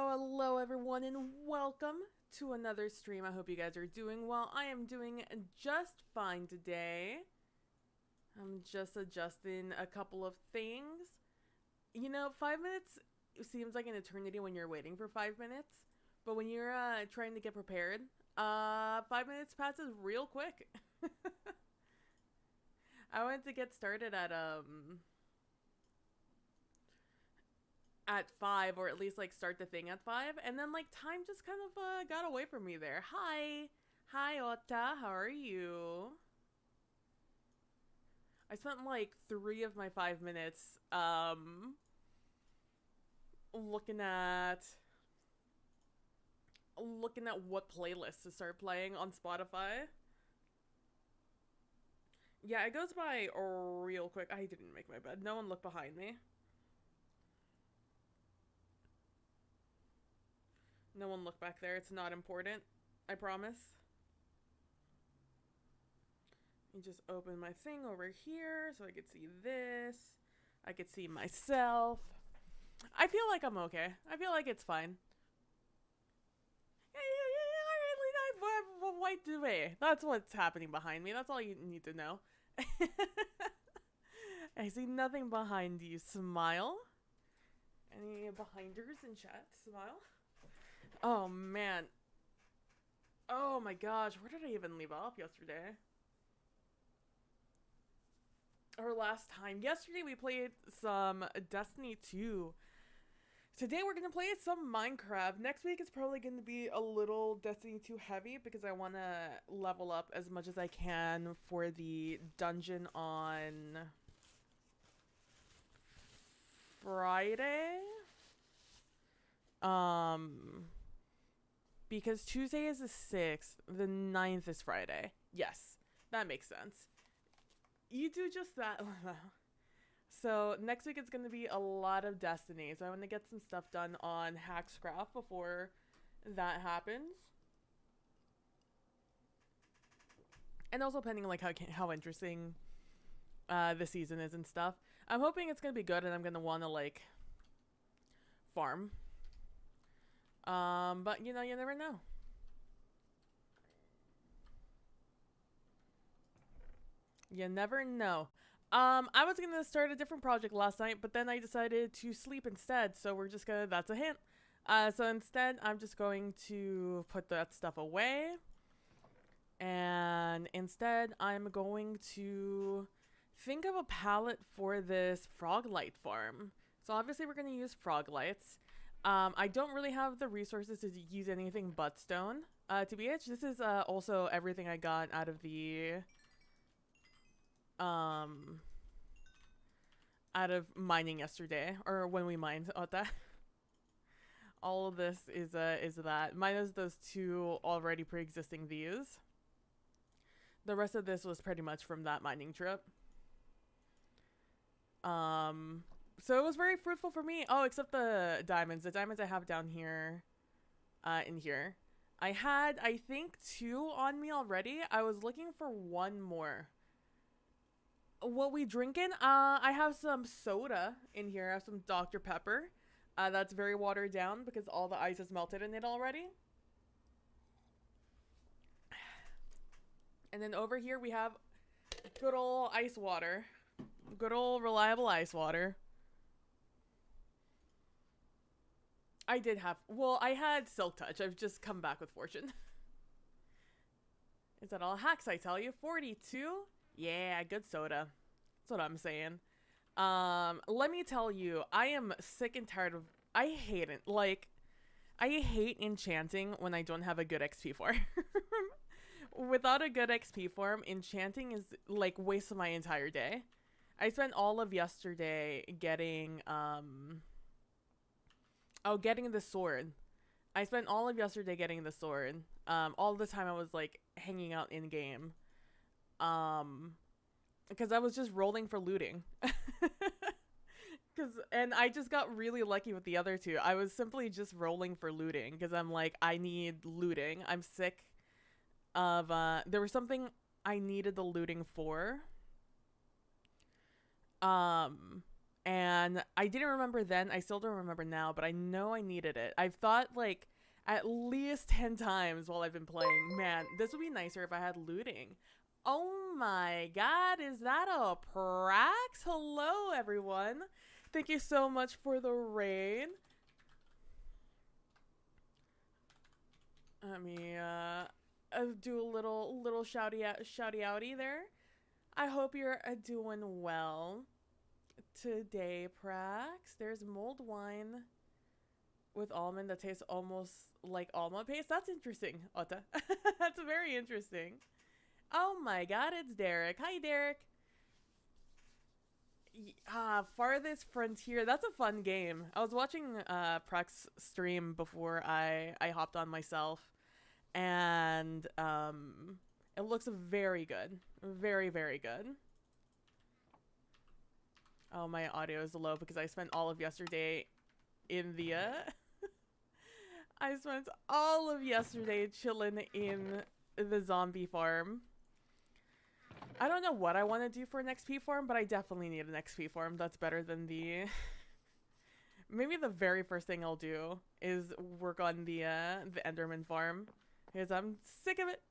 Hello everyone, and welcome to another stream. I hope you guys are doing well. I am doing just fine today. I'm just adjusting a couple of things. You know, 5 minutes seems like an eternity when you're waiting for 5 minutes, but when you're trying to get prepared, 5 minutes passes real quick. I went to get started at 5, or at least like start the thing at 5, and then like time just kind of got away from me there. Hi Ota, how are you? I spent like 3 of my 5 minutes looking at what playlists to start playing on Spotify. Yeah, it goes by real quick. I didn't make my bed. No one look behind me. No one look back there. It's not important. I promise. Let me just open my thing over here so I could see this. I could see myself. I feel like I'm okay. I feel like it's fine. Alright, white duvet. That's what's happening behind me. That's all you need to know. I see nothing behind you. Smile. Any behinders in chat? Smile. Oh man. Oh my gosh, where did I even leave off yesterday? Or last time. Yesterday we played some Destiny 2. Today we're going to play some Minecraft. Next week is probably going to be a little Destiny 2 heavy because I want to level up as much as I can for the dungeon on Friday. Because Tuesday is the 6th, the 9th is Friday. Yes, that makes sense. You do just that. So next week it's going to be a lot of Destiny. So I want to get some stuff done on HaxCraft before that happens. And also depending on like how interesting the season is and stuff. I'm hoping it's going to be good and I'm going to want to like farm. But you know, you never know. You never know. I was gonna start a different project last night, but then I decided to sleep instead, so we're just gonna, that's a hint. So instead, I'm just going to put that stuff away. And instead, I'm going to think of a palette for this frog light farm. So obviously we're gonna use frog lights. I don't really have the resources to use anything but stone. TBH, this is also everything I got out of the out of mining yesterday, or when we mined. Ota. All of this is that. Minus those 2 already pre-existing views. The rest of this was pretty much from that mining trip. So it was very fruitful for me. Oh, except the diamonds. The diamonds I have down here, in here. I had, I think, 2 on me already. I was looking for 1 more. What we drinking? I have some soda in here. I have some Dr. Pepper. That's very watered down because all the ice is melted in it already. And then over here we have good old ice water. Good old reliable ice water. I did have, well, I had Silk Touch. I've just come back with Fortune. Is that all hacks I tell you? 42? Yeah, good soda. That's what I'm saying. Let me tell you, I am sick and tired of, I hate it. Like, I hate enchanting when I don't have a good XP form. Without a good XP form, enchanting is like waste of my entire day. I spent all of yesterday getting, getting the sword. I spent all of yesterday getting the sword. All the time I was like hanging out in game. Because I was just rolling for looting. And I just got really lucky with the other two. I was simply just rolling for looting because I'm like, I need looting. I'm sick of, there was something I needed the looting for. And I didn't remember then. I still don't remember now, but I know I needed it. I've thought like at least 10 times while I've been playing, man, this would be nicer if I had looting. Oh my god, is that a Prax? Hello, everyone. Thank you so much for the raid. Let me do a little shouty outy there. I hope you're doing well today, Prax. There's mulled wine with almond that tastes almost like almond paste. That's interesting, Ota. That's very interesting. Oh my god, it's Derek. Hi, Derek. Farthest Frontier. That's a fun game. I was watching Prax stream before I hopped on myself, and it looks very good. Very, very good. Oh, my audio is low because I spent all of yesterday in the I spent all of yesterday chilling in the zombie farm. I don't know what I want to do for an XP farm, but I definitely need an XP farm. That's better than the... Maybe the very first thing I'll do is work on the Enderman farm. Because I'm sick of it.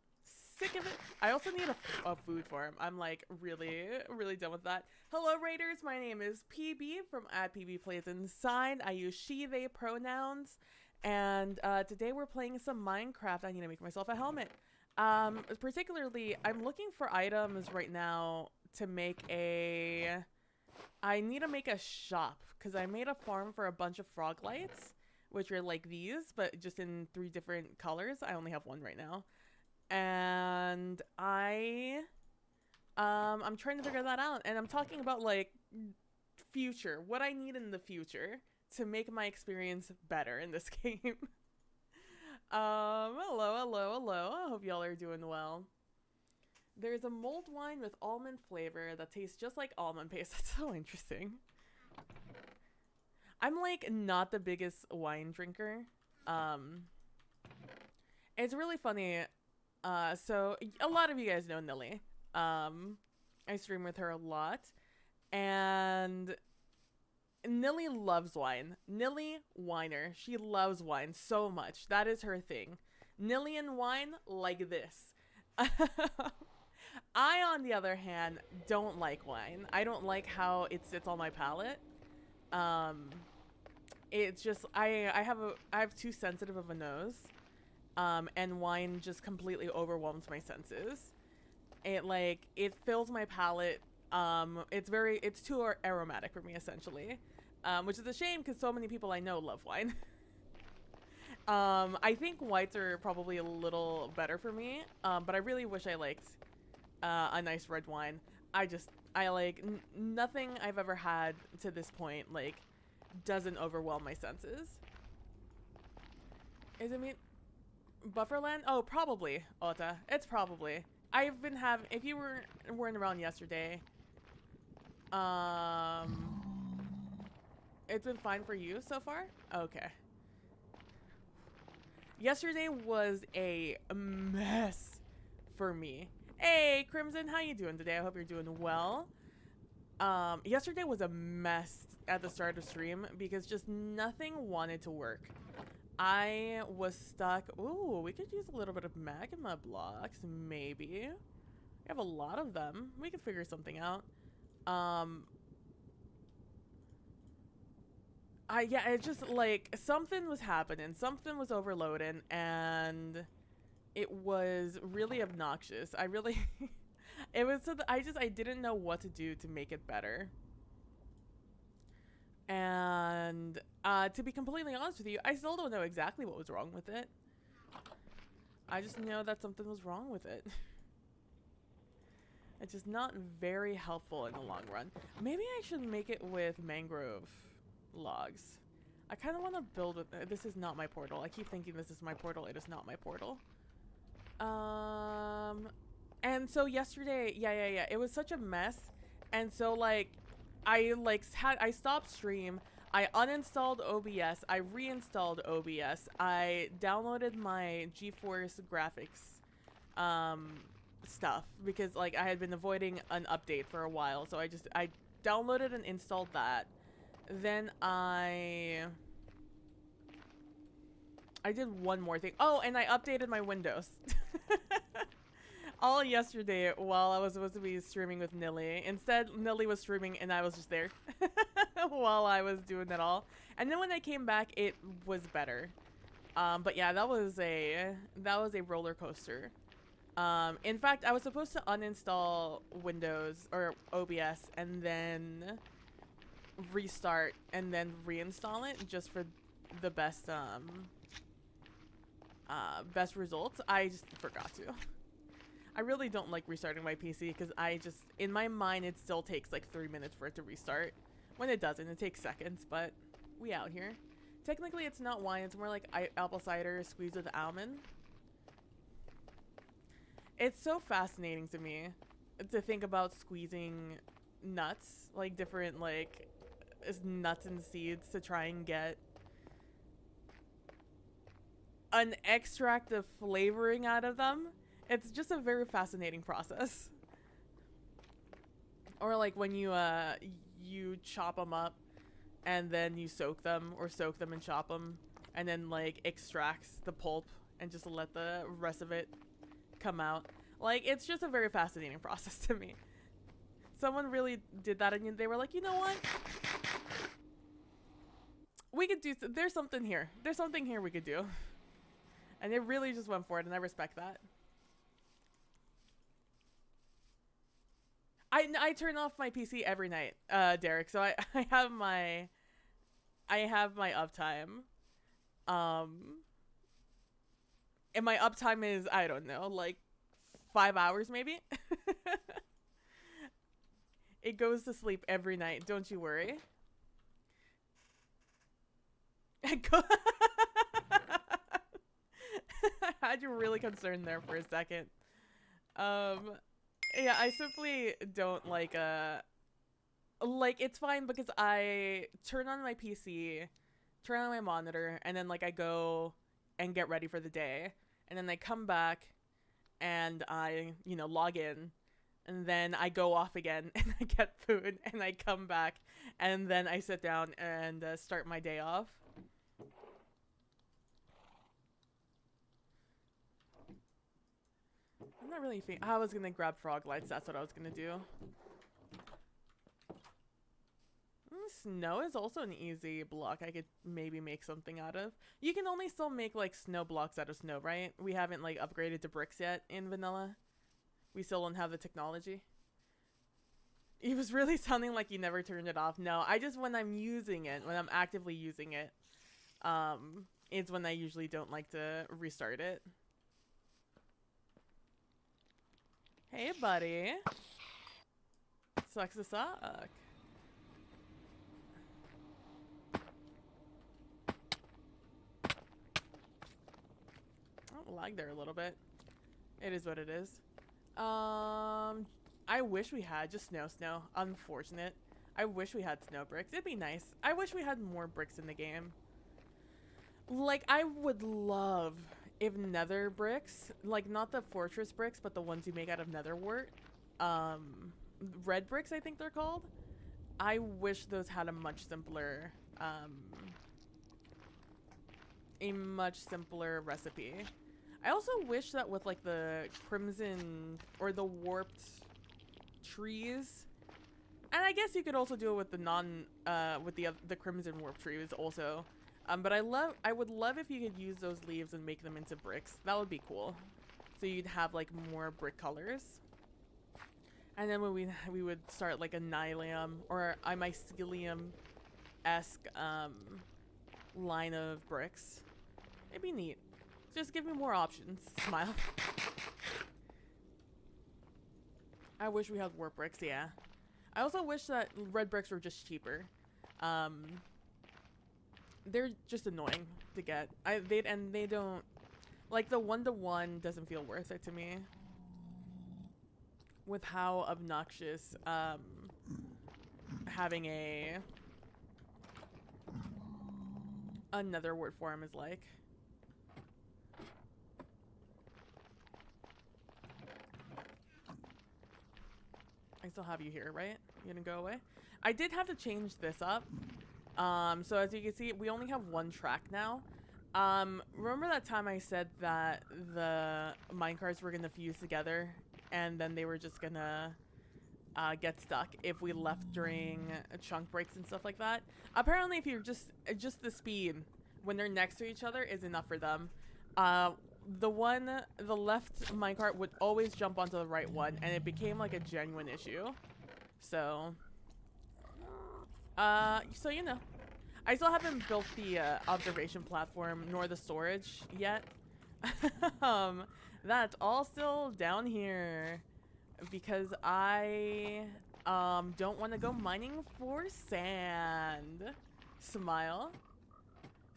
Sick of it. I also need a food farm. I'm like really, really done with that. Hello, Raiders. My name is PB from @PBPlaysInside. I use she, they pronouns. And today we're playing some Minecraft. I need to make myself a helmet. Particularly, I'm looking for items right now to make a... I need to make a shop, because I made a farm for a bunch of frog lights, which are like these, but just in 3 different colors. I only have 1 right now. And I'm trying to figure that out, and I'm talking about, like, future. What I need in the future to make my experience better in this game. Hello. I hope y'all are doing well. There's a mulled wine with almond flavor that tastes just like almond paste. That's so interesting. I'm like not the biggest wine drinker. It's really funny. So a lot of you guys know Nilly. I stream with her a lot, and Nilly loves wine. Nilly Winer. She loves wine so much. That is her thing. Nilly and wine like this. I, on the other hand, don't like wine. I don't like how it sits on my palate. It's just I have too sensitive of a nose. And wine just completely overwhelms my senses. It fills my palate. It's too aromatic for me, essentially. Which is a shame because so many people I know love wine. I think whites are probably a little better for me, but I really wish I liked a nice red wine. I like nothing I've ever had to this point, like, doesn't overwhelm my senses. Is it me? Bufferland? Oh, probably, Ota. It's probably. I've been having, if you weren't around yesterday, it's been fine for you so far? Okay. Yesterday was a mess for me. Hey, Crimson, how you doing today? I hope you're doing well. Yesterday was a mess at the start of stream because just nothing wanted to work. I was stuck. Ooh, we could use a little bit of magma blocks, maybe. We have a lot of them. We could figure something out. Yeah, it just, like, something was happening. Something was overloading, and it was really obnoxious. I really, it was so that I didn't know what to do to make it better. And to be completely honest with you, I still don't know exactly what was wrong with it. I just know that something was wrong with it. It's just not very helpful in the long run. Maybe I should make it with mangrove logs. I kind of want to build with this is not my portal. I keep thinking this is my portal. It is not my portal. And so yesterday, yeah, it was such a mess. And so like I stopped stream. I uninstalled OBS. I reinstalled OBS. I downloaded my GeForce graphics stuff because like I had been avoiding an update for a while. So I downloaded and installed that. Then I did one more thing. Oh, and I updated my Windows. All yesterday while I was supposed to be streaming with Nilly. Instead, Nilly was streaming and I was just there while I was doing it all. And then when I came back, it was better. But yeah, that was a roller coaster. In fact, I was supposed to uninstall Windows or OBS and then restart and then reinstall it just for the best best results. I just forgot to. I really don't like restarting my PC because in my mind, it still takes like 3 minutes for it to restart. When it doesn't, it takes seconds, but we out here. Technically, it's not wine. It's more like apple cider squeezed with almond. It's so fascinating to me to think about squeezing nuts, like different like nuts and seeds to try and get an extract of flavoring out of them. It's just a very fascinating process. Or like when you chop them up and then you soak them and chop them and then like extracts the pulp and just let the rest of it come out. Like it's just a very fascinating process to me. Someone really did that and they were like, you know what? We could do, there's something here. There's something here we could do. And they really just went for it and I respect that. I turn off my PC every night, Derek. So I have my uptime. And my uptime is, I don't know, like 5 hours maybe. It goes to sleep every night. Don't you worry. I had you really concerned there for a second. Yeah, I simply don't like it's fine because I turn on my PC, turn on my monitor, and then like I go and get ready for the day. And then I come back and I, log in. And then I go off again and I get food and I come back and then I sit down and start my day off. I'm not really I was gonna grab frog lights. That's what I was gonna do. Snow is also an easy block I could maybe make something out of. You can only still make like snow blocks out of snow, right? We haven't like upgraded to bricks yet in vanilla. We still don't have the technology. It was really sounding like you never turned it off. No, I just, when I'm using it, when I'm actively using it, it's when I usually don't like to restart it. Hey, buddy. Sucks to suck. Oh, lag there a little bit. It is what it is. I wish we had just snow. Unfortunate. I wish we had snow bricks. It'd be nice. I wish we had more bricks in the game. Like, I would love if nether bricks, like not the fortress bricks, but the ones you make out of nether wart, red bricks, I think they're called. I wish those had a much simpler recipe. I also wish that with like the crimson or the warped trees, and I guess you could also do it with the with the crimson warp trees also. But I would love if you could use those leaves and make them into bricks. That would be cool. so you'd have like more brick colors. And then when we would start like a nylium or a mycelium-esque line of bricks. It'd be neat. Just give me more options. Smile. I wish we had warp bricks, yeah. I also wish that red bricks were just cheaper. They're just annoying to get. They don't, like, the 1-to-1 doesn't feel worth it to me. With how obnoxious having another word form is like. I still have you here, right? You gonna go away? I did have to change this up. So as you can see, we only have one track now. Remember that time I said that the minecarts were gonna fuse together and then they were just gonna get stuck if we left during chunk breaks and stuff like that? Apparently if you're just the speed when they're next to each other is enough for them. The left minecart would always jump onto the right one, and it became like a genuine issue. So, you know, I still haven't built the observation platform nor the storage yet. That's all still down here because I don't want to go mining for sand. Smile.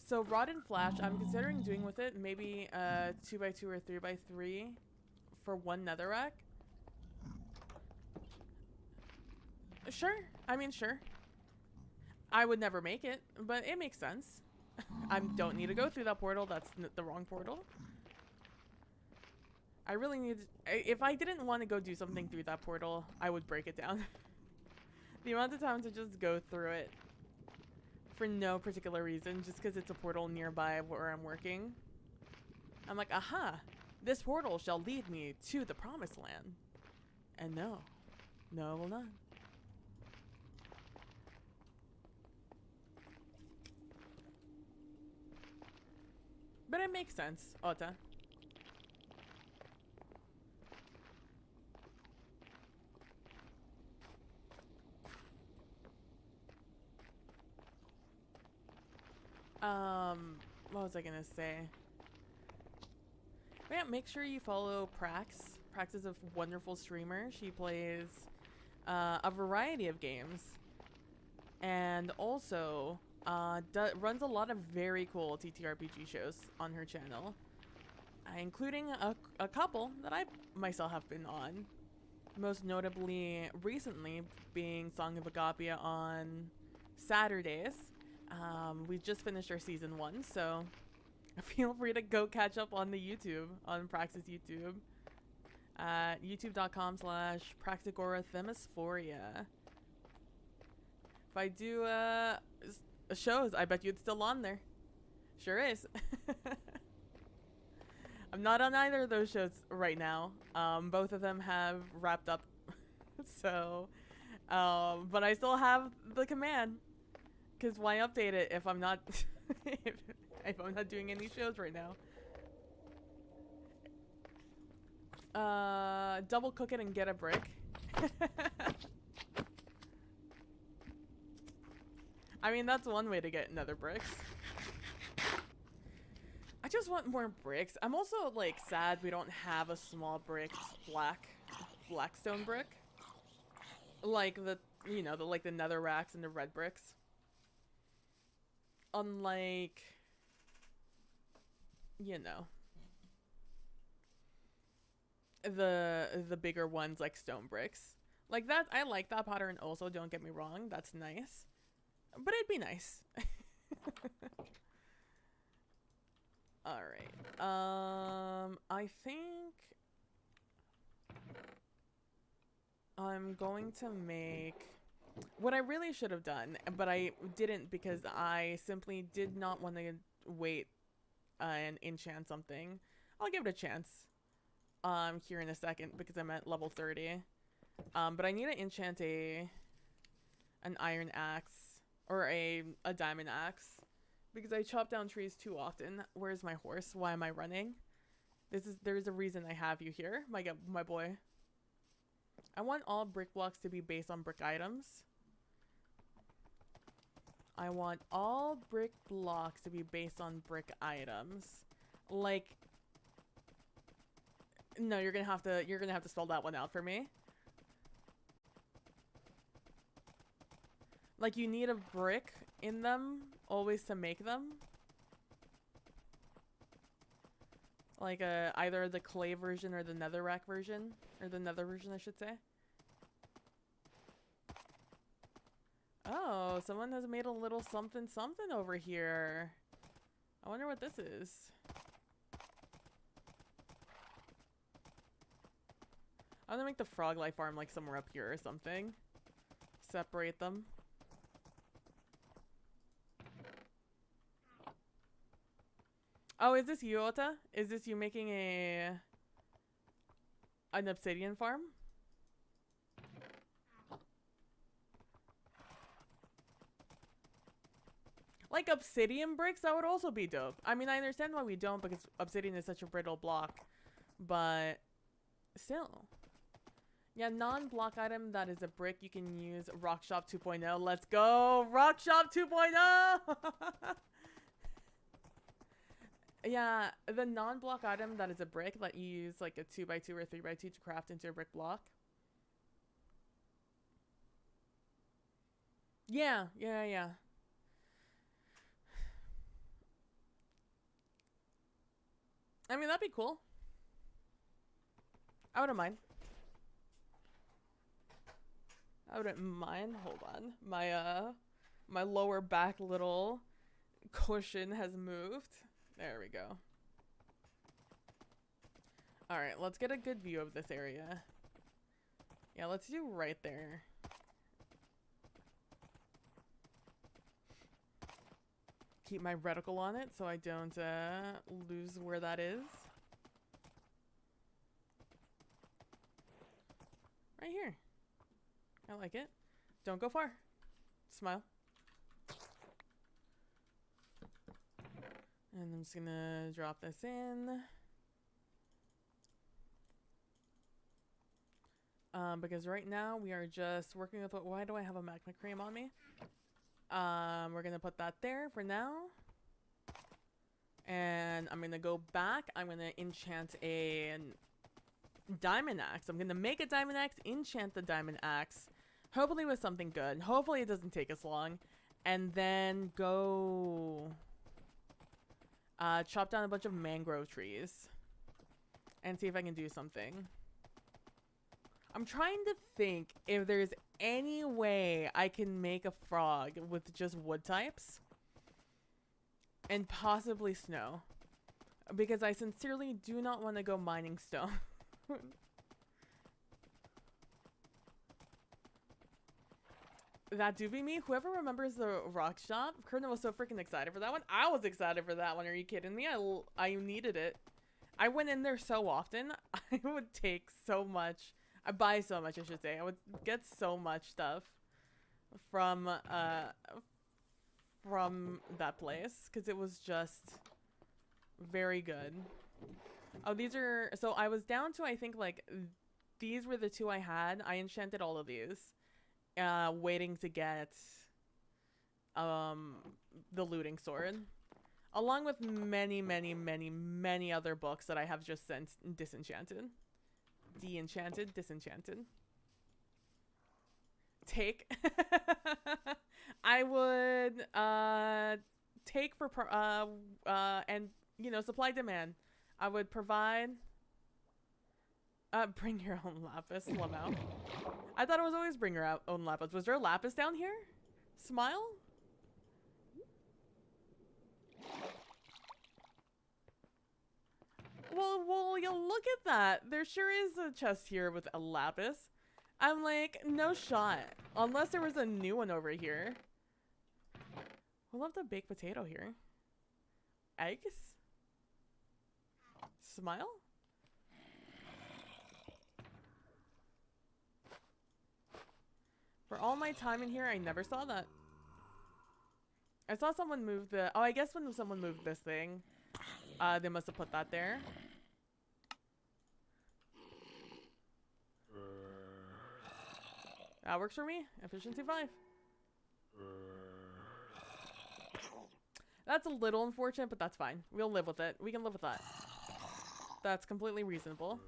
So rod and flash, I'm considering doing with it maybe 2x2 or 3x3 for one netherrack. Sure, I mean sure. I would never make it, but it makes sense. I don't need to go through that portal. That's the wrong portal. I really need. If I didn't want to go do something through that portal, I would break it down. The amount of time to just go through it. For no particular reason, just because it's a portal nearby where I'm working. I'm like, aha, this portal shall lead me to the promised land. And no, it will not. But it makes sense, Ota. What was I gonna say? But yeah, make sure you follow Prax. Prax is a wonderful streamer. She plays a variety of games. And also runs a lot of very cool TTRPG shows on her channel. Including a couple that I myself have been on. Most notably, recently, being Song of Agapia on Saturdays. We just finished our season 1, so feel free to go catch up on the YouTube, on Praxis YouTube, at youtube.com/praxigorathemisphoria. If I do shows, I bet you it's still on there. Sure is. I'm not on either of those shows right now. Both of them have wrapped up, so but I still have the command. Because why update it if I'm not if I'm not doing any shows right now? Double cook it and get a brick. I mean, that's one way to get nether bricks. I just want more bricks. I'm also like sad we don't have a small brick blackstone brick. Like the like the nether racks and the red bricks. Unlike, you know, the bigger ones like stone bricks. Like that, I like that pattern also, don't get me wrong, that's nice. But it'd be nice. Alright. I think I'm going to make what I really should have done, but I didn't because I simply did not want to wait and enchant something. I'll give it a chance here in a second because I'm at level 30. But I need to enchant an iron axe or a diamond axe because I chop down trees too often. Where's my horse? Why am I running? There's a reason I have you here, my boy. I want all brick blocks to be based on brick items. I want all brick blocks to be based on brick items. Like, no, you're gonna have to spell that one out for me. Like, you need a brick in them always to make them. Like either the clay version or the netherrack version, or the nether version, I should say. Oh, someone has made a little something something over here. I wonder what this is. I'm gonna make the frog life farm like somewhere up here or something. Separate them. Oh, is this you, Ota? Is this you making an obsidian farm? Like obsidian bricks, that would also be dope. I mean, I understand why we don't, because obsidian is such a brittle block, but still. Yeah, non-block item that is a brick, you can use Rock Shop 2.0. Let's go! Rock Shop 2.0! Yeah, the non-block item that is a brick that you use like a 2x2 or 3x2 to craft into a brick block. Yeah. I mean, that'd be cool. I wouldn't mind. Hold on. My lower back little cushion has moved. There we go. Alright, let's get a good view of this area. Yeah, let's do right there. Keep my reticle on it so I don't lose where that is. Right here. I like it. Don't go far. Smile. And I'm just gonna drop this in. Because right now we are just working with why do I have a magma cream on me? We're gonna put that there for now. And I'm gonna go back. I'm gonna enchant a diamond axe. I'm gonna make a diamond axe, enchant the diamond axe. Hopefully with something good. Hopefully it doesn't take us long. And then go chop down a bunch of mangrove trees. And see if I can do something. I'm trying to think if there's any way I can make a frog with just wood types. And possibly snow. Because I sincerely do not want to go mining stone. That do be me. Whoever remembers the rock shop, Kerna was so freaking excited for that one. I was excited for that one. Are you kidding me? I needed it. I went in there so often. I would take so much. I buy so much, I should say. I would get so much stuff from that place because it was just very good. Oh, these are, so I was down to, I think, like, these were the two I had. I enchanted all of these, waiting to get the looting sword, along with many other books that I have just since disenchanted. De-enchanted, disenchanted. Take. I would take for and you know, supply demand. I would provide. Bring your own lapis. Lamau. I thought it was always bring your own lapis. Was there a lapis down here? Smile. Well, you look at that. There sure is a chest here with a lapis. I'm like, no shot. Unless there was a new one over here. We'll have the baked potato here. Eggs? Smile? For all my time in here, I never saw that. I saw someone move the... Oh, I guess when someone moved this thing, they must have put that there. That works for me. Efficiency 5. That's a little unfortunate, but that's fine. We'll live with it. We can live with that. That's completely reasonable.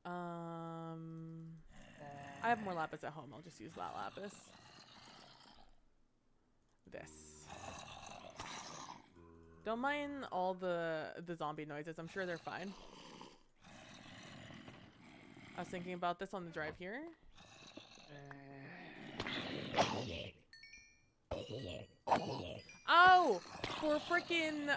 I have more lapis at home. I'll just use that lapis. This. Don't mind all the zombie noises. I'm sure they're fine. I was thinking about this on the drive here. Oh, for freaking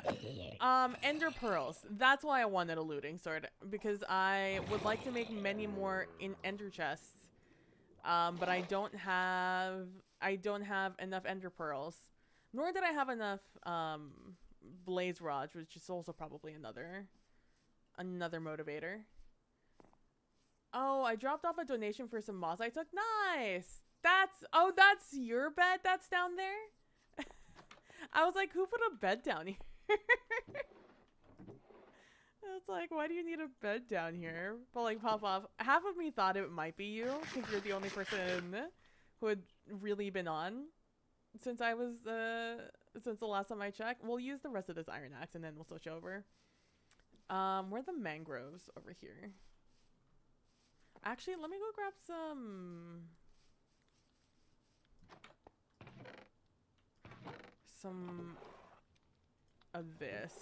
ender pearls. That's why I wanted a looting sword, because I would like to make many more in ender chests. But I don't have enough ender pearls, nor did I have enough blaze rods, which is also probably another motivator. Oh, I dropped off a donation for some moss I took. Nice. That's your bed that's down there? I was like, who put a bed down here? It's like, why do you need a bed down here? But like, pop off. Half of me thought it might be you, because you're the only person who had really been on since I was since the last time I checked. We'll use the rest of this iron axe and then we'll switch over. Where are the mangroves over here? Actually, let me go grab some of this.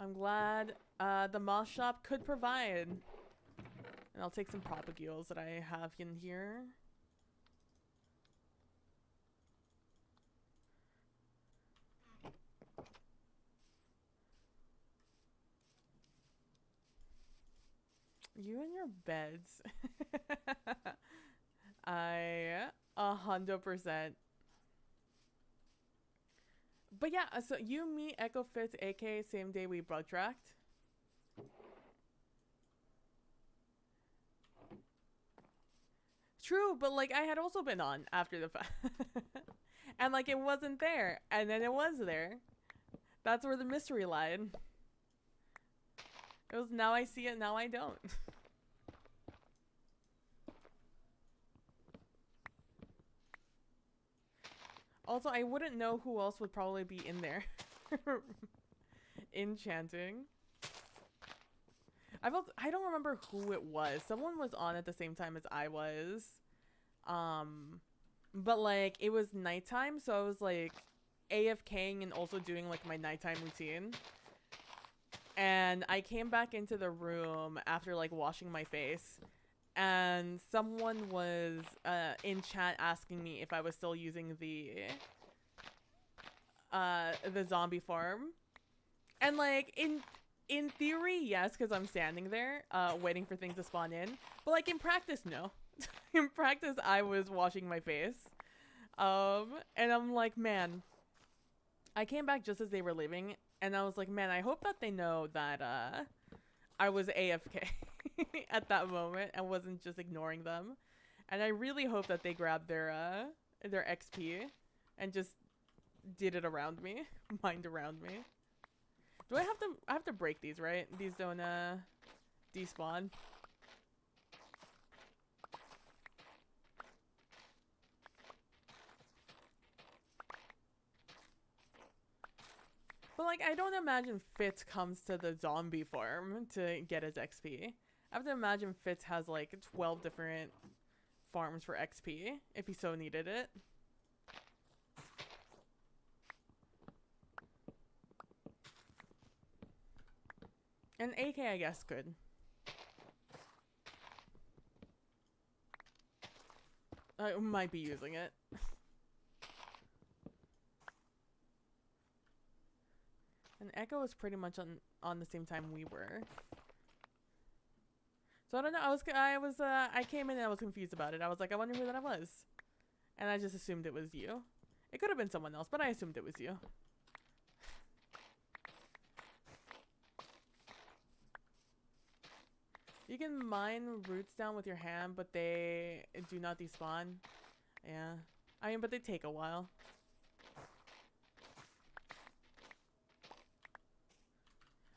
I'm glad the moss shop could provide. And I'll take some propagules that I have in here. You and your beds. I 100%. But yeah, so you, me, Echo Fits, aka same day we bug tracked. True, but like I had also been on after the fact. And like it wasn't there, and then it was there. That's where the mystery lied. It was now I see it, now I don't. Also, I wouldn't know who else would probably be in there. Enchanting. I don't remember who it was. Someone was on at the same time as I was. But like it was nighttime, so I was like AFKing and also doing like my nighttime routine. And I came back into the room after like washing my face, and someone was in chat asking me if I was still using the zombie farm. And like in theory, yes, because I'm standing there waiting for things to spawn in. But like in practice, no. In practice, I was washing my face. And I'm like, man, I came back just as they were leaving. And I was like, man, I hope that they know that I was AFK at that moment and wasn't just ignoring them. And I really hope that they grabbed their XP and just did it around me, mined around me. Do I have to break these, right? These don't despawn. But like, I don't imagine Fitz comes to the zombie farm to get his XP. I have to imagine Fitz has like 12 different farms for XP if he so needed it. And AK, I guess, could. I might be using it. And Echo was pretty much on the same time we were. So I don't know. I came in and I was confused about it. I was like, I wonder who that was. And I just assumed it was you. It could have been someone else, but I assumed it was you. You can mine roots down with your hand, but they do not despawn. Yeah. I mean, but they take a while.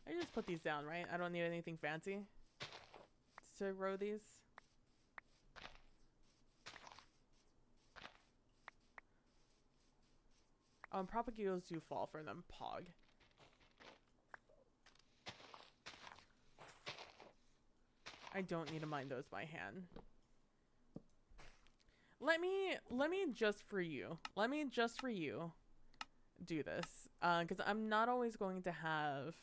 I just put these down, right? I don't need anything fancy. to grow these. Propagules do fall for them. Pog. I don't need to mine those by hand. Let me just for you. Let me just for you do this. Because I'm not always going to have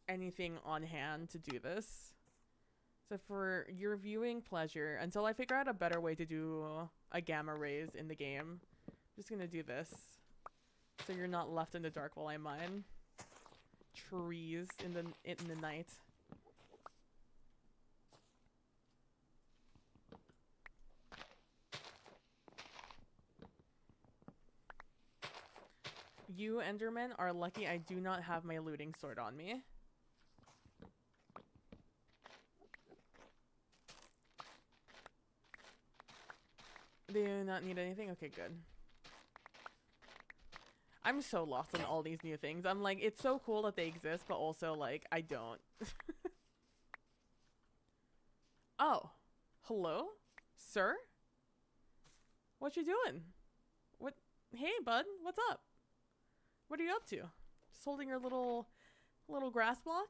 anything on hand to do this. So for your viewing pleasure, until I figure out a better way to do a gamma rays in the game, I'm just gonna do this. So you're not left in the dark while I mine trees in the night. You Endermen are lucky I do not have my looting sword on me. They do not need anything? Okay, good. I'm so lost on all these new things. I'm like, it's so cool that they exist, but also, like, I don't. Oh. Hello? Sir? What you doing? What? Hey, bud. What's up? What are you up to? Just holding your little grass block?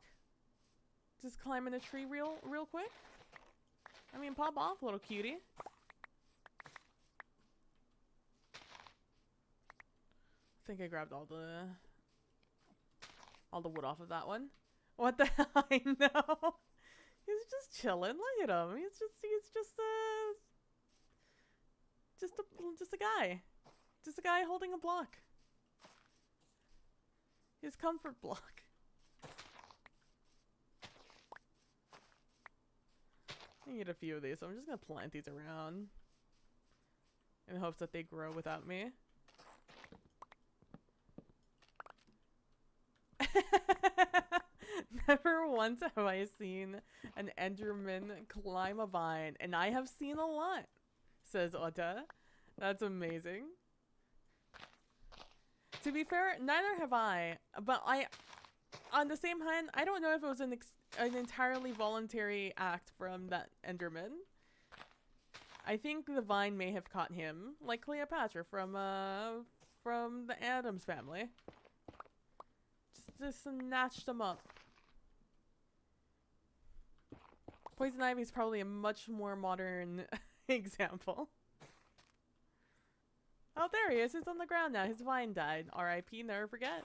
Just climbing a tree real quick? I mean, pop off, little cutie. I think I grabbed all the wood off of that one. What the hell? I know. He's just chilling. Look at him. He's just a guy. Just a guy holding a block. His comfort block. I need a few of these, so I'm just gonna plant these around in hopes that they grow without me. Never once have I seen an Enderman climb a vine, and I have seen a lot, says Ota. That's amazing. To be fair, neither have I, but on the same hand, I don't know if it was an entirely voluntary act from that Enderman. I think the vine may have caught him, like Cleopatra from the Addams family. Just snatched him up. Poison ivy is probably a much more modern example. Oh, there he is. He's on the ground now. His vine died. R.I.P. Never forget.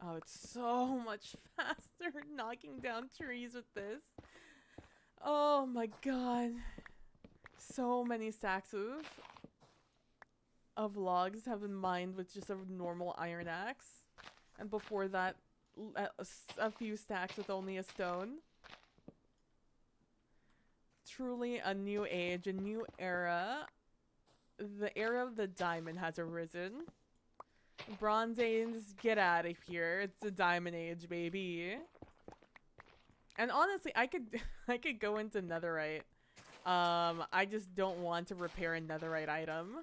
Oh, it's so much faster knocking down trees with this. Oh my god. So many stacks of logs have been mined with just a normal iron axe. And before that, a few stacks with only a stone. Truly a new age, a new era. The era of the diamond has arisen. Bronze Age, get out of here. It's the diamond age, baby. And honestly, I could go into netherite. I just don't want to repair a netherite item.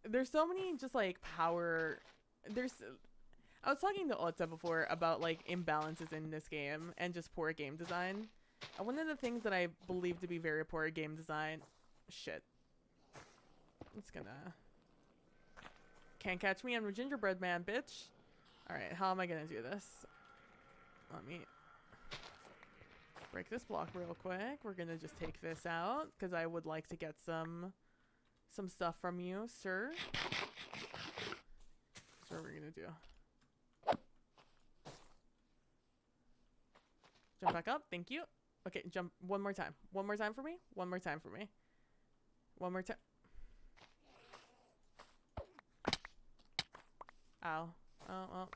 There's so many just like power. I was talking to Ota before about like imbalances in this game and just poor game design. And one of the things that I believe to be very poor game design. Shit. I'm just gonna. Can't catch me, I'm a gingerbread man, bitch. Alright, how am I gonna do this? Let me break this block real quick. We're gonna just take this out because I would like to get some stuff from you, sir. That's what we're gonna do. Jump back up, thank you. Okay, jump one more time. One more time for me. One more time for me. One more time. Ow. Oh, well.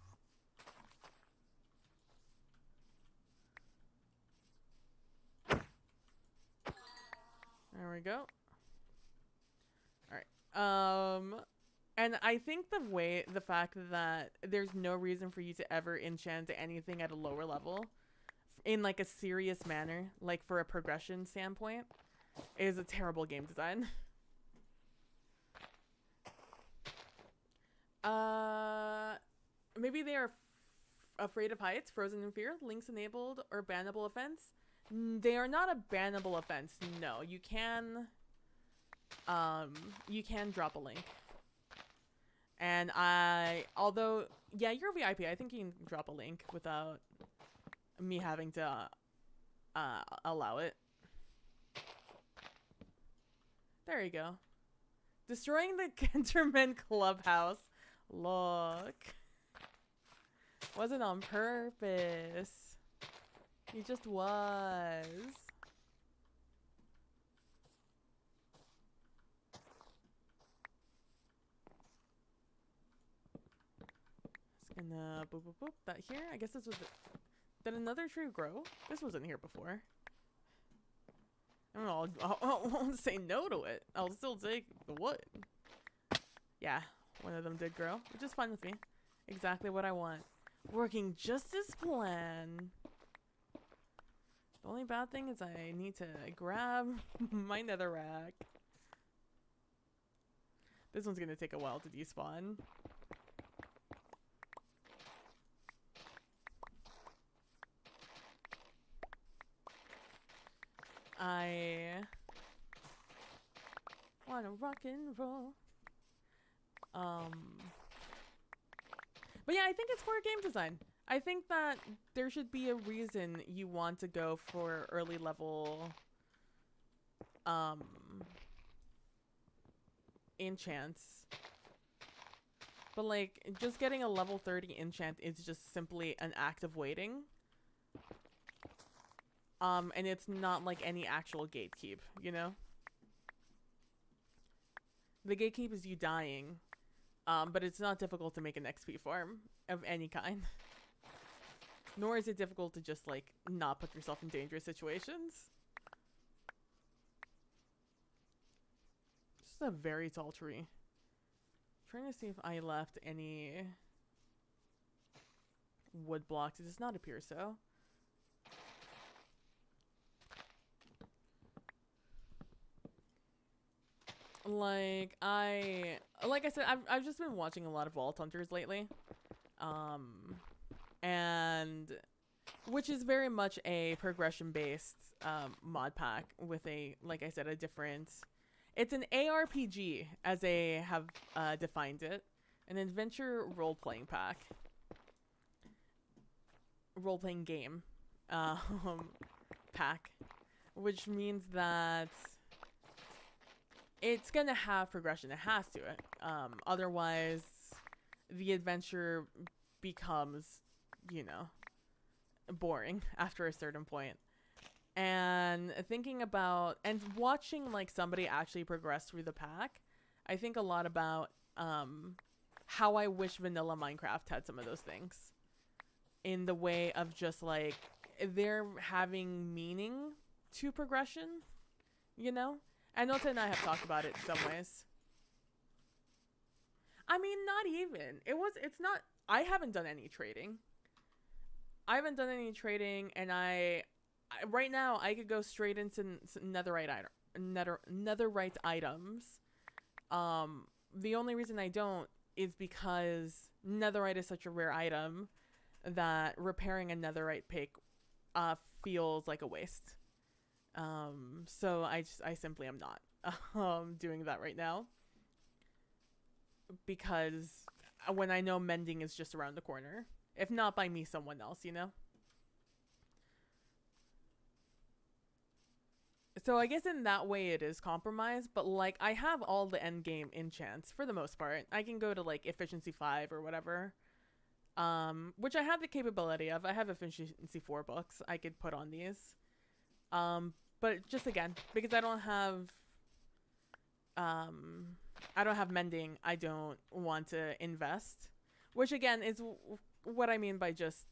There we go. Alright. And I think the fact that there's no reason for you to ever enchant anything at a lower level in like a serious manner, like for a progression standpoint, is a terrible game design. Maybe they are afraid of heights, frozen in fear, links enabled, or bannable offense. They are not a bannable offense. No, you can drop a link. And although, yeah, you're VIP, I think you can drop a link without me having to allow it. There you go. Destroying the Kenterman clubhouse. Look. Wasn't on purpose. He just was. Just gonna boop boop boop that here. I guess this was did another tree grow? This wasn't here before. I don't know, I won't say no to it. I'll still take the wood. Yeah, one of them did grow, which is fine with me. Exactly what I want. Working just as planned. The only bad thing is I need to grab my netherrack. This one's gonna take a while to despawn. I wanna rock and roll. But yeah, I think it's for game design. I think that there should be a reason you want to go for early level enchants. But like, just getting a level 30 enchant is just simply an act of waiting. And it's not like any actual gatekeep, you know? The gatekeep is you dying. But it's not difficult to make an XP farm of any kind. Nor is it difficult to just, like, not put yourself in dangerous situations. Just a very tall tree. Trying to see if I left any wood blocks. It does not appear so. Like I said, I've just been watching a lot of Vault Hunters lately. And which is very much a progression based mod pack with a, like I said, a different, it's an ARPG as they have defined it, an adventure role-playing pack, role-playing game pack, which means that it's gonna have progression. It has to. Otherwise, the adventure becomes, you know, boring after a certain point. And thinking about and watching like somebody actually progress through the pack, I think a lot about how I wish vanilla Minecraft had some of those things, in the way of just like they're having meaning to progression, you know? And Nota and I have talked about it in some ways. I mean, not even. It's not, I haven't done any trading. And right now I could go straight into netherite items. The only reason I don't is because netherite is such a rare item that repairing a netherite pick feels like a waste. So I simply am not doing that right now, because when I know mending is just around the corner, if not by me, someone else, you know? So I guess in that way it is compromised, but like I have all the end game enchants for the most part. I can go to like efficiency 5 or whatever, which I have the capability of. I have efficiency 4 books I could put on these. But just again, because I don't have mending, I don't want to invest, which again is what I mean by just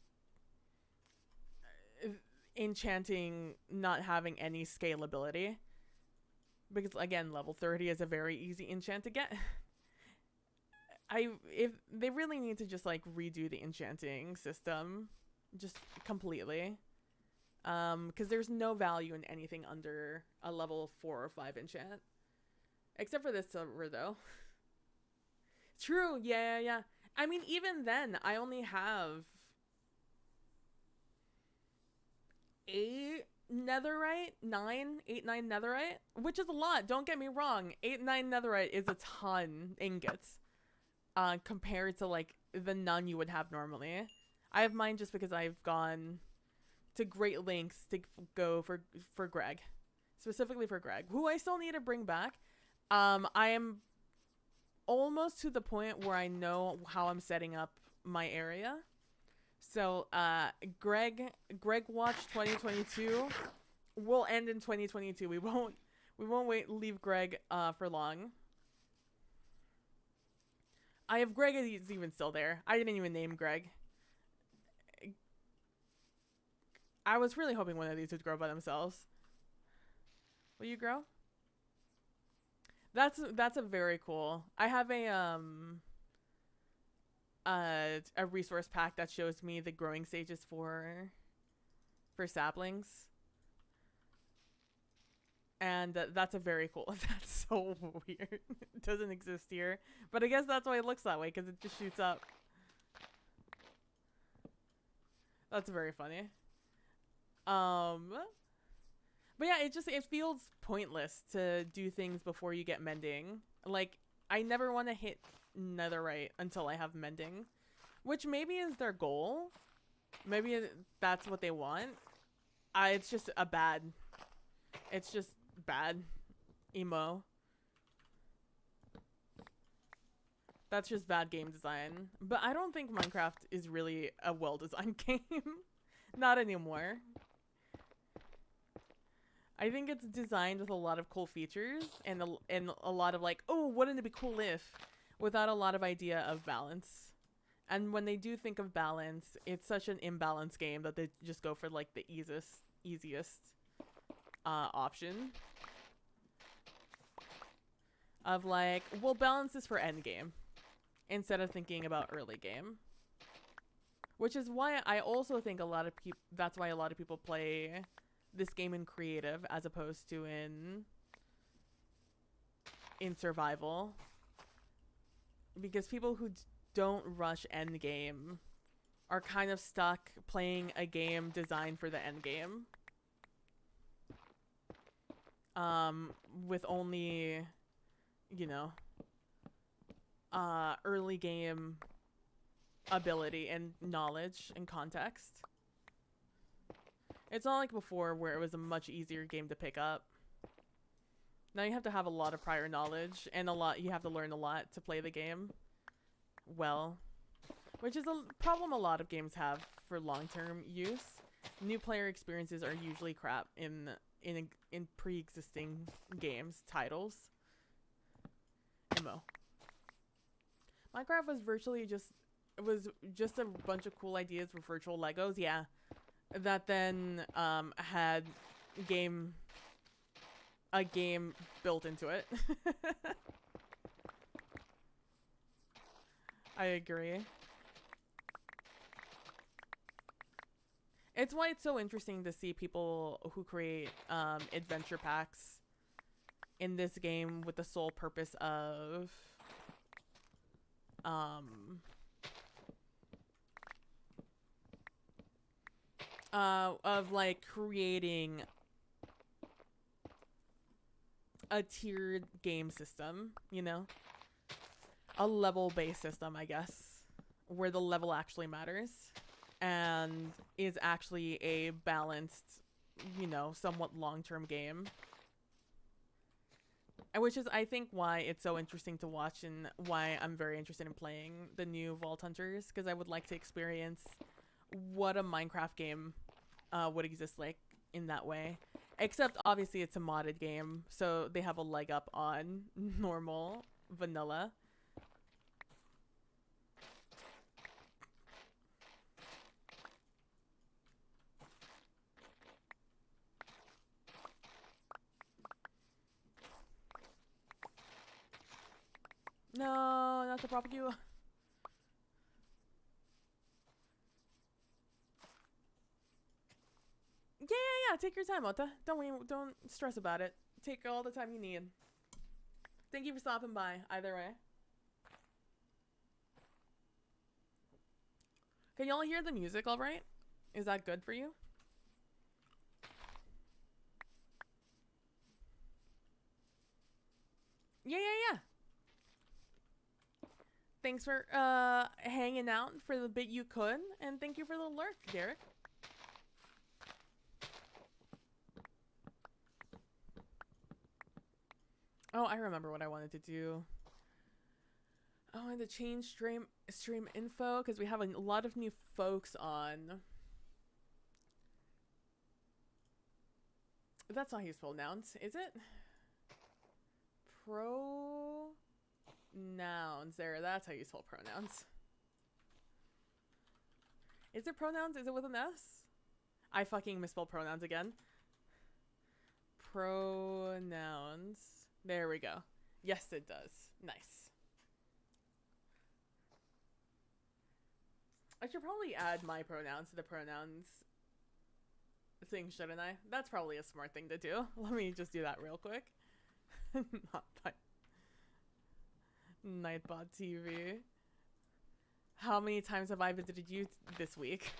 enchanting not having any scalability, because again, level 30 is a very easy enchant to get. If they really need to just like redo the enchanting system just completely. Because there's no value in anything under a level 4 or 5 enchant. Except for this server, though. True. Yeah, yeah, yeah. I mean, even then, I only have 8 netherite, 9 netherite, which is a lot. Don't get me wrong. 8, 9 netherite is a ton ingots, compared to like the none you would have normally. I have mine just because I've gone to great lengths to go for Greg, specifically for Greg, who I still need to bring back. I am almost to the point where I know how I'm setting up my area. So, Greg Watch 2022 will end in 2022. We won't leave Greg for long. I have Greg is even still there. I didn't even name Greg. I was really hoping one of these would grow by themselves. Will you grow? That's a very cool. I have a resource pack that shows me the growing stages for saplings. And that's a very cool. That's so weird. It doesn't exist here, but I guess that's why it looks that way, because it just shoots up. That's very funny. But yeah, it feels pointless to do things before you get mending. Like, I never want to hit netherite until I have mending, which maybe is their goal. Maybe that's what they want. It's just it's just bad emo. That's just bad game design. But I don't think Minecraft is really a well-designed game. Not anymore. I think it's designed with a lot of cool features and a lot of like, oh, wouldn't it be cool if, without a lot of idea of balance. And when they do think of balance, it's such an imbalanced game that they just go for like the easiest option of like, well, balance is for end game instead of thinking about early game. Which is why I also think that's why a lot of people play this game in creative as opposed to in survival, because people who don't rush end game are kind of stuck playing a game designed for the end game, with only, you know, early game ability and knowledge and context. It's not like before where it was a much easier game to pick up. Now you have to have a lot of prior knowledge and you have to learn a lot to play the game well, which is a problem a lot of games have for long-term use. New player experiences are usually crap in pre-existing games titles. Emo. Minecraft was just a bunch of cool ideas for virtual Legos, yeah. That then had a game built into it. I agree. It's why it's so interesting to see people who create adventure packs in this game with the sole purpose of like creating a tiered game system, you know? A level-based system, I guess, where the level actually matters and is actually a balanced, you know, somewhat long-term game. And which is, I think, why it's so interesting to watch and why I'm very interested in playing the new Vault Hunters, because I would like to experience what a Minecraft game would exist like in that way. Except, obviously, it's a modded game, so they have a leg up on normal vanilla. No, not to propagate you. Yeah. Take your time, Ota. Don't stress about it. Take all the time you need. Thank you for stopping by, either way. Can y'all hear the music all right? Is that good for you? Yeah, yeah, yeah. Thanks for hanging out for the bit you could, and thank you for the lurk, Derek. Oh, I remember what I wanted to do. I wanted to change stream info because we have a lot of new folks on. That's not how you spell nouns, is it? Pronouns. There, that's how you spell pronouns. Is it pronouns? Is it with an S? I fucking misspelled pronouns again. Pronouns. There we go. Yes, it does. Nice. I should probably add my pronouns to the pronouns thing, shouldn't I? That's probably a smart thing to do. Let me just do that real quick. Not by Nightbot TV. How many times have I visited you this week?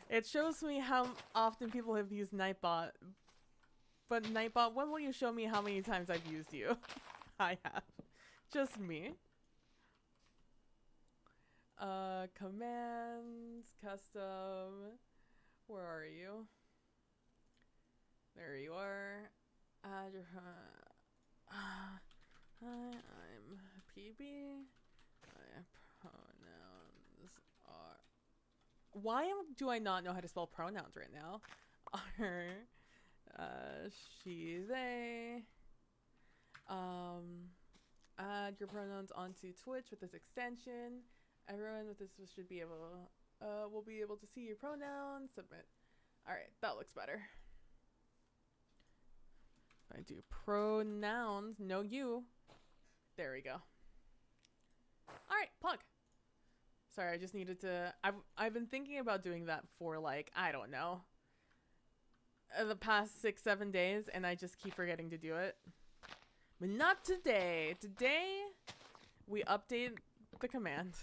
It shows me how often people have used Nightbot. But Nightbot, when will you show me how many times I've used you? I have. Just me. Commands, custom. Where are you? There you are. Add your hi, I'm PB. My pronouns are. Why do I not know how to spell pronouns right now? Are she, they. Add your pronouns onto Twitch with this extension. Everyone with this should be able will be able to see your pronouns. Submit. Alright, that looks better. If I do pronouns, no you. There we go. Alright, plug. Sorry, I just needed to I've been thinking about doing that for like, I don't know, the past 6-7 days, and I just keep forgetting to do it. But not today. Today we update the command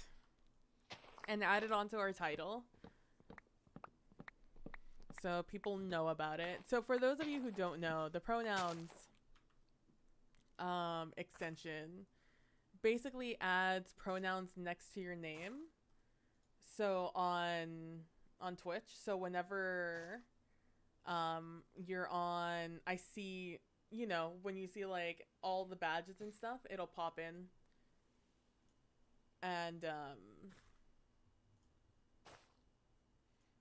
and add it onto our title so people know about it. So for those of you who don't know, the pronouns extension basically adds pronouns next to your name. So on Twitch, so whenever you're on, I see, you know, when you see like all the badges and stuff, it'll pop in. And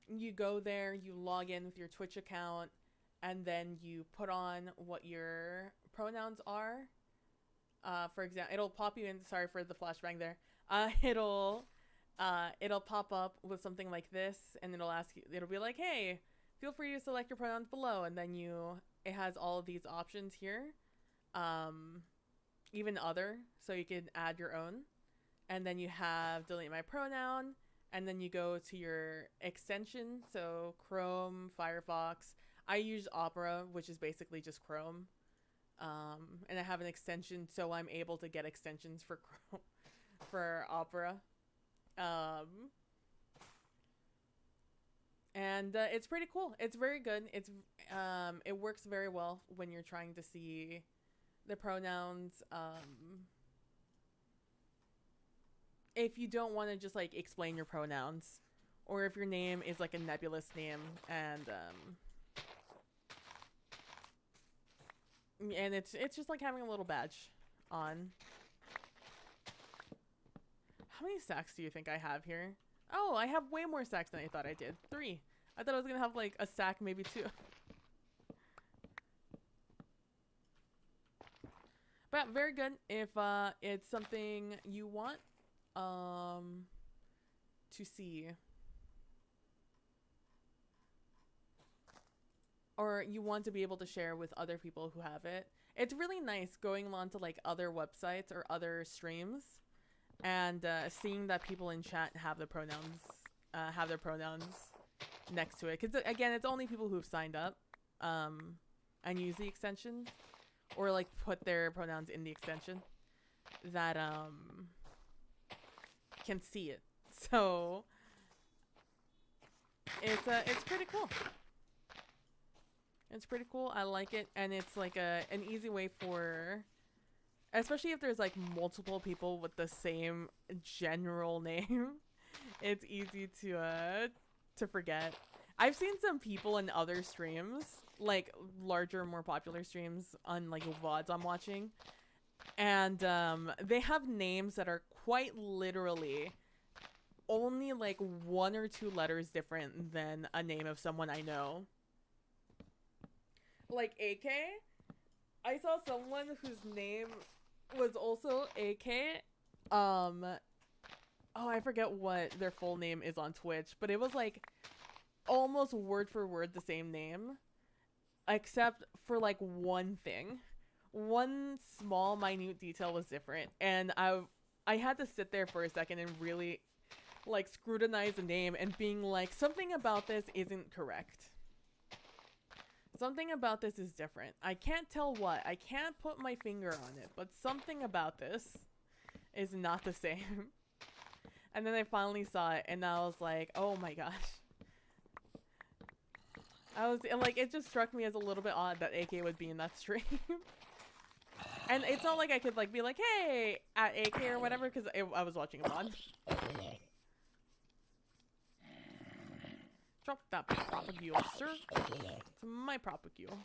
you go there, you log in with your Twitch account, and then you put on what your pronouns are. For example, it'll pop you in. Sorry for the flashbang there. It'll pop up with something like this, and it'll ask you. It'll be like, "Hey, feel free to select your pronouns below," and then it has all of these options here, even other, so you can add your own, and then you have delete my pronoun. And then you go to your extension, so Chrome, Firefox. I use Opera, which is basically just Chrome. And I have an extension, so I'm able to get extensions for Chrome, for Opera. And it's pretty cool. It's very good. It works very well when you're trying to see the pronouns. If you don't want to just like explain your pronouns, or if your name is like a nebulous name, and it's just like having a little badge on. How many stacks do you think I have here? Oh, I have way more stacks than I thought I did. 3. I thought I was gonna have like a stack, maybe 2. But very good if it's something you want to see, or you want to be able to share with other people who have it. It's really nice going on to like other websites or other streams and seeing that people in chat have the pronouns have their pronouns next to it, because again, it's only people who've signed up and use the extension, or like put their pronouns in the extension, that can see it. So it's pretty cool. It's pretty cool. I like it, and it's like an easy way for, especially if there's like multiple people with the same general name, it's easy to forget. I've seen some people in other streams, like larger, more popular streams on like VODs I'm watching, and they have names that are quite literally only like 1 or 2 letters different than a name of someone I know. Like AK, I saw someone whose name was also AK. Oh, I forget what their full name is on Twitch, but it was like almost word for word the same name, except for like one thing. One small minute detail was different, and I had to sit there for a second and really like scrutinize the name and being like, something about this isn't correct. Something about this is different. I can't tell what. I can't put my finger on it, but something about this is not the same. And then I finally saw it, and I was like, oh my gosh. I was like, it just struck me as a little bit odd that AK would be in that stream. And it's not like I could like be like, hey, at AK or whatever, because I was watching him on. Drop that propagule, sir. It's my propagule.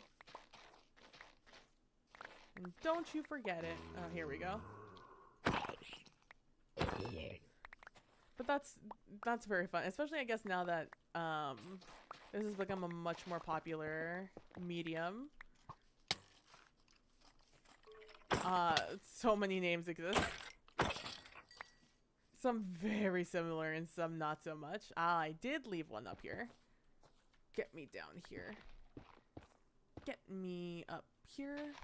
And don't you forget it. Oh, here we go. But that's very fun, especially I guess now that this has become a much more popular medium. So many names exist. Some very similar and some not so much. Ah, I did leave one up here. Get me down here. Get me up here.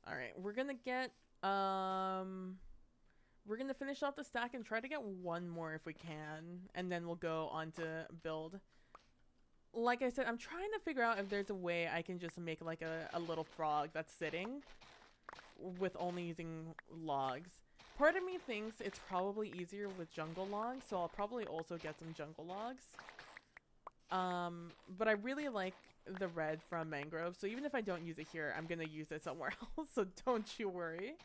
Alright, we're gonna get, we're gonna finish off the stack and try to get one more if we can. And then we'll go on to build. Like I said, I'm trying to figure out if there's a way I can just make like a little frog that's sitting with only using logs. Part of me thinks it's probably easier with jungle logs, so I'll probably also get some jungle logs. But I really like the red from mangrove, so even if I don't use it here, I'm gonna use it somewhere else, so don't you worry.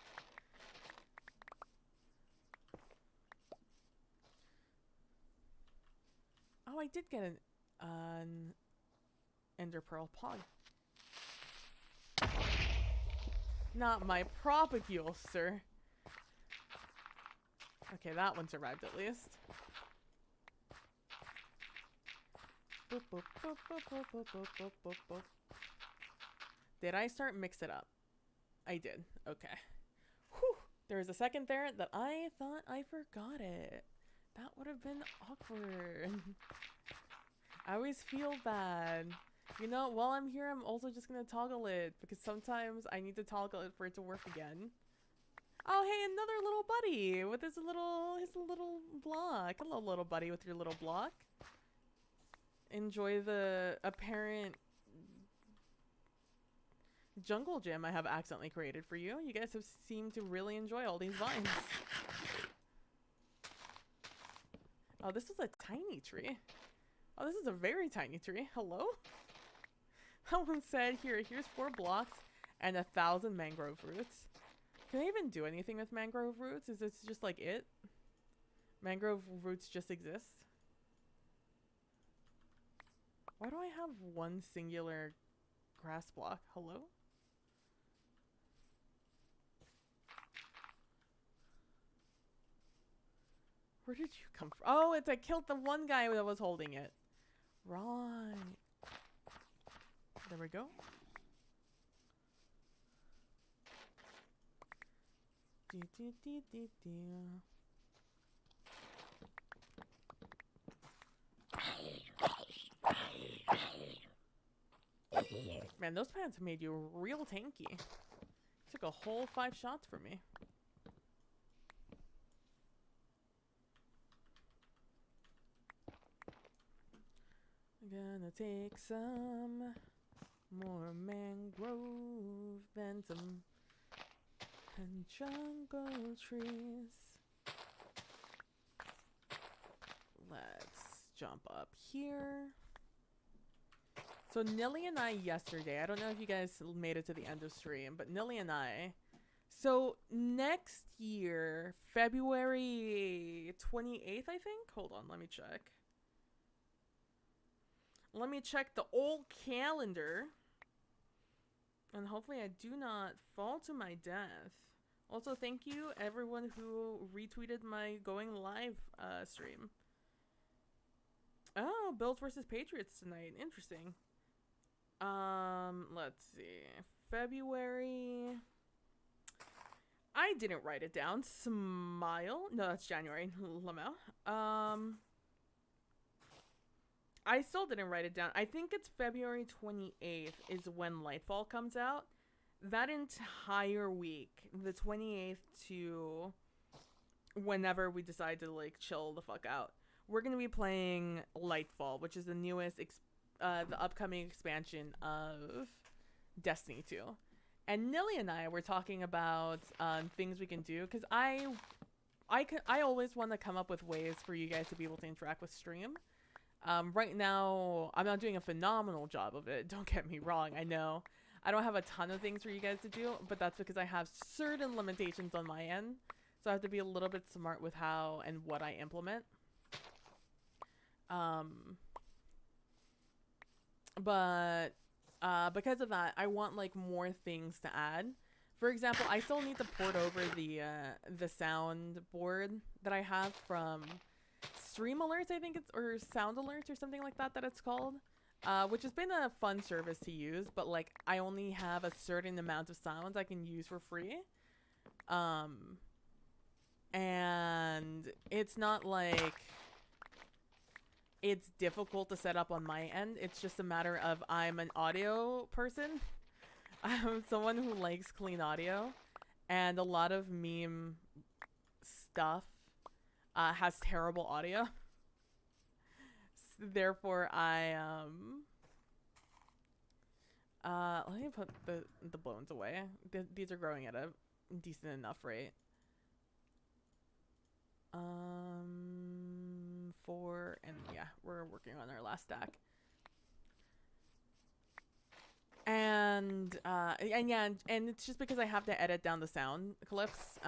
Oh, I did get an ender pearl pod. Not my propagule, sir. Okay, that one survived at least. Boop, boop, boop, boop, boop, boop, boop, boop, boop, boop. Did I start mix it up? I did. Okay. Whew. There was a second there that I thought I forgot it. That would have been awkward. I always feel bad. You know, while I'm here, I'm also just gonna toggle it because sometimes I need to toggle it for it to work again. Oh, hey, another little buddy with his little block. Hello, little buddy with your little block. Enjoy the apparent jungle gym I have accidentally created for you. You guys have seemed to really enjoy all these vines. Oh, this is a tiny tree. Oh, this is a very tiny tree. Hello? Someone said, here's 4 blocks and 1,000 mangrove roots. Can I even do anything with mangrove roots? Is this just like it? Mangrove roots just exist? Why do I have one singular grass block? Hello? Where did you come from? Oh, I killed the one guy that was holding it. Right. There we go. Man, those pants made you real tanky. Took a whole 5 shots from me. Gonna take some more mangrove and some and jungle trees. Let's jump up here. So Nilly and I yesterday, I don't know if you guys made it to the end of stream, but Nilly and I, so next year, February 28th, I think? Hold on, let me check. Let me check the old calendar. And hopefully I do not fall to my death. Also, thank you everyone who retweeted my going live stream. Oh, Bills versus Patriots tonight. Interesting. Let's see. February. I didn't write it down. Smile. No, that's January. Lamau. I still didn't write it down. I think it's February 28th is when Lightfall comes out. That entire week, the 28th to whenever we decide to like chill the fuck out, we're going to be playing Lightfall, which is the newest, the upcoming expansion of Destiny 2. And Nilly and I were talking about things we can do, because I always want to come up with ways for you guys to be able to interact with stream. Right now, I'm not doing a phenomenal job of it. Don't get me wrong. I know I don't have a ton of things for you guys to do, but that's because I have certain limitations on my end. So I have to be a little bit smart with how and what I implement. But because of that, I want like more things to add. For example, I still need to port over the soundboard that I have from Stream Alerts, I think it's, or Sound Alerts or something like that it's called, which has been a fun service to use, but like I only have a certain amount of sounds I can use for free, and it's not like it's difficult to set up on my end. It's just a matter of I'm an audio person. I'm someone who likes clean audio, and a lot of meme stuff has terrible audio. Therefore, let me put the bones away. These are growing at a decent enough rate. 4, and yeah, we're working on our last stack. And yeah, and it's just because I have to edit down the sound clips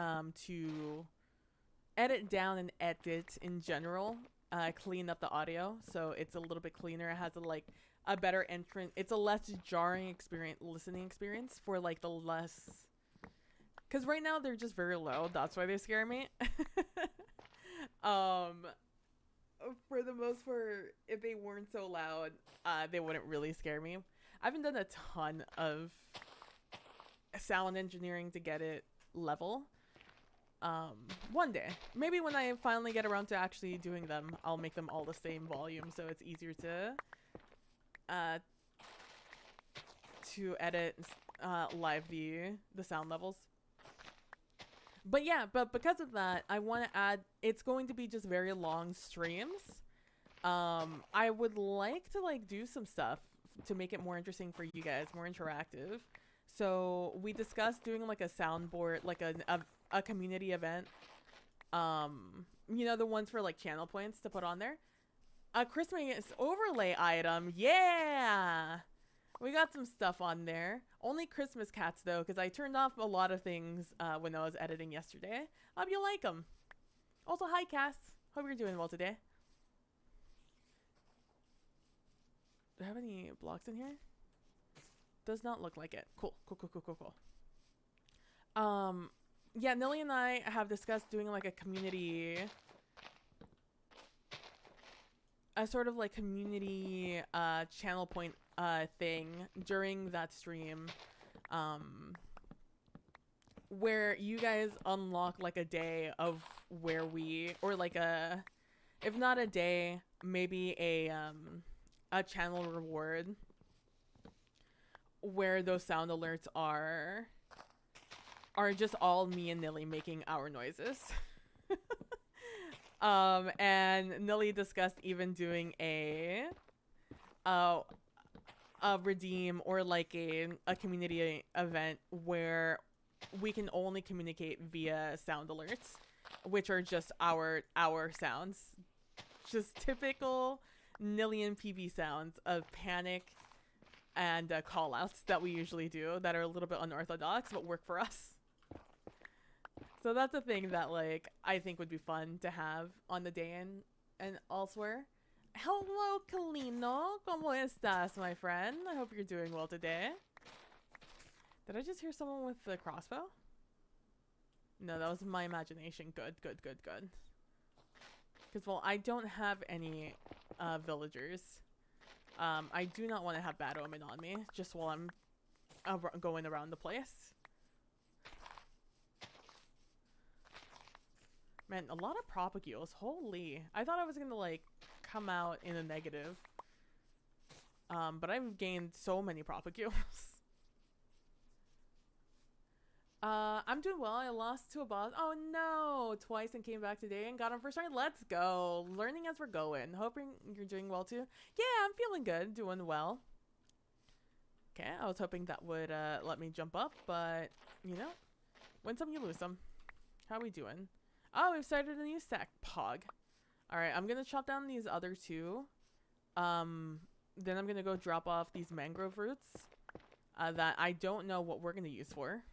to edit down and edit in general, clean up the audio so it's a little bit cleaner. It has a better entrance. It's a less jarring listening experience for like the less, because right now they're just very low. That's why they scare me. For the most part, if they weren't so loud, they wouldn't really scare me. I haven't done a ton of sound engineering to get it level. One day, maybe when I finally get around to actually doing them, I'll make them all the same volume so it's easier to edit live the sound levels. But yeah, but because of that, I want to add, it's going to be just very long streams. I would like to do some stuff to make it more interesting for you guys, more interactive. So we discussed doing like a soundboard, like a community event. You know, the ones for like channel points to put on there. A Christmas overlay item. Yeah! We got some stuff on there. Only Christmas cats though, because I turned off a lot of things when I was editing yesterday. Hope you like them. Also, hi Cass. Hope you're doing well today. Do I have any blocks in here? Does not look like it. Cool. Yeah, Nilly and I have discussed doing like a community, a sort of like community channel point thing during that stream, where you guys unlock like a day of where we, or like a, if not a day, maybe a channel reward where those sound alerts are just all me and Nilly making our noises. And Nilly discussed even doing a redeem or like a community event where we can only communicate via sound alerts, which are just our sounds. Just typical Nillian PV sounds of panic and call outs that we usually do that are a little bit unorthodox but work for us. So that's a thing that like I think would be fun to have on the day and elsewhere. Hello, Kalino. ¿Cómo estás, my friend? I hope you're doing well today. Did I just hear someone with the crossbow? No, that was my imagination. Good. Because, well, I don't have any villagers. I do not want to have bad omen on me just while I'm going around the place. Man, a lot of propagules. Holy. I thought I was going to, like, come out in a negative. But I've gained so many propagules. I'm doing well. I lost to a boss. Oh no! Twice and came back today and got him first try. Let's go. Learning as we're going. Hoping you're doing well too. Yeah, I'm feeling good. Doing well. Okay, I was hoping that would let me jump up, but you know, win some, you lose some. How we doing? Oh, we've started a new stack. Pog. Alright, I'm gonna chop down these other two. Then I'm gonna go drop off these mangrove roots that I don't know what we're gonna use for.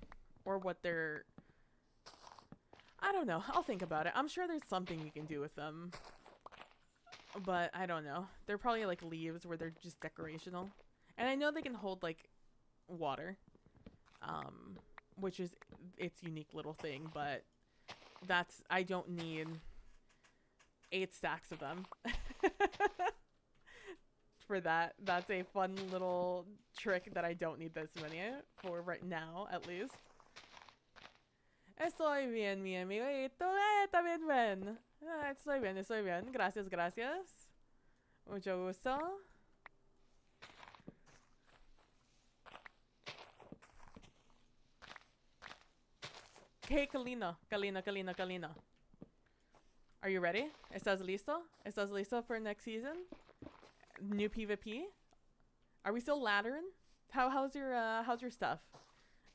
Or what they're... I don't know. I'll think about it. I'm sure there's something you can do with them. But I don't know. They're probably like leaves where they're just decorational. And I know they can hold like water. Which is its unique little thing. But that's... I don't need 8 stacks of them. For that. That's a fun little trick that I don't need this many for right now, at least. Estoy bien, mi amiguito. También bien. Estoy bien, estoy bien. Gracias, gracias. Mucho gusto. Okay, Kalina. Kalina. Are you ready? ¿Estás listo? ¿Estás listo for next season? New PvP? Are we still laddering? How's your stuff?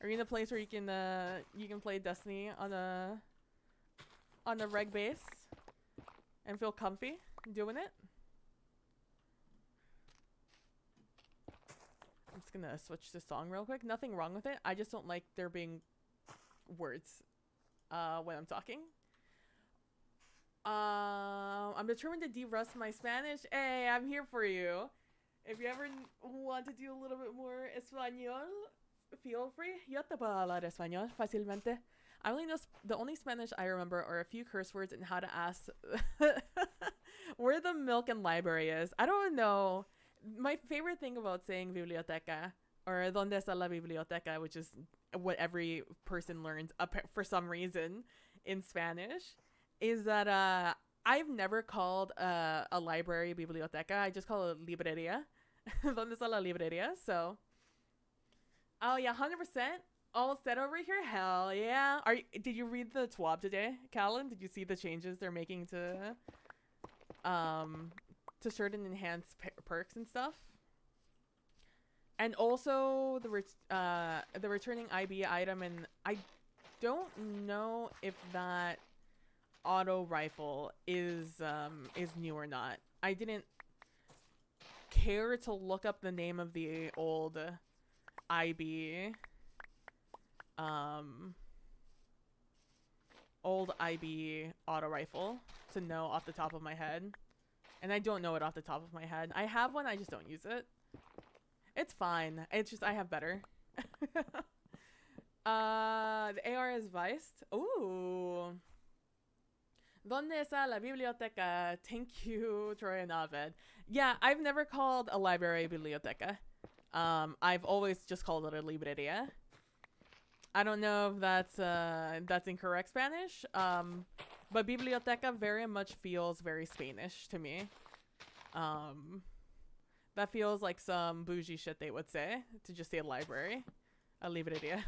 Are you in a place where you can play Destiny on a reg base and feel comfy doing it? I'm just gonna switch the song real quick. Nothing wrong with it. I just don't like there being words when I'm talking. I'm determined to de-rust my Spanish. Hey, I'm here for you. If you ever want to do a little bit more español, feel free. Yo te puedo hablar español fácilmente. I only know the only Spanish I remember are a few curse words and how to ask where the milk and library is. I don't know. My favorite thing about saying biblioteca or donde está la biblioteca, which is what every person learns for some reason in Spanish, is that I've never called a library biblioteca. I just call it librería. Donde está la librería? So, oh yeah, 100%. All set over here? Hell yeah. Did you read the TWAB today, Callan? Did you see the changes they're making to certain enhanced perks and stuff? And also the returning IB item, and I don't know if that auto rifle is new or not. I didn't care to look up the name of the old IB auto rifle to know off the top of my head, and I don't know it off the top of my head. I have one, I just don't use it. It's fine. It's just I have better. The AR is viced. Ooh. ¿Dónde está la biblioteca? Thank you, Troy and Aved. Yeah, I've never called a library biblioteca. I've always just called it a librería. I don't know if that's incorrect Spanish. But biblioteca very much feels very Spanish to me. That feels like some bougie shit they would say to just say a library, a librería.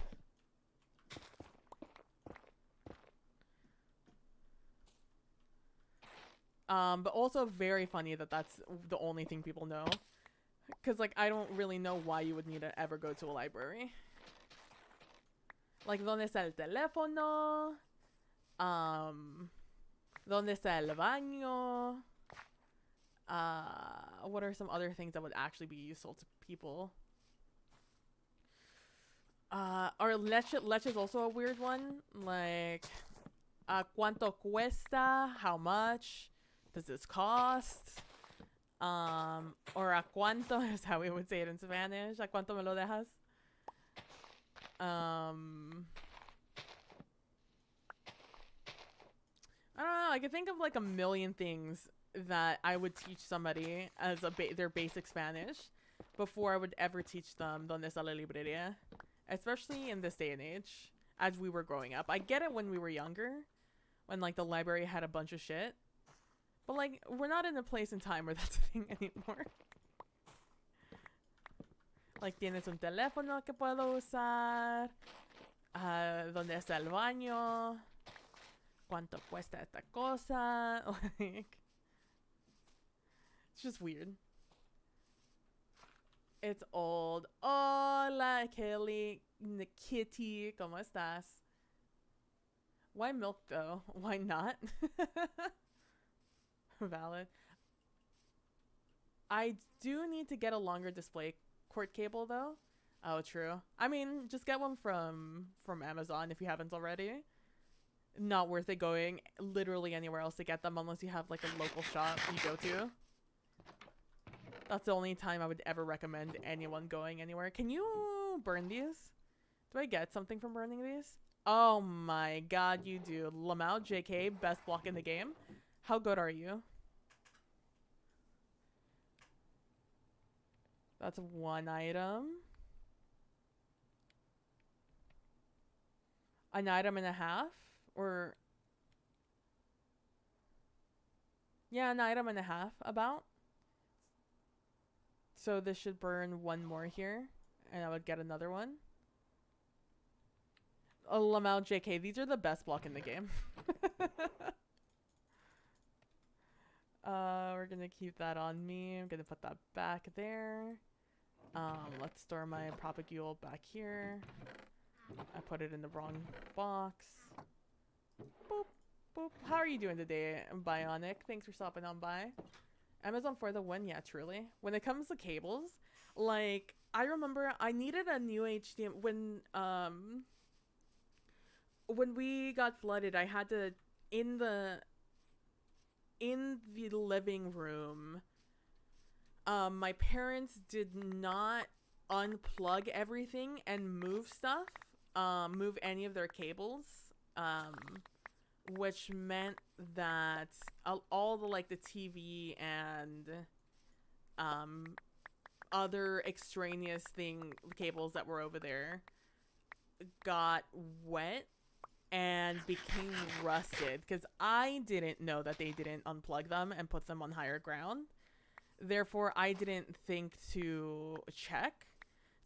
But also very funny that that's the only thing people know. Because, like, I don't really know why you would need to ever go to a library. Like, ¿dónde está el teléfono? ¿Dónde está el baño? What are some other things that would actually be useful to people? Or leche is also a weird one. Like, ¿cuánto cuesta? How much does this cost? Or ¿a cuánto is how we would say it in Spanish. ¿A cuánto me lo dejas? I don't know. I could think of like a million things that I would teach somebody as their basic Spanish before I would ever teach them ¿Dónde está la librería? Especially in this day and age, as we were growing up. I get it when we were younger, when like the library had a bunch of shit. But like, we're not in a place and time where that's a thing anymore. Like, ¿tienes un teléfono que puedo usar? ¿Dónde está el baño? ¿Cuánto cuesta esta cosa? Like, it's just weird. It's old. Hola, Kelly. Kitty. ¿Cómo estás? Why milk, though? Why not? Valid. I do need to get a longer display cord cable, though. Oh, true. I mean, just get one from Amazon if you haven't already. Not worth it going literally anywhere else to get them unless you have like a local shop you go to. That's the only time I would ever recommend anyone going anywhere. Can you burn these? Do I get something from burning these? Oh my god, you do. Lamau JK, best block in the game. How good are you? That's one item. An item and a half? Or... yeah, an item and a half, about. So this should burn one more here. And I would get another one. Oh, Lamau JK, these are the best block in the game. We're gonna keep that on me. I'm gonna put that back there. Let's store my propagule back here. I put it in the wrong box. Boop, boop. How are you doing today, Bionic? Thanks for stopping on by. Amazon for the win, yeah, truly. When it comes to cables, like, I remember I needed a new HDMI when we got flooded. I had to, in the living room, my parents did not unplug everything and move stuff, move any of their cables, which meant that all the like the TV and other extraneous cables that were over there got wet and became rusted, because I didn't know that they didn't unplug them and put them on higher ground. Therefore, I didn't think to check.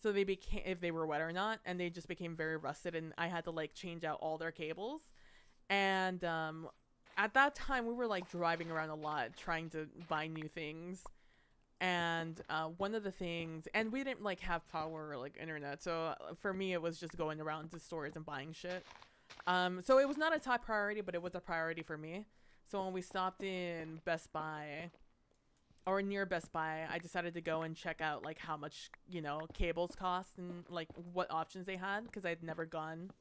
So they became, if they were wet or not, and they just became very rusted, and I had to like change out all their cables. And at that time, we were like driving around a lot trying to buy new things. And one of the things, and we didn't like have power or like internet, so for me it was just going around to stores and buying shit. So it was not a top priority, but it was a priority for me. So when we stopped in Best Buy, or near Best Buy, I decided to go and check out like how much, you know, cables cost and like what options they had, because I'd never gone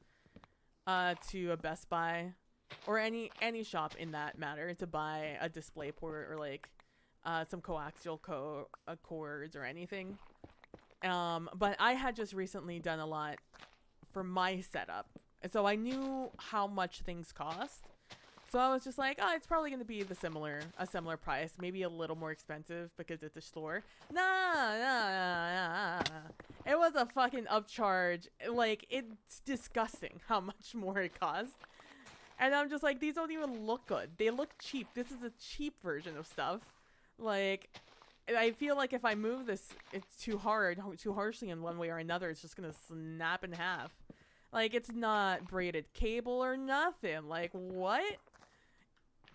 to a Best Buy or any shop in that matter to buy a display port or like some coaxial cords or anything. But I had just recently done a lot for my setup, and so I knew how much things cost. So I was just like, oh, it's probably going to be a similar price, maybe a little more expensive because it's a store. Nah. It was a fucking upcharge. Like, it's disgusting how much more it cost. And I'm just like, these don't even look good. They look cheap. This is a cheap version of stuff. Like, I feel like if I move this, it's too harshly in one way or another, it's just going to snap in half. Like, it's not braided cable or nothing. Like, what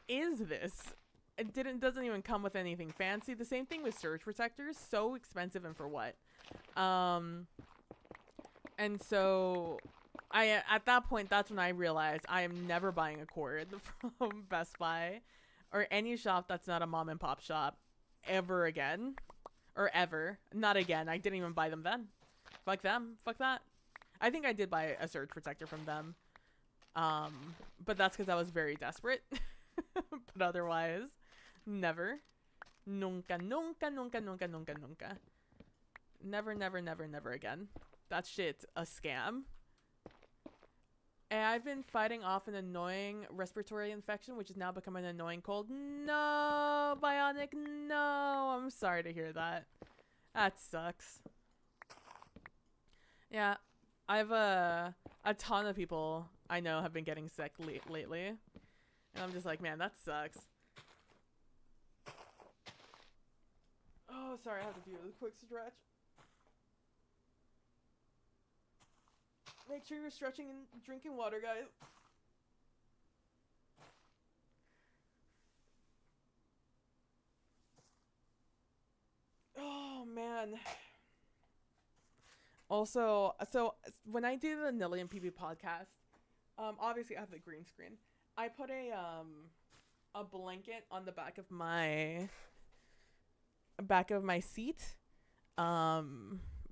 is this? It doesn't even come with anything fancy. The same thing with surge protectors. So expensive, and for what? And so At that point, that's when I realized I am never buying a cord from Best Buy or any shop that's not a mom and pop shop ever again. Or ever. Not again. I didn't even buy them then. Fuck them. Fuck that. I think I did buy a surge protector from them. But that's because I was very desperate. But otherwise, never. Nunca, nunca, nunca, nunca, nunca, nunca. Never, never, never, never again. That shit's a scam. And I've been fighting off an annoying respiratory infection, which has now become an annoying cold. No, Bionic, no. I'm sorry to hear that. That sucks. Yeah, I've a ton of people I know have been getting sick lately. And I'm just like, man, that sucks. Oh, sorry, I have to do a quick stretch. Make sure you're stretching and drinking water, guys. Oh, man. Also, so when I do the Nilly and PB podcast, obviously I have the green screen. I put a blanket on the back of my seat,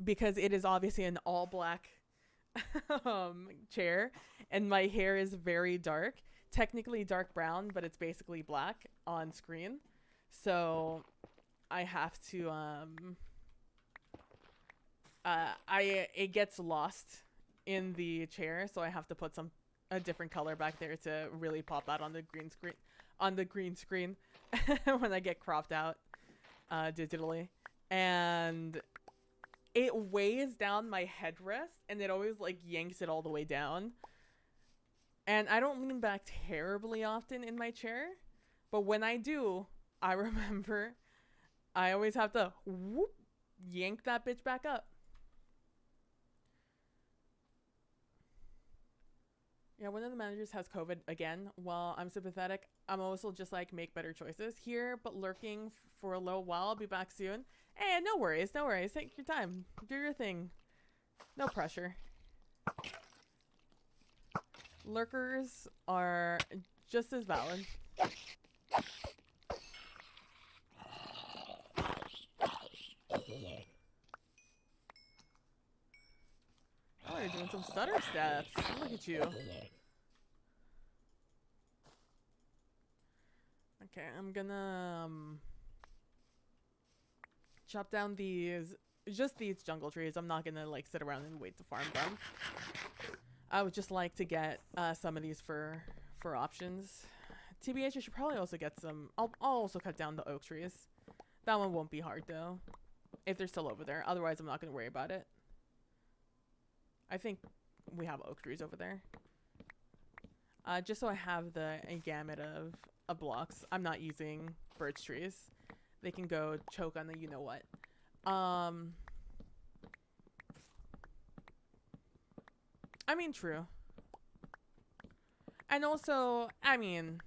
because it is obviously an all black chair, and my hair is very dark, technically dark brown, but it's basically black on screen. So I have to it gets lost in the chair, so I have to put a different color back there to really pop out on the green screen when I get cropped out digitally. And it weighs down my headrest, and it always like yanks it all the way down. And I don't lean back terribly often in my chair, but when I do, I remember I always have to whoop, yank that bitch back up. Yeah, one of the managers has COVID again. Well, I'm sympathetic. I'm also just like, make better choices here, but lurking for a little while. I'll be back soon. Hey, no worries, no worries. Take your time. Do your thing. No pressure. Lurkers are just as valid. Oh, you're doing some stutter steps. Look at you. Okay, I'm gonna chop down just these jungle trees. I'm not gonna like sit around and wait to farm them. I would just like to get some of these for options. TBH, I should probably also get some. I'll also cut down the oak trees. That one won't be hard though, if they're still over there. Otherwise, I'm not gonna worry about it. I think we have oak trees over there. Just so I have the gamut of blocks. I'm not using birch trees. They can go choke on the you know what. I mean, true. And also, I mean,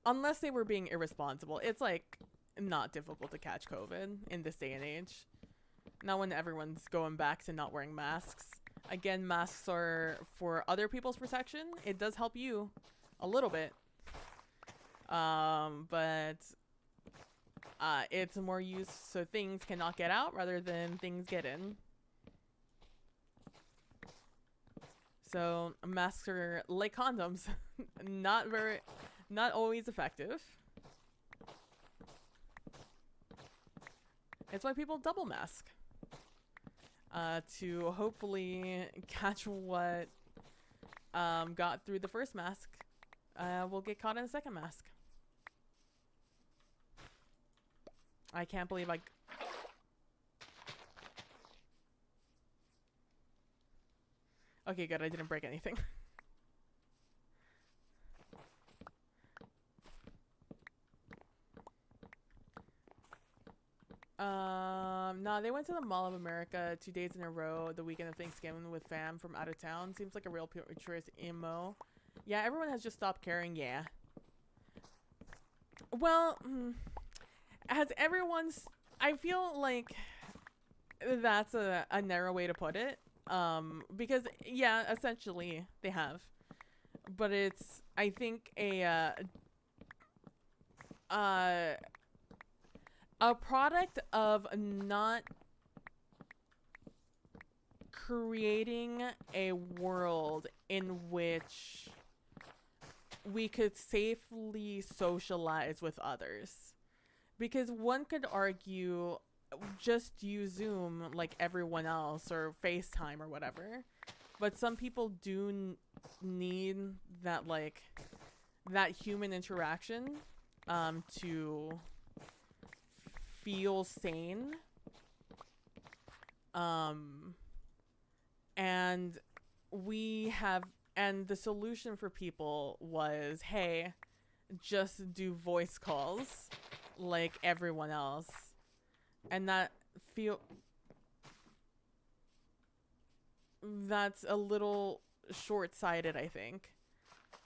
unless they were being irresponsible, it's like not difficult to catch COVID in this day and age. Not when everyone's going back to not wearing masks. Again, masks are for other people's protection. It does help you a little bit. But it's more used so things cannot get out rather than things get in. So masks are like condoms, not always effective. It's why people double mask. To hopefully catch what got through the first mask will get caught in the second mask. I can't believe Okay, good. I didn't break anything. No, they went to the Mall of America 2 days in a row, the weekend of Thanksgiving with fam from out of town. Seems like a real choice emo. Yeah, everyone has just stopped caring, yeah. Well, has everyone's... I feel like that's a narrow way to put it. Because yeah, essentially they have, but it's, I think, uh, a product of not creating a world in which we could safely socialize with others. Because one could argue, just use Zoom like everyone else, or FaceTime or whatever. But some people do need that, like, that human interaction to feel sane. And and the solution for people was, hey, just do voice calls like everyone else. And that's a little short-sighted, I think.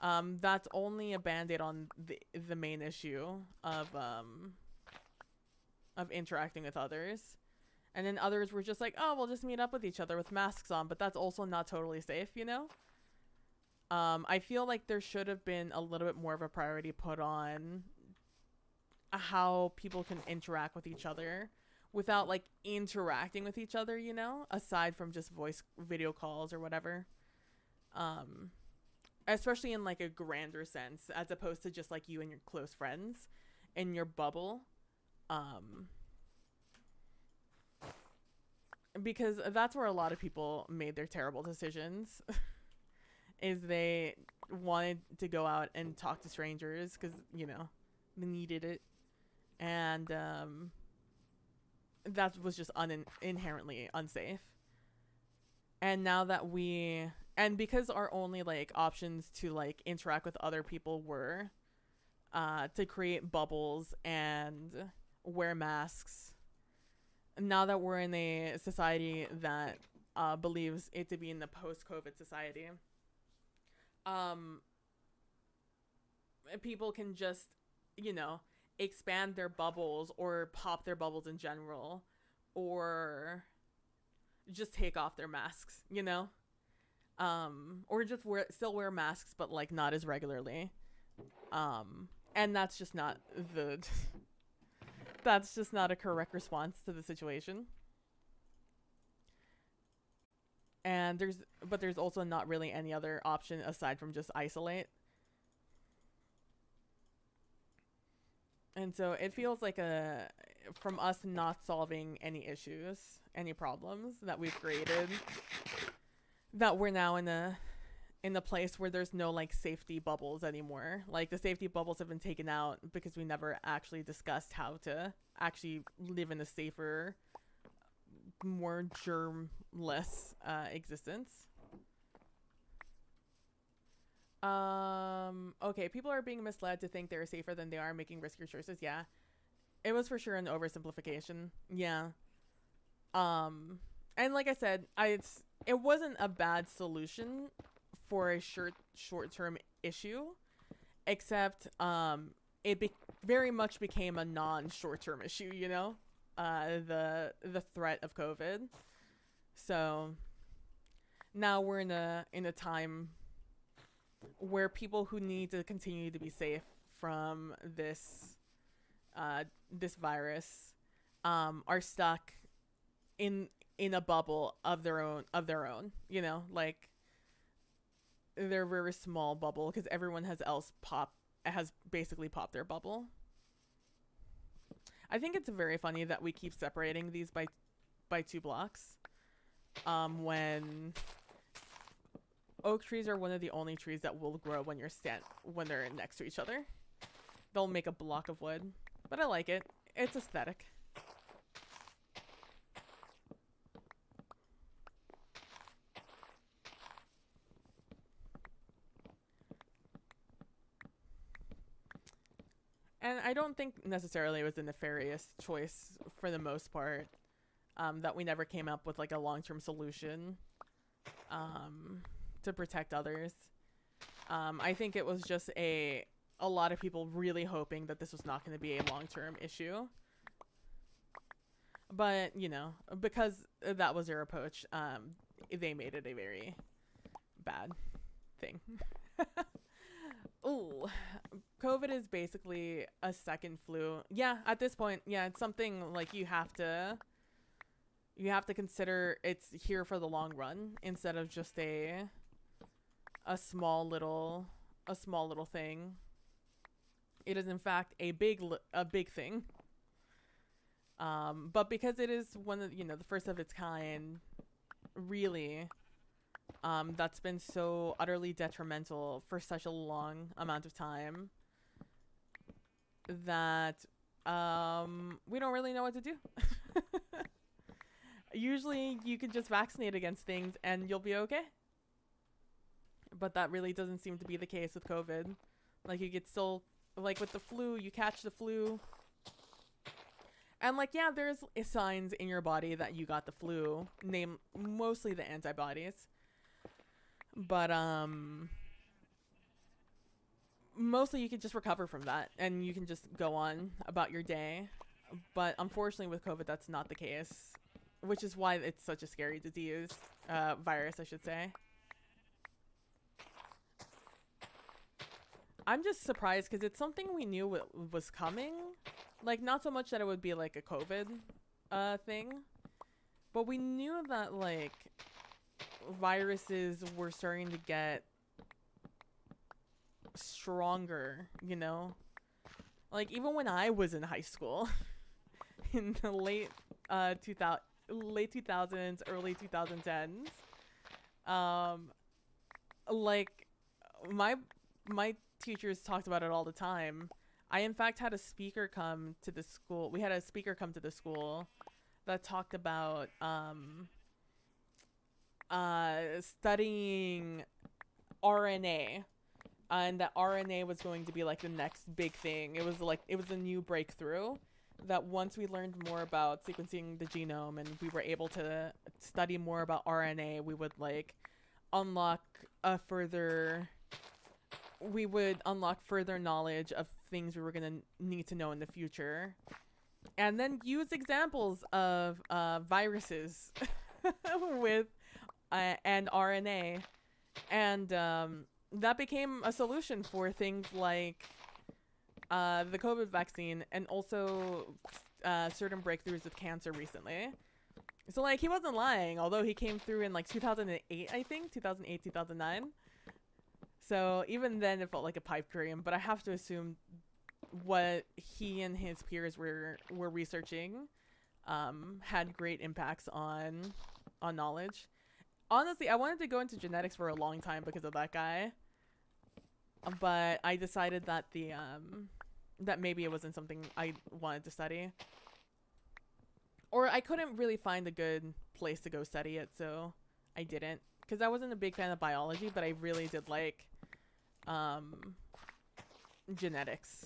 That's only a band-aid on the main issue of interacting with others. And then others were just like, oh, we'll just meet up with each other with masks on, but that's also not totally safe, you know? I feel like there should have been a little bit more of a priority put on how people can interact with each other without, like, interacting with each other, you know? Aside from just video calls or whatever. Especially in, like, a grander sense, as opposed to just, like, you and your close friends in your bubble. Because that's where a lot of people made their terrible decisions. Is they wanted to go out and talk to strangers because, you know, they needed it. And that was just inherently unsafe. And now that because our only, like, options to, like, interact with other people were to create bubbles and wear masks. Now that we're in a society that believes it to be in the post-COVID society, people can just, you know, expand their bubbles or pop their bubbles in general, or just take off their masks, you know, or just still wear masks, but, like, not as regularly. And that's just not that's just not a correct response to the situation. And there's also not really any other option aside from just isolate. And so it feels like from us not solving any issues, any problems that we've created, that we're now in a place where there's no, like, safety bubbles anymore. Like, the safety bubbles have been taken out because we never actually discussed how to actually live in a safer, more germless existence. Okay, people are being misled to think they're safer than they are, making riskier choices. Yeah, it was for sure an oversimplification. Yeah. And like I said, it wasn't a bad solution for a short-term issue, except it very much became a non-short-term issue, you know, the threat of COVID. So now we're in a time where people who need to continue to be safe from this virus are stuck in a bubble of their own, you know, like, they're very small bubble because everyone has basically popped their bubble. I think it's very funny that we keep separating these by 2 blocks, when oak trees are one of the only trees that will grow when they're next to each other. They'll make a block of wood, but I like it. It's aesthetic. And I don't think necessarily it was a nefarious choice for the most part, that we never came up with, like, a long-term solution to protect others. I think it was just a lot of people really hoping that this was not going to be a long-term issue. But, you know, because that was their approach, they made it a very bad thing. Ooh, COVID is basically a second flu. Yeah, at this point, yeah, it's something like you have to consider it's here for the long run instead of just a small little thing. It is in fact a big thing. But because it is one of, the first of its kind, really, that's been so utterly detrimental for such a long amount of time that we don't really know what to do. Usually you can just vaccinate against things and you'll be okay. But that really doesn't seem to be the case with COVID. Like, you get still, like with the flu, you catch the flu. And like, yeah, there's signs in your body that you got the flu, mostly the antibodies. But mostly you can just recover from that and you can just go on about your day. But unfortunately with COVID, that's not the case, which is why it's such a scary disease, virus, I should say. I'm just surprised because it's something we knew was coming. Like, not so much that it would be like a COVID thing, but we knew that like viruses were starting to get stronger, you know? Like, even when I was in high school in the late 2000s, early 2010s, like my teachers talked about it all the time. I in fact had a speaker come to the school. We had a speaker come to the school that talked about studying RNA, and that RNA was going to be like the next big thing. It was a new breakthrough that once we learned more about sequencing the genome and we were able to study more about RNA, we would unlock further knowledge of things we were going to need to know in the future, and then use examples of viruses with and RNA, and that became a solution for things like the COVID vaccine, and also certain breakthroughs with cancer recently. So like, he wasn't lying, although he came through in like 2008, I think 2009. So even then it felt like a pipe dream, but I have to assume what he and his peers were researching had great impacts on knowledge. Honestly, I wanted to go into genetics for a long time because of that guy, but I decided that that maybe it wasn't something I wanted to study, or I couldn't really find a good place to go study it, so I didn't. Because I wasn't a big fan of biology, but I really did like genetics.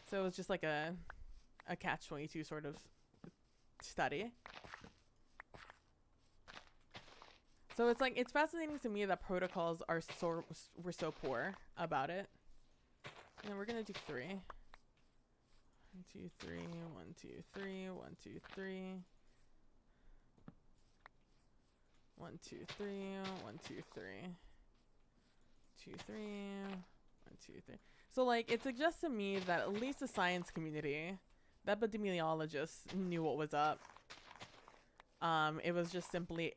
So it was just like a catch-22 sort of study. So it's fascinating to me that protocols were so poor about it. And we're gonna do 3. 1, 2, 3, 1, 2, 3, 1, 2, 3. 1, 2, 3, 1, 2, 3. 2, 3, 1, 2, 3. So like, it suggests to me that at least the science community, the epidemiologists, knew what was up. It was just simply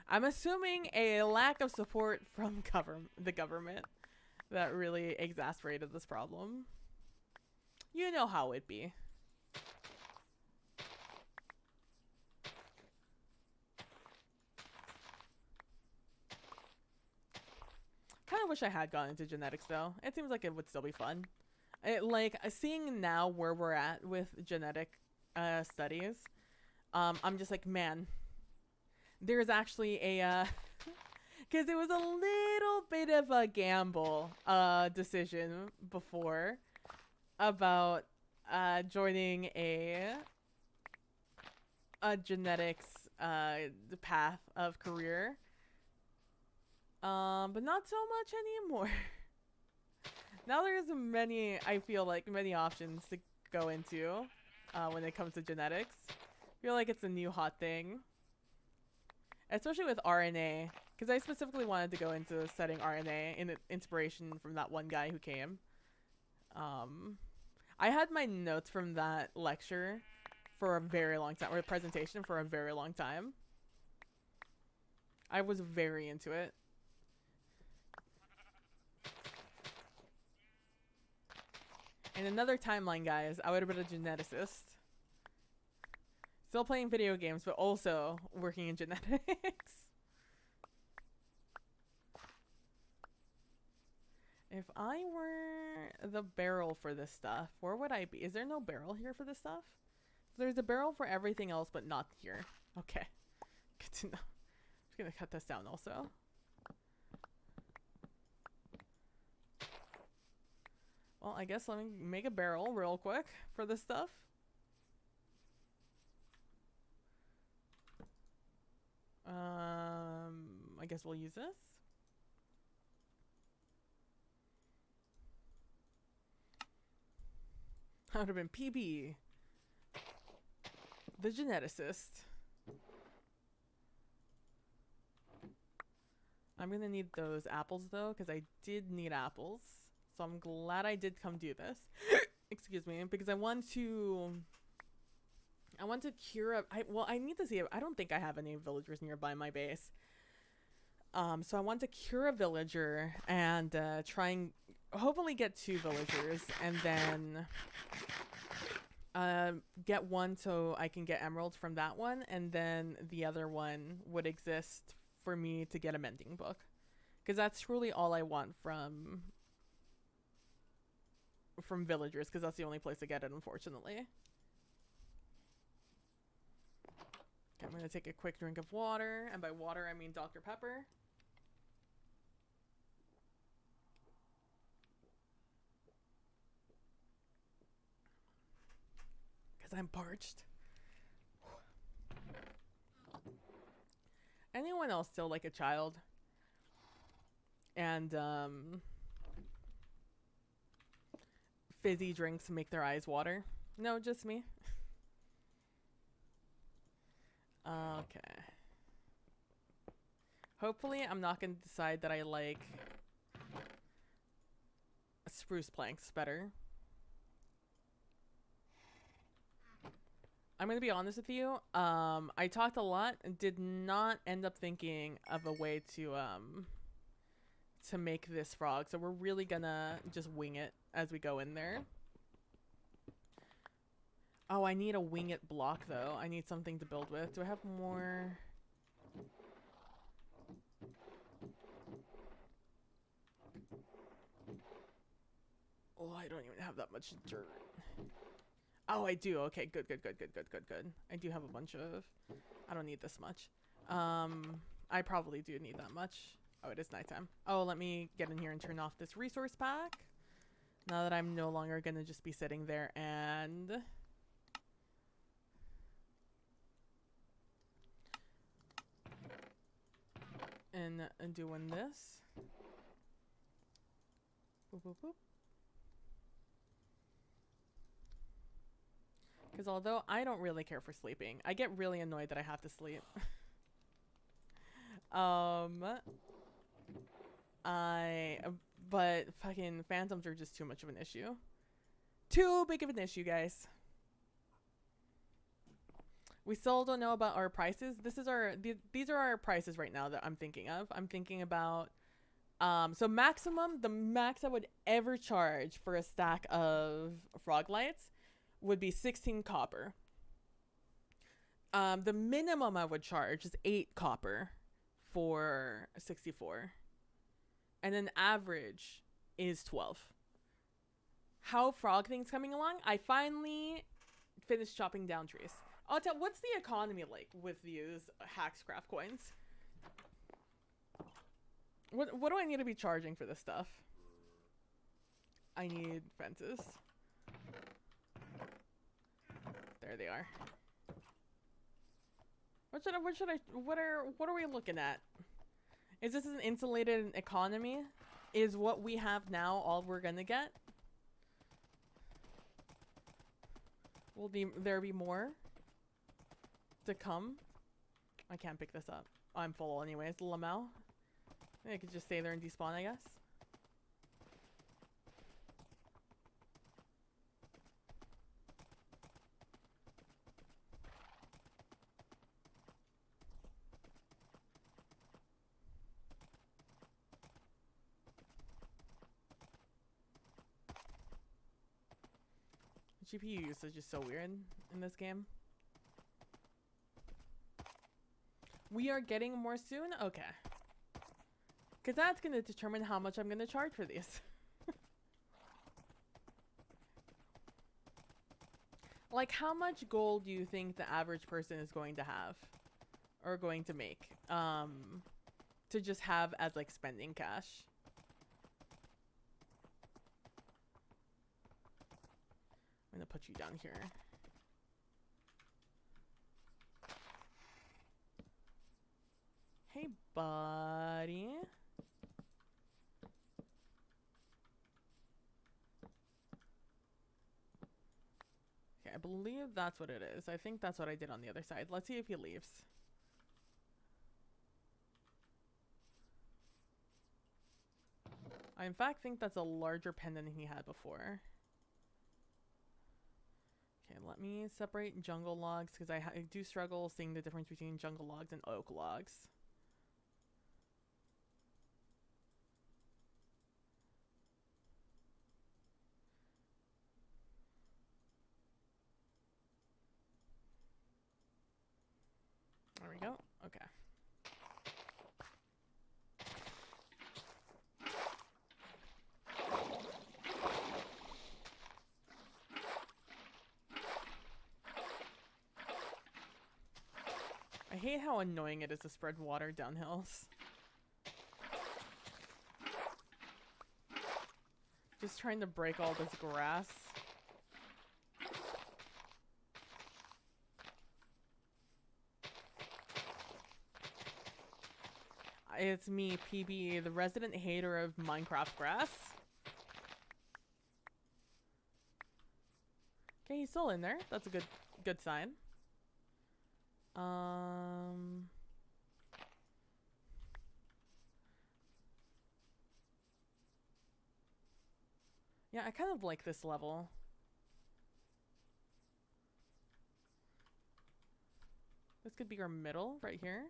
I'm assuming a lack of support from the government that really exacerbated this problem. You know how it be. Kind of wish I had gone into genetics though. It seems like it would still be fun. Seeing now where we're at with genetic studies, I'm just like, man, there's actually because it was a little bit of a gamble decision before about joining a genetics path of career. But not so much anymore. Now there's I feel like many options to go into when it comes to genetics. feel like it's a new hot thing. Especially with RNA. Because I specifically wanted to go into studying RNA in inspiration from that one guy who came. I had my notes from that lecture for a very long time, or presentation for a very long time. I was very into it. In another timeline, guys, I would have been a geneticist. Still playing video games, but also working in genetics. If I were the barrel for this stuff, where would I be? Is there no barrel here for this stuff? There's a barrel for everything else, but not here. Okay. Good to know. I'm just gonna cut this down also. Well, I guess let me make a barrel real quick for this stuff. I guess we'll use this. That would have been PB, the geneticist. I'm gonna need those apples though, because I did need apples. So I'm glad I did come do this. Excuse me, because I want to cure up. I need to see. I don't think I have any villagers nearby my base. So I want to cure a villager and try and hopefully get 2 villagers, and then get one so I can get emeralds from that one, and then the other one would exist for me to get a mending book, because that's truly all I want from villagers, because that's the only place to get it, unfortunately. Okay, I'm gonna take a quick drink of water, and by water I mean Dr. Pepper. Because I'm parched. Anyone else still like a child? And fizzy drinks make their eyes water? No, just me. Okay. Hopefully I'm not going to decide that I like spruce planks better. I'm going to be honest with you. I talked a lot and did not end up thinking of a way to make this frog. So we're really gonna just wing it as we go in there. Oh, I need a wing it block though. I need something to build with. Do I have more? Oh, I don't even have that much dirt. Oh, I do. Okay, good. I do have a bunch of... I don't need this much. I probably do need that much. Oh, it is nighttime. Oh, let me get in here and turn off this resource pack. Now that I'm no longer going to just be sitting there and doing this. Boop, boop, boop. Because although I don't really care for sleeping, I get really annoyed that I have to sleep. But fucking phantoms are just too much of an issue. Too big of an issue, guys. We still don't know about our prices. These are our prices right now that I'm thinking of. I'm thinking about so the max I would ever charge for a stack of frog lights would be 16 copper. The minimum I would charge is 8 copper for 64. And then average is 12. How frog thing's coming along? I finally finished chopping down trees. I'll tell, what's the economy like with these HaxCraft coins? What do I need to be charging for this stuff? I need fences. There they are. What are we looking at? Is this an insulated economy? Is what we have now all we're gonna get? Will there be more? to come. I can't pick this up. I'm full anyways. Lamau. I could just stay there and despawn, I guess. GPU usage is so weird in this game. We are getting more soon? Okay. Because that's going to determine how much I'm going to charge for these. Like, how much gold do you think the average person is going to have? Or going to make? To just have as, like, spending cash? I'm going to put you down here. Hey, buddy. Okay, I believe that's what it is. I think that's what I did on the other side. Let's see if he leaves. I, in fact, think that's a larger pen than he had before. Okay, let me separate jungle logs because I do struggle seeing the difference between jungle logs and oak logs. There we go. Okay. I hate how annoying it is to spread water down hills. Just trying to break all this grass. It's me, PB, the resident hater of Minecraft grass. Okay, he's still in there. That's a good sign. Yeah, I kind of like this level. This could be our middle right here.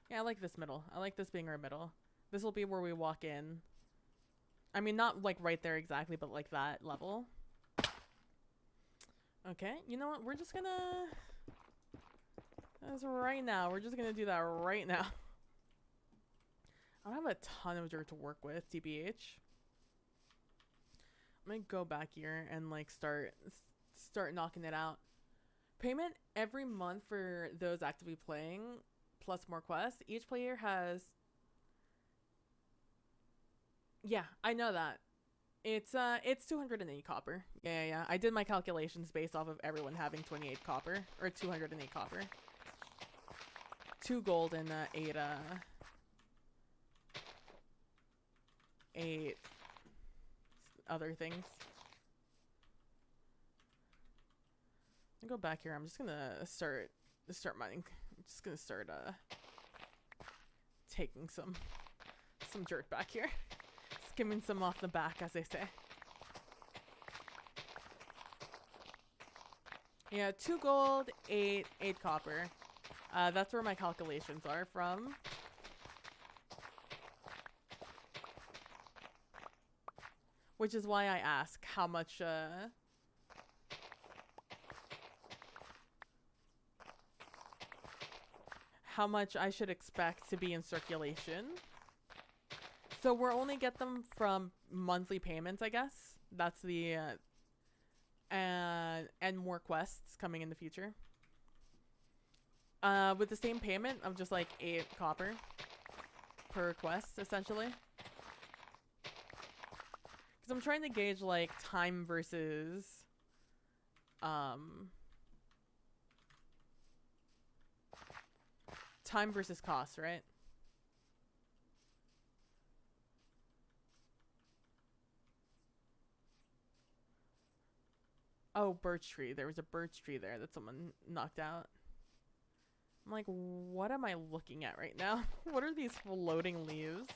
Yeah, I like this middle. I like this being our middle. This will be where we walk in. I mean, not like right there exactly, but like that level. Okay, you know what? We're just gonna... That's right now. We're just gonna do that right now. I don't have a ton of dirt to work with, TBH. I'm gonna go back here and like start knocking it out. Payment every month for those actively playing, plus more quests. Each player has... Yeah, I know that. It's 208 copper. Yeah. I did my calculations based off of everyone having 28 copper. Or 208 copper. 2 gold and 8 other things. I'll go back here. I'm just gonna start mining. I'm just gonna start taking some dirt back here. Skimming some off the back, as they say. Yeah, 2 gold, 8 copper. That's where my calculations are from. Which is why I ask how much I should expect to be in circulation. So we'll only get them from monthly payments, I guess. That's the and more quests coming in the future. With the same payment of just like 8 copper per quest, essentially. Because I'm trying to gauge like time versus cost, right? Oh, birch tree. There was a birch tree there that someone knocked out. I'm like, what am I looking at right now? What are these floating leaves?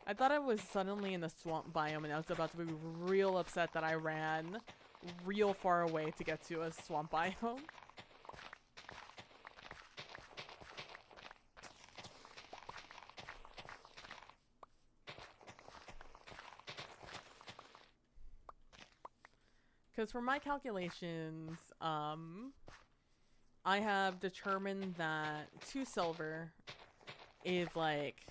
I thought I was suddenly in the swamp biome and I was about to be real upset that I ran real far away to get to a swamp biome. Because for my calculations, I have determined that 2 silver is like,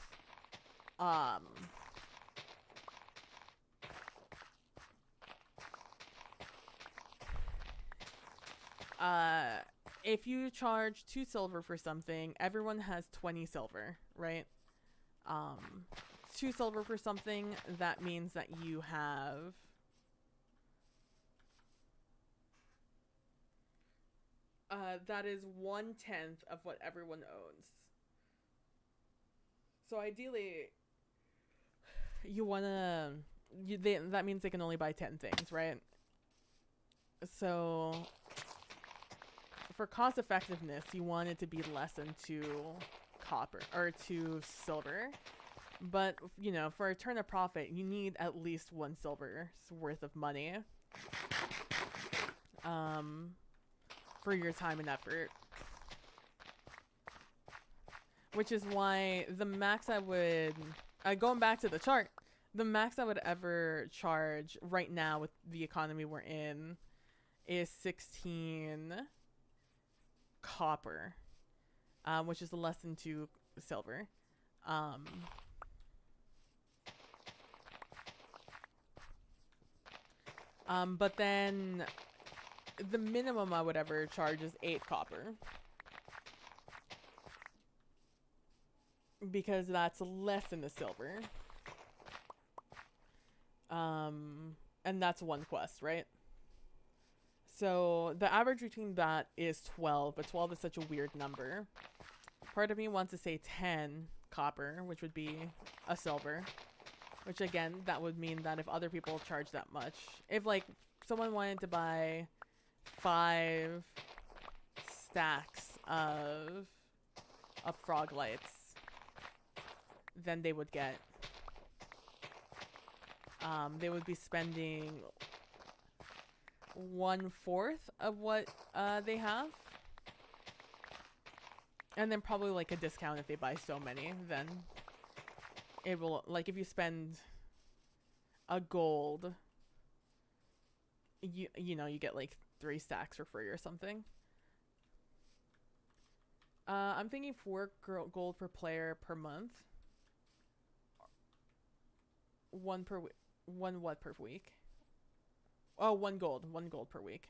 if you charge 2 silver for something, everyone has 20 silver, right? 2 silver for something, that means that you have that is 1/10 of what everyone owns. So ideally, you wanna, that means they can only buy 10 things, right? So for cost effectiveness, you want it to be less than 2 copper or 2 silver. But, you know, for a turn of profit, you need at least 1 silver's worth of money. For your time and effort. Which is why the max I would, going back to the chart, the max I would ever charge right now with the economy we're in is 16 copper, which is less than 2 silver. But then the minimum I would ever charge is 8 copper. Because that's less than the silver. And that's 1 quest, right? So the average between that is 12, but 12 is such a weird number. Part of me wants to say 10 copper, which would be a silver. Which again, that would mean that if other people charge that much, if like someone wanted to buy 5 stacks of frog lights, then they would get, they would be spending 1/4 of what they have, and then probably like a discount if they buy so many. Then it will, like, if you spend a gold, you know, you get like 3 stacks for free or something. I'm thinking 4 gold per player per month. 1 per week. 1 what per week? Oh, 1 gold. 1 gold per week.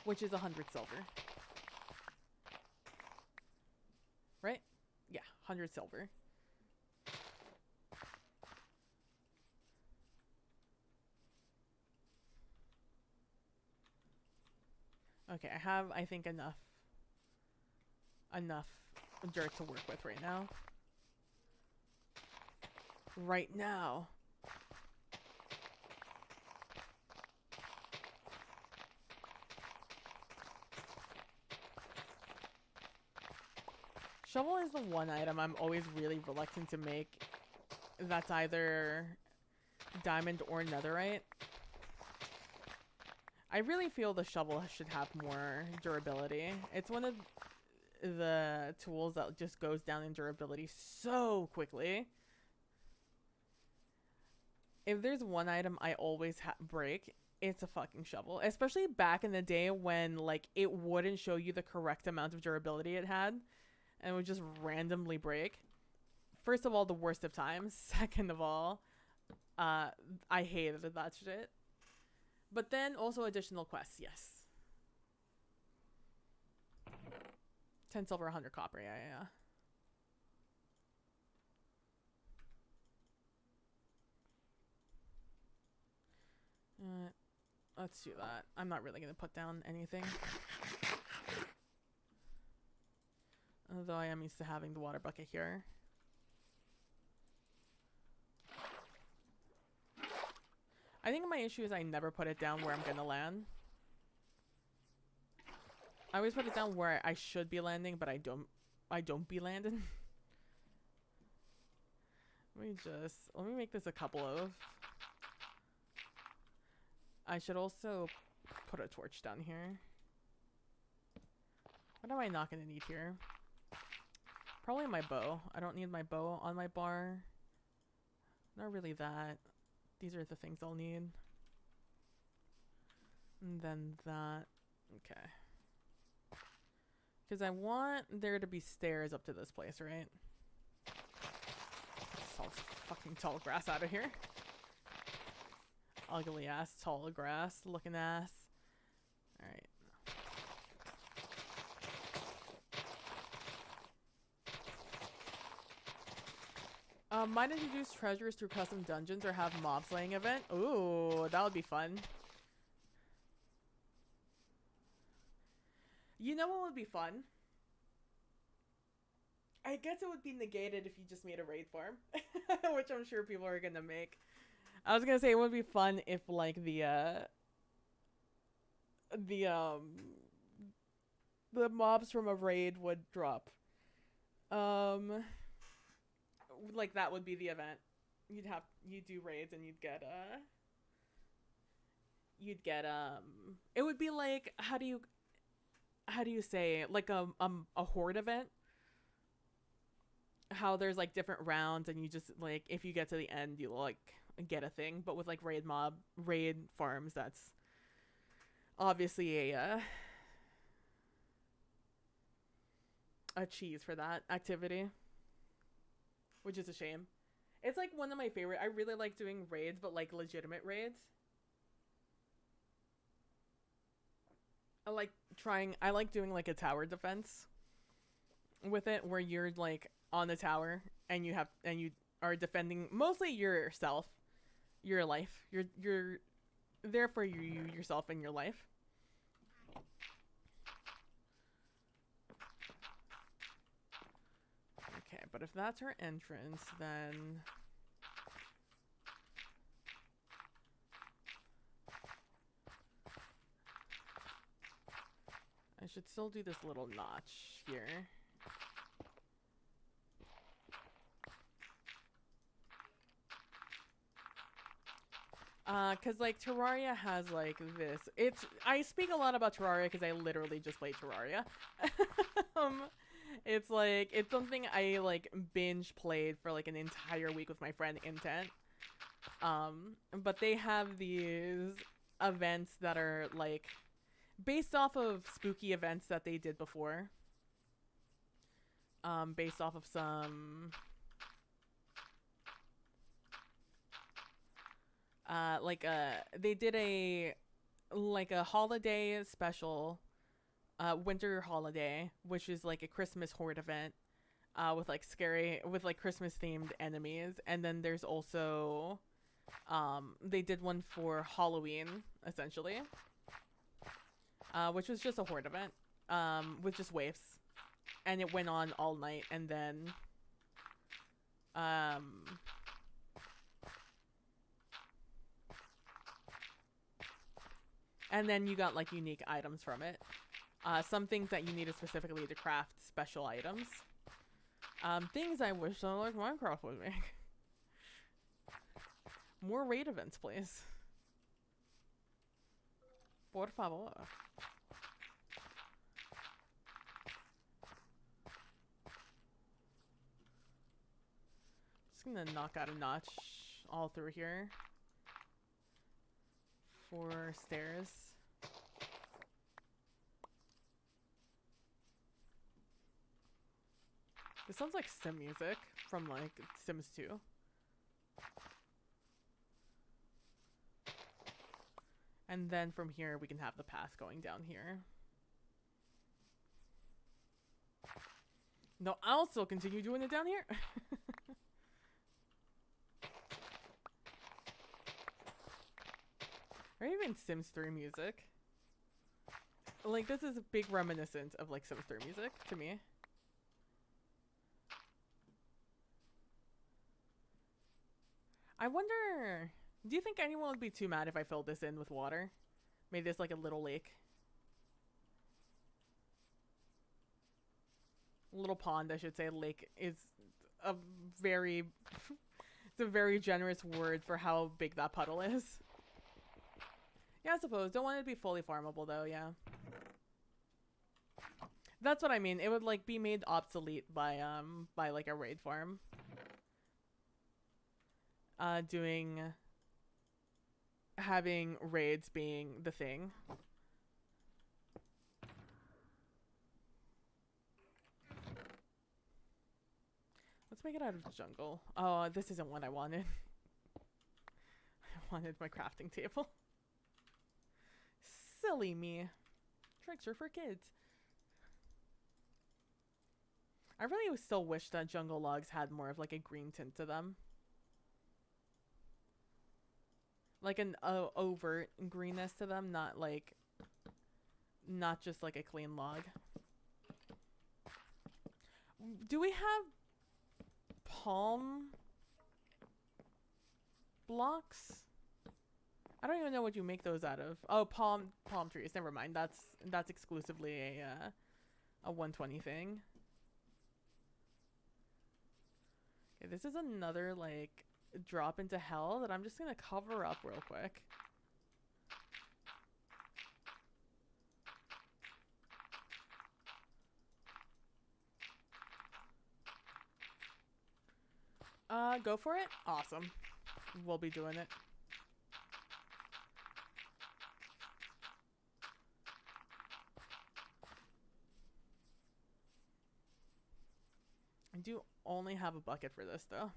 Which is 100 silver. Right? Yeah, 100 silver. Okay, I have, I think, enough dirt to work with right now. Right now. Shovel is the one item I'm always really reluctant to make. That's either diamond or netherite. I really feel the shovel should have more durability. It's one of the tools that just goes down in durability so quickly. If there's one item I always break, it's a fucking shovel. Especially back in the day when, like, it wouldn't show you the correct amount of durability it had, and it would just randomly break. First of all, the worst of times. Second of all, I hated that shit. But then also additional quests, yes. 10 silver, 100 copper, yeah. Let's do that. I'm not really gonna put down anything. Although I am used to having the water bucket here. I think my issue is I never put it down where I'm gonna land. I always put it down where I should be landing, but I don't be landing. Let me make this a couple of. I should also put a torch down here. What am I not gonna need here? Probably my bow. I don't need my bow on my bar. Not really that. These are the things I'll need. And then that. Okay. Because I want there to be stairs up to this place, right? Just all this fucking tall grass out of here. Ugly ass tall grass looking ass. Alright. Might introduce treasures through custom dungeons or have mob slaying event. Ooh, that would be fun. You know what would be fun? I guess it would be negated if you just made a raid farm. Which I'm sure people are gonna make. I was gonna say it would be fun if like the mobs from a raid would drop. Like that would be the event. You'd do raids and you'd get it would be like, how do you say, like a horde event? How there's like different rounds and you just like, if you get to the end you like get a thing, but with like raid farms, that's obviously a cheese for that activity, which is a shame. It's like one of my favorite. I really like doing raids, but like legitimate raids. I like doing like a tower defense with it, where you're like on the tower and you are defending mostly yourself, your life. You're there for yourself and your life. Okay, but if that's her entrance, then I should still do this little notch here. Cause like Terraria has like this. I speak a lot about Terraria because I literally just played Terraria. It's something I like binge played for like an entire week with my friend Intent. But they have these events that are like based off of spooky events that they did before. Based off of some they did a holiday special, winter holiday, which is like a Christmas horde event, with like Christmas themed enemies. And then there's also they did one for Halloween essentially, which was just a horde event, with just waves, and it went on all night. And then you got like unique items from it. Some things that you needed specifically to craft special items. Things I wish that like Minecraft would make. More raid events, please. Por favor. Just gonna knock out a notch all through here. 4 stairs. This sounds like sim music from like Sims 2. And then from here we can have the path going down here. No, I'll still continue doing it down here. Or even Sims 3 music. Like, this is a big reminiscent of like Sims 3 music to me. I wonder Do you think anyone would be too mad if I filled this in with water? Made this like a little lake. Little pond, I should say. Lake is a very... it's a very generous word for how big that puddle is. Yeah, I suppose. Don't want it to be fully farmable, though, yeah. That's what I mean. It would, like, be made obsolete by like, a raid farm. Having raids being the thing. Let's make it out of the jungle. Oh, this isn't what I wanted. I wanted my crafting table. Silly me. Tricks are for kids. I really still wish that jungle logs had more of like a green tint to them. Like an overt greenness to them, not just like a clean log. Do we have palm blocks? I don't even know what you make those out of. Oh, palm trees. Never mind. That's exclusively a 120 thing. Okay, this is another like drop into hell that I'm just gonna cover up real quick. Go for it. Awesome. We'll be doing it. I do only have a bucket for this though.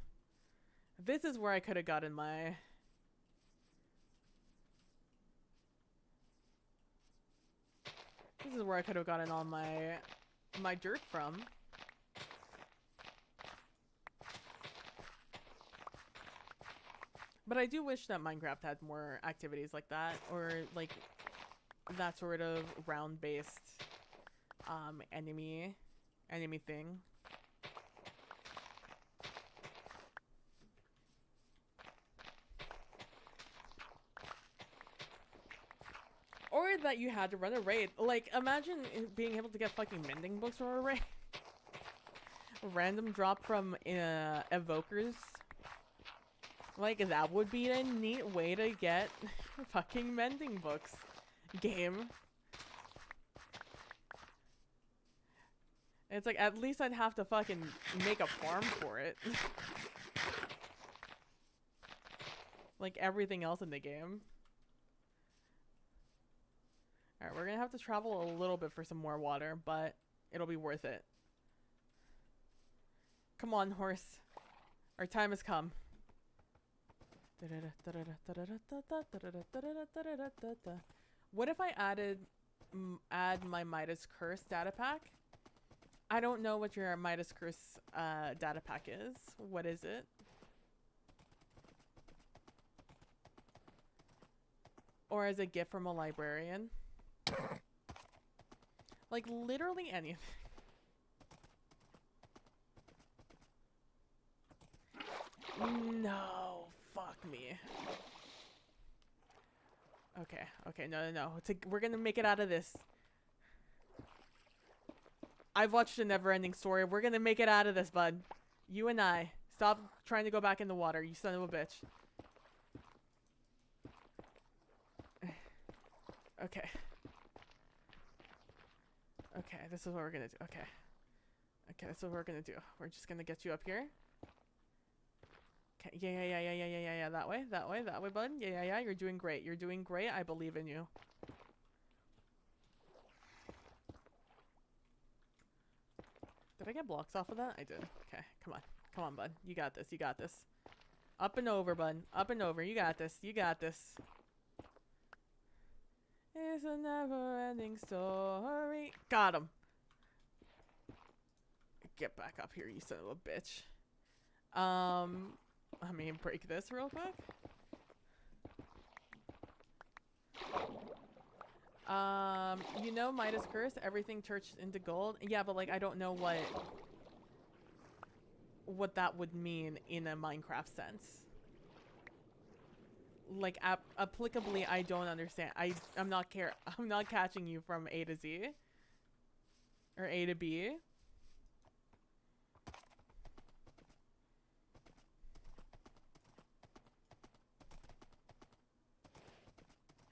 This is where I could have gotten my... This is where I could have gotten all my dirt from. But I do wish that Minecraft had more activities like that, or like that sort of round-based enemy thing. Or that you had to run a raid. Like, imagine being able to get fucking mending books from a raid. Random drop from evokers. Like, that would be a neat way to get fucking mending books. Game. It's like, at least I'd have to fucking make a farm for it. Like everything else in the game. Alright, we're gonna have to travel a little bit for some more water, but it'll be worth it. Come on, horse. Our time has come. What if I add my Midas Curse data pack? I don't know what your Midas Curse data pack is. What is it? Or as a gift from a librarian? Like literally anything. No, fuck me. Okay, no. We're gonna make it out of this. I've watched a never-ending story. We're gonna make it out of this, bud. You and I. Stop trying to go back in the water, you son of a bitch. Okay. Okay, this is what we're gonna do. Okay, this is what we're gonna do. We're just gonna get you up here. Okay, yeah. That way, bud. Yeah. You're doing great. I believe in you. Did I get blocks off of that? I did. Okay, come on, bud. You got this. Up and over, bud. Up and over. You got this. It's a never-ending story. Got him. Get back up here, you son of a bitch. Let me break this real quick. You know Midas Curse, everything turns into gold. Yeah, but like I don't know what that would mean in a Minecraft sense. like applicably, I don't understand. I'm not I'm not catching you from A to Z or A to B.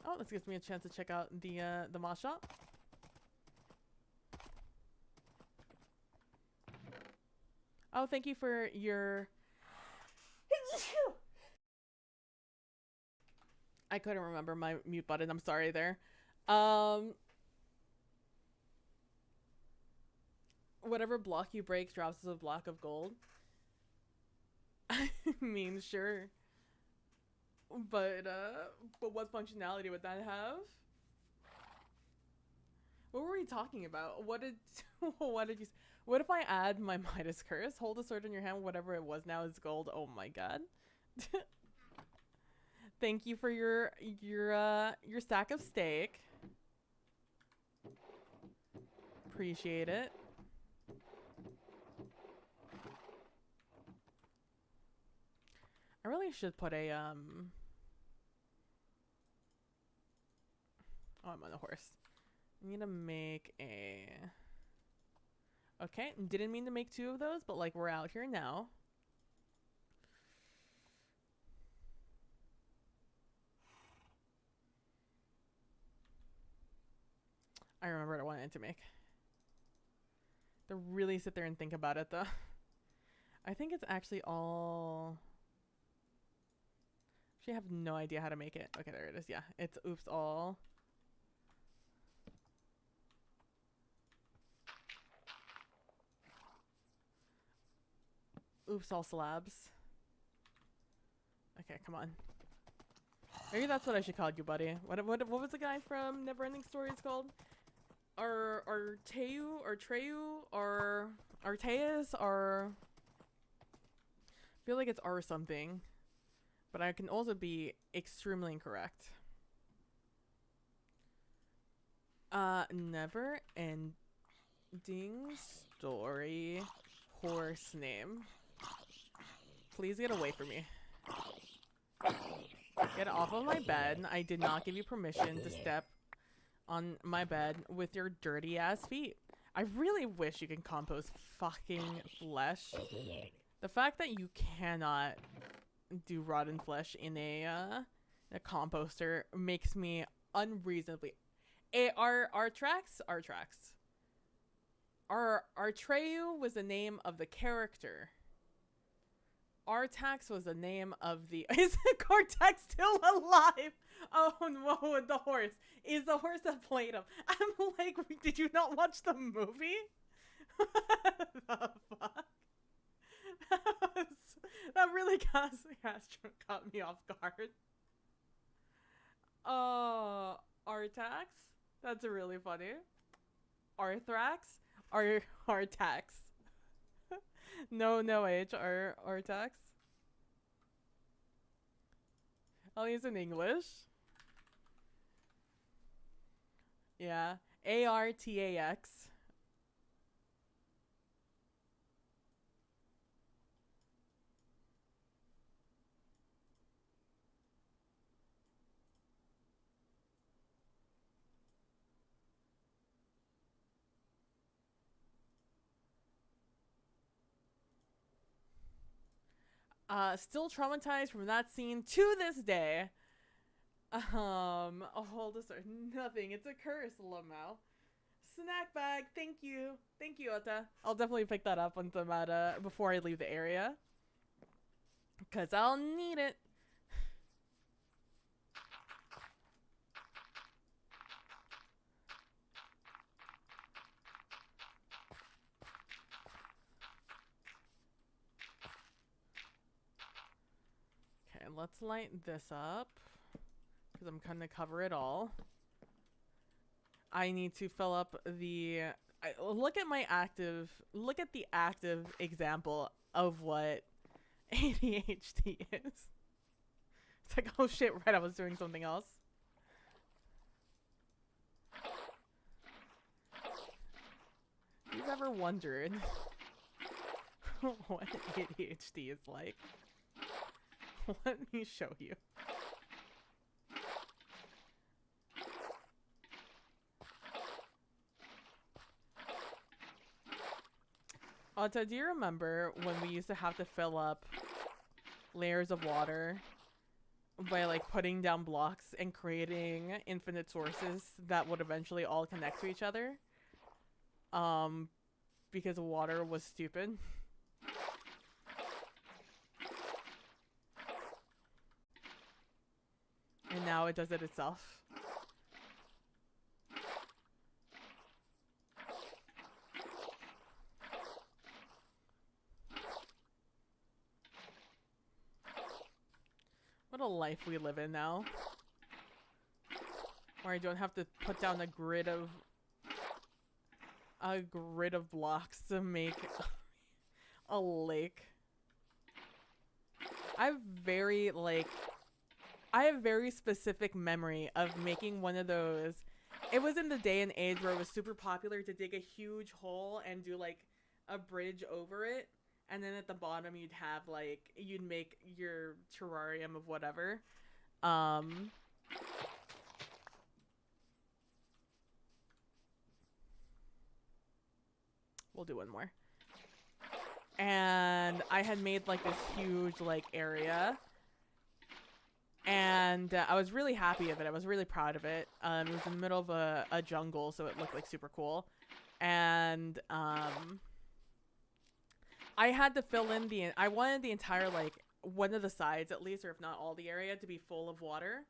Oh, this gives me a chance to check out the moss shop. Oh, thank you for your... I couldn't remember my mute button. I'm sorry there. Whatever block you break drops as a block of gold. I mean, sure. But what functionality would that have? What were we talking about? What did what did you? What if I add my Midas curse? Hold a sword in your hand. Whatever it was now is gold. Oh my god. Thank you for your stack of steak. Appreciate it. I really should put a Oh, I'm on a horse. I need to make a... Okay, didn't mean to make 2 of those, but like we're out here now. I remember what I wanted to make. To really sit there and think about it though. I think it's actually all... Actually, I have no idea how to make it. Okay, there it is. Yeah, it's oops all. Oops all slabs. Okay, come on. Maybe that's what I should call you, buddy. What was the guy from Neverending Stories called? Arteu or Treu or Arteus or... I feel like it's R something. But I can also be extremely incorrect. Never ending story horse name. Please get away from me. Get off of my bed. I did not give you permission to step on my bed with your dirty ass feet. I really wish you can compost fucking flesh. The fact that you cannot do rotten flesh in a composter makes me unreasonably... Our tracks? Artreu was the name of the character. Artax was the name of the... Is Cortex still alive? Oh no, the horse. Is the horse that played him? I'm like, did you not watch the movie? What the fuck? That really caught me off guard. Artax? That's really funny. Arthrax? Artax. No H. Artax. I'll use in English. Yeah. Artax. Still traumatized from that scene to this day. Hold a sword. Nothing. It's a curse, Lamau. Snack bag. Thank you. Thank you, Ota. I'll definitely pick that up once I'm at, before I leave the area. Because I'll need it. Okay, let's light this up. Because I'm going to cover it all. I need to fill up the... look at the active example of what ADHD is. It's like, oh shit, right, I was doing something else. If you've ever wondered what ADHD is like, let me show you. Alta, do you remember when we used to have to fill up layers of water by like putting down blocks and creating infinite sources that would eventually all connect to each other? Because water was stupid. And now it does it itself. What a life we live in now. Where I don't have to put down a grid of blocks to make a lake. I have very specific memory of making one of those. It was in the day and age where it was super popular to dig a huge hole and do like a bridge over it. And then at the bottom you'd have like, you'd make your terrarium of whatever. We'll do one more. And I had made like this huge like area. And I was really happy of it. I was really proud of it. It was in the middle of a jungle, so it looked like super cool. And I had to fill in I wanted the entire, like, one of the sides at least, or if not all the area, to be full of water.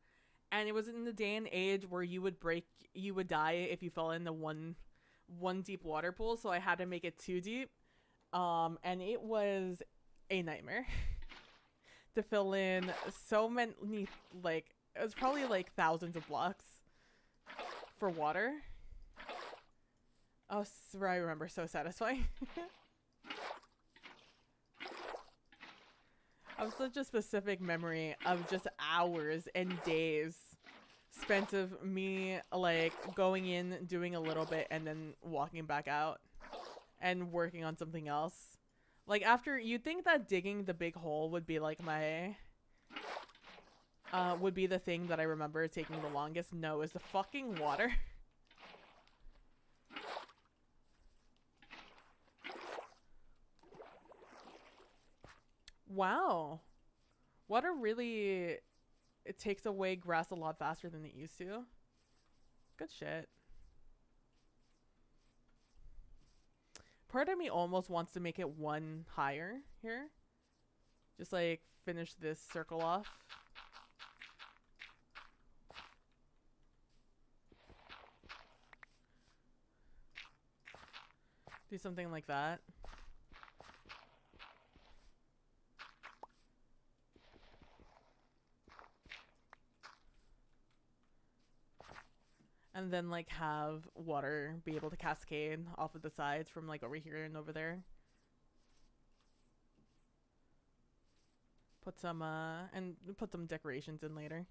And it was in the day and age where you would die if you fell in the one deep water pool, so I had to make it 2 deep. And it was a nightmare to fill in so many, like, it was probably like thousands of blocks for water. Oh, I remember, so satisfying. I have such a specific memory of just hours and days spent of me like going in, doing a little bit, and then walking back out and working on something else. Like, after, you'd think that digging the big hole would be like my would be the thing that I remember taking the longest. No, it's the fucking water. Wow. Water really, it takes away grass a lot faster than it used to. Good shit. Part of me almost wants to make it 1 higher here. Just like finish this circle off. Do something like that. And then like have water be able to cascade off of the sides from like over here and over there. Put some and put some decorations in later.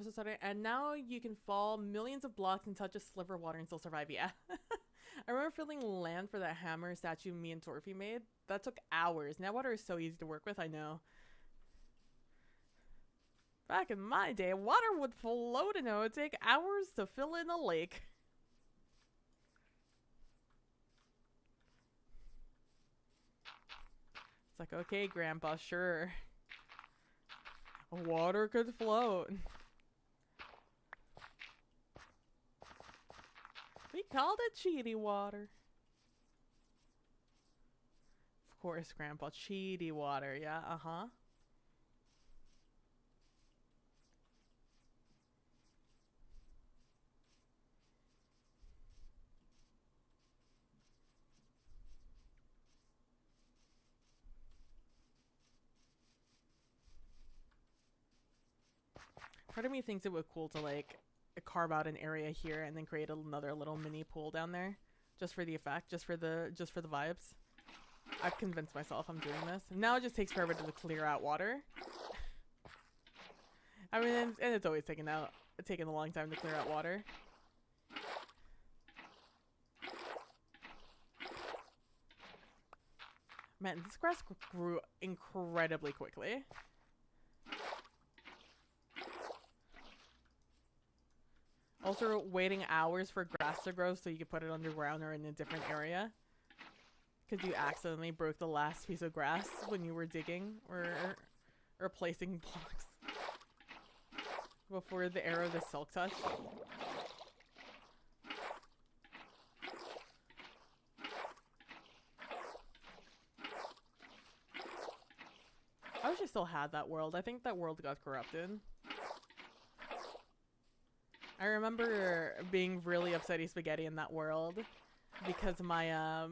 So sorry. And now you can fall millions of blocks and touch a sliver of water and still survive. Yeah. I remember filling land for that hammer statue me and Torfy made. That took hours. Now water is so easy to work with, I know. Back in my day, water would float and it would take hours to fill in a lake. It's like, okay, Grandpa, sure. Water could float. We called it cheaty water. Of course, Grandpa. Cheaty water. Yeah, uh-huh. Part of me thinks it would be cool to like carve out an area here and then create another little mini pool down there, just for the effect, just for the vibes. I've convinced myself I'm doing this. Now it just takes forever to clear out water. I mean, and it's always taken a long time to clear out water. Man, this grass grew incredibly quickly. Also, waiting hours for grass to grow so you can put it underground or in a different area. Because you accidentally broke the last piece of grass when you were digging or placing blocks. Before the arrow of the silk touch. I wish I still had that world. I think that world got corrupted. I remember being really upsetty spaghetti in that world because my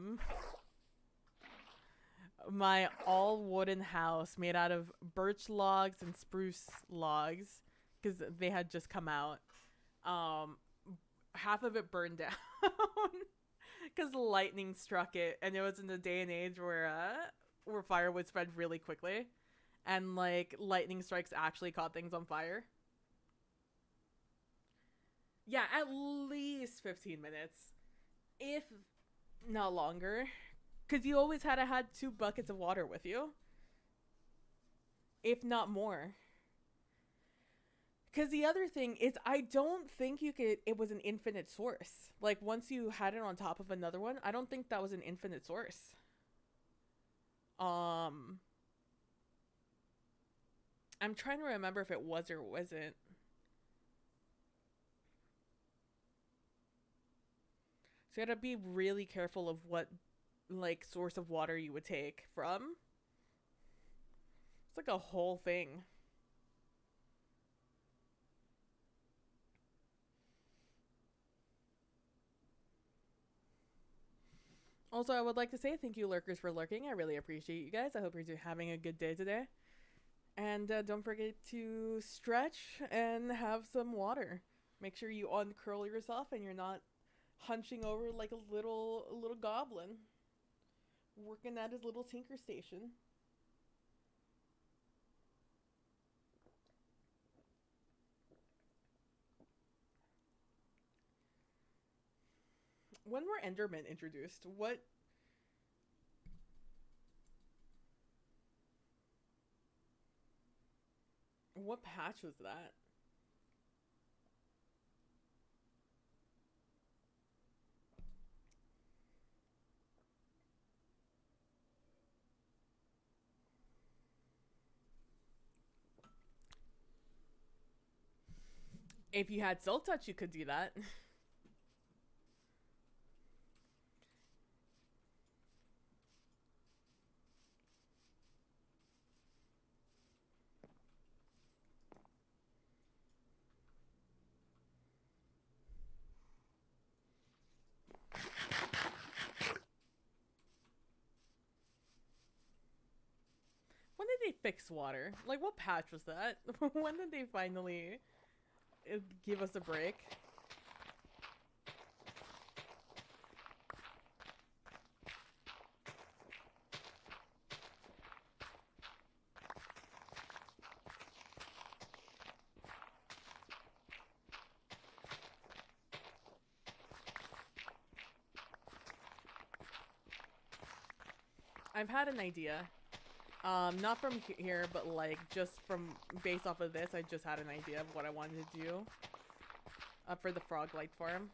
my all wooden house made out of birch logs and spruce logs, because they had just come out, half of it burned down because lightning struck it, and it was in the day and age where fire would spread really quickly, and like lightning strikes actually caught things on fire. Yeah, at least 15 minutes, if not longer, because you always had to had 2 buckets of water with you, if not more. Because the other thing is, I don't think you could, it was an infinite source. Like, once you had it on top of another one, I don't think that was an infinite source. I'm trying to remember if it was or wasn't. So you gotta be really careful of what, like, source of water you would take from. It's like a whole thing. Also, I would like to say thank you, lurkers, for lurking. I really appreciate you guys. I hope you're having a good day today. And don't forget to stretch and have some water. Make sure you uncurl yourself and you're not hunching over like a little goblin working at his little tinker station. When were Endermen introduced? What patch was that? If you had Silk Touch, you could do that. When did they fix water? Like, what patch was that? When did they finally give us a break? I've had an idea. Not from here, but like just from based off of this, I just had an idea of what I wanted to do for the frog light farm.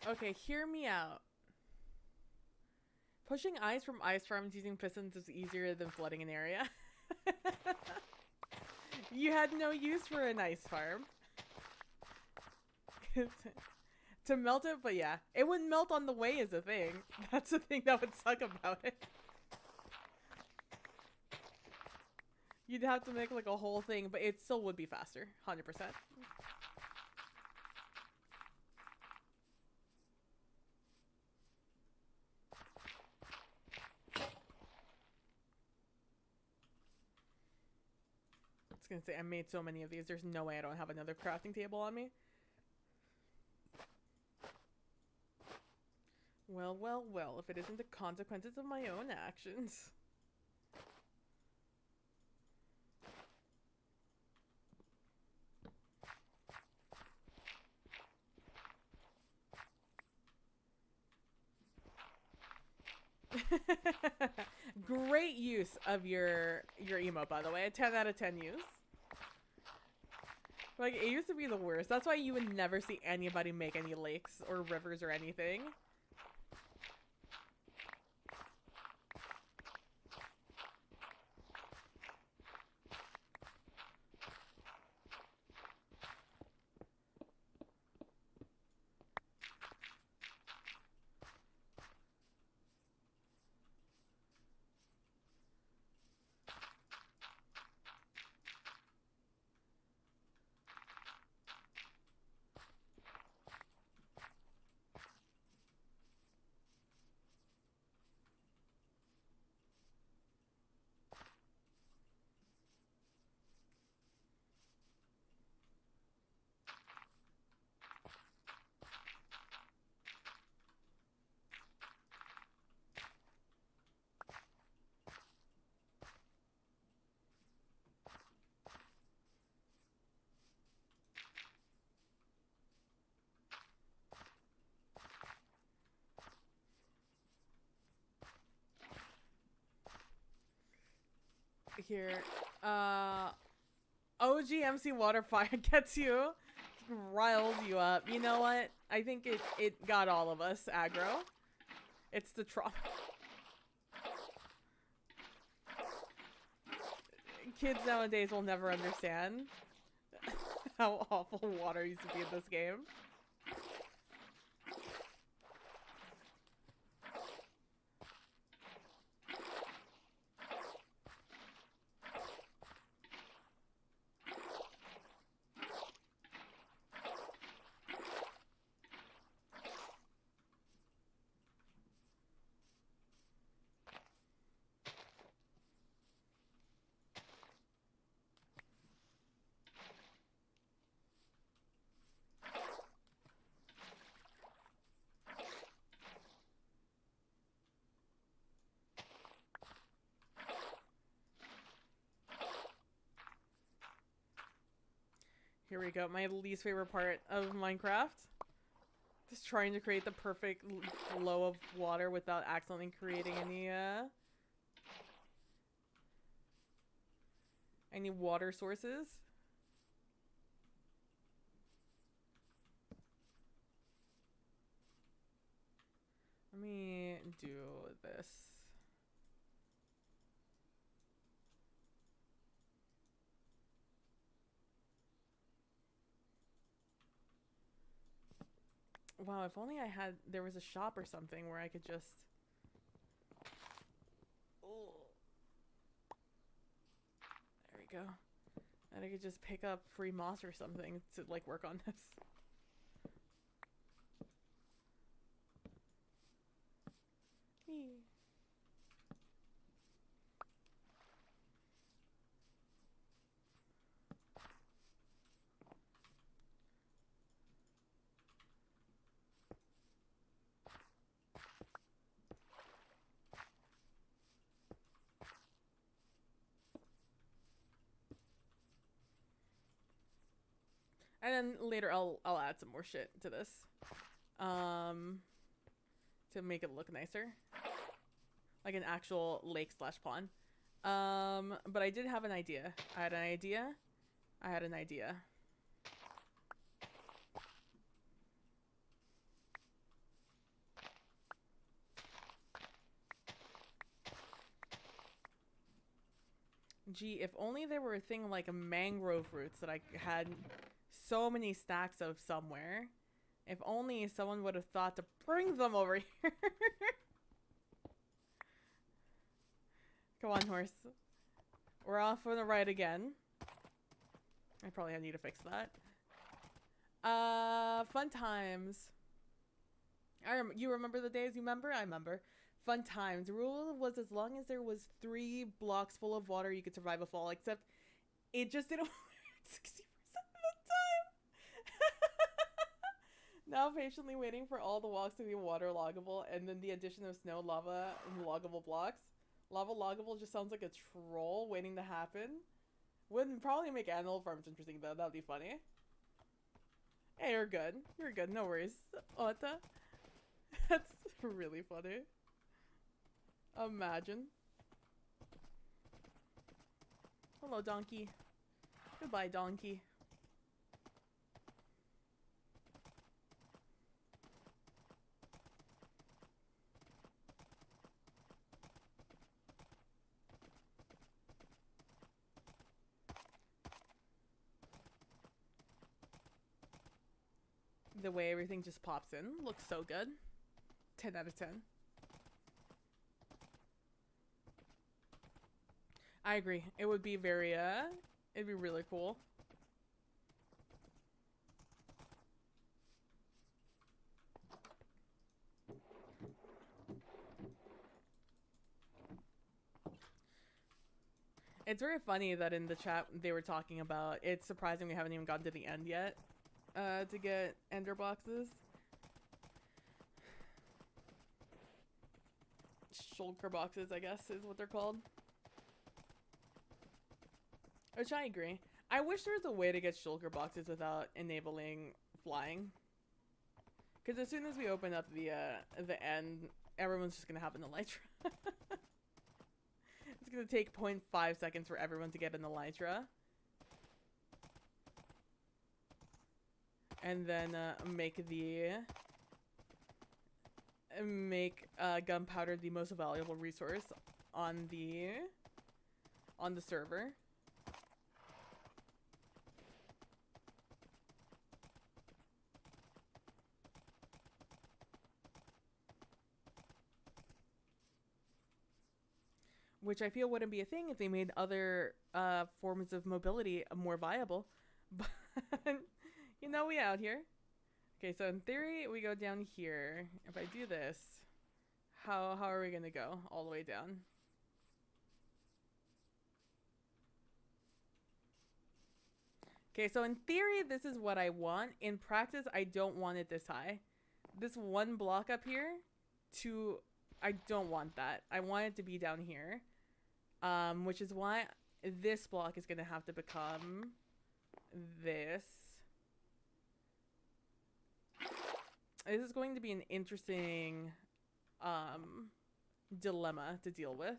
Okay, hear me out. Pushing ice from ice farms using pistons is easier than flooding an area. You had no use for an ice farm. To melt it, but yeah. It wouldn't melt on the way is the thing. That's the thing that would suck about it. You'd have to make like a whole thing, but it still would be faster. 100%. was gonna say, I made so many of these. There's no way I don't have another crafting table on me. Well, well, well, if it isn't the consequences of my own actions. Great use of your emote, by the way. A 10 out of 10 use. Like, it used to be the worst. That's why you would never see anybody make any lakes or rivers or anything. Here, OGMC water fire gets you, riles you up. You know what? I think it got all of us aggro. It's the trauma. Kids nowadays will never understand how awful water used to be in this game. Here we go, my least favorite part of Minecraft. Just trying to create the perfect flow of water without accidentally creating any water sources. Let me do this. Wow, if only there was a shop or something where I could just... Oh. There we go. And I could just pick up free moss or something to, like, work on this. And then later I'll add some more shit to this. To make it look nicer. Like an actual lake / pond. But I did have an idea. I had an idea. Gee, if only there were a thing like a mangrove roots that I had so many stacks of somewhere. If only someone would have thought to bring them over here. Come on, horse. We're off on the ride again. I probably need to fix that. Fun times. You remember the days? You remember? I remember. Fun times. The rule was as long as there was 3 blocks full of water, you could survive a fall. Except it just didn't work 60% of the time. Now patiently waiting for all the walks to be waterloggable, and then the addition of snow, lava, and loggable blocks. Lava loggable just sounds like a troll waiting to happen. Wouldn't probably make animal farms interesting though. That'd be funny. Hey, you're good. You're good. No worries. Ota. That's really funny. Imagine. Hello, donkey. Goodbye, donkey. The way everything just pops in looks so good. 10 out of 10. I agree. It would be very, it'd be really cool. It's very funny that in the chat they were talking about, it's surprising we haven't even gotten to the end yet, to get ender boxes. Shulker boxes, I guess, is what they're called. Which I agree. I wish there was a way to get shulker boxes without enabling flying. Because as soon as we open up the end, everyone's just gonna have an elytra. It's gonna take 0.5 seconds for everyone to get an elytra. And then make gunpowder the most valuable resource on the server. Which I feel wouldn't be a thing if they made other forms of mobility more viable. But you know, we out here. Okay, so in theory, we go down here. If I do this, how are we gonna go all the way down? Okay, so in theory, this is what I want. In practice, I don't want it this high. This one block up here, I don't want that. I want it to be down here. Which is why this block is gonna have to become this. This is going to be an interesting dilemma to deal with.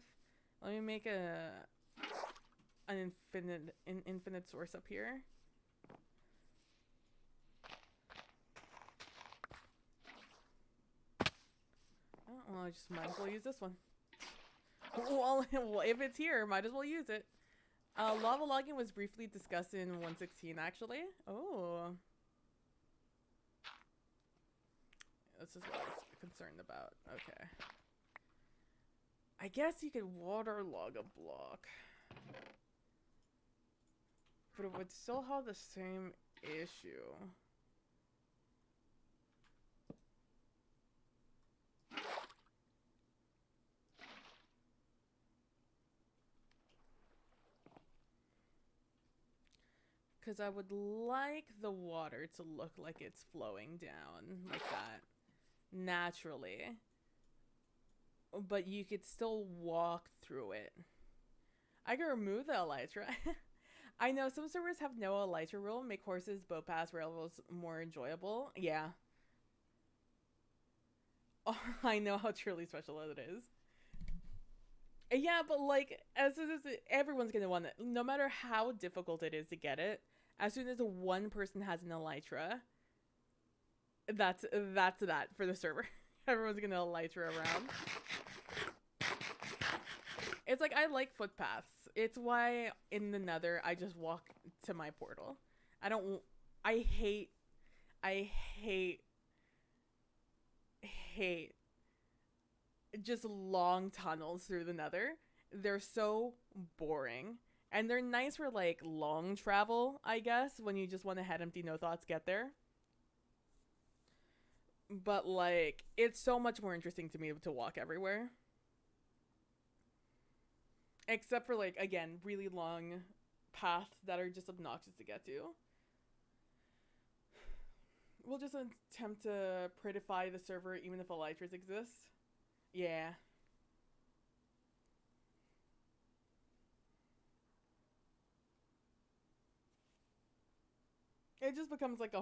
Let me make an infinite source up here. Oh, well, I just might as well use this one. Well, if it's here, might as well use it. Lava logging was briefly discussed in 116, actually. Oh. This is what I was concerned about. Okay. I guess you could water log a block. But it would still have the same issue. Because I would like the water to look like it's flowing down like that. Naturally. But you could still walk through it. I can remove the elytra. I know some servers have no elytra rule, make horses, boat paths, railroads more enjoyable. Yeah. Oh, I know how truly special it is. Yeah, but like, as soon as everyone's gonna want it, no matter how difficult it is to get it, as soon as one person has an elytra, that's that for the server. Everyone's gonna elytra around. It's like, I like footpaths. It's why in the Nether I just walk to my portal. I hate just long tunnels through the Nether. They're so boring. And they're nice for like long travel, I guess, when you just want to head empty, no thoughts, get there. But like, it's so much more interesting to me to walk everywhere. Except for like, again, really long paths that are just obnoxious to get to. We'll just attempt to prettify the server even if elytras exist. Yeah. It just becomes like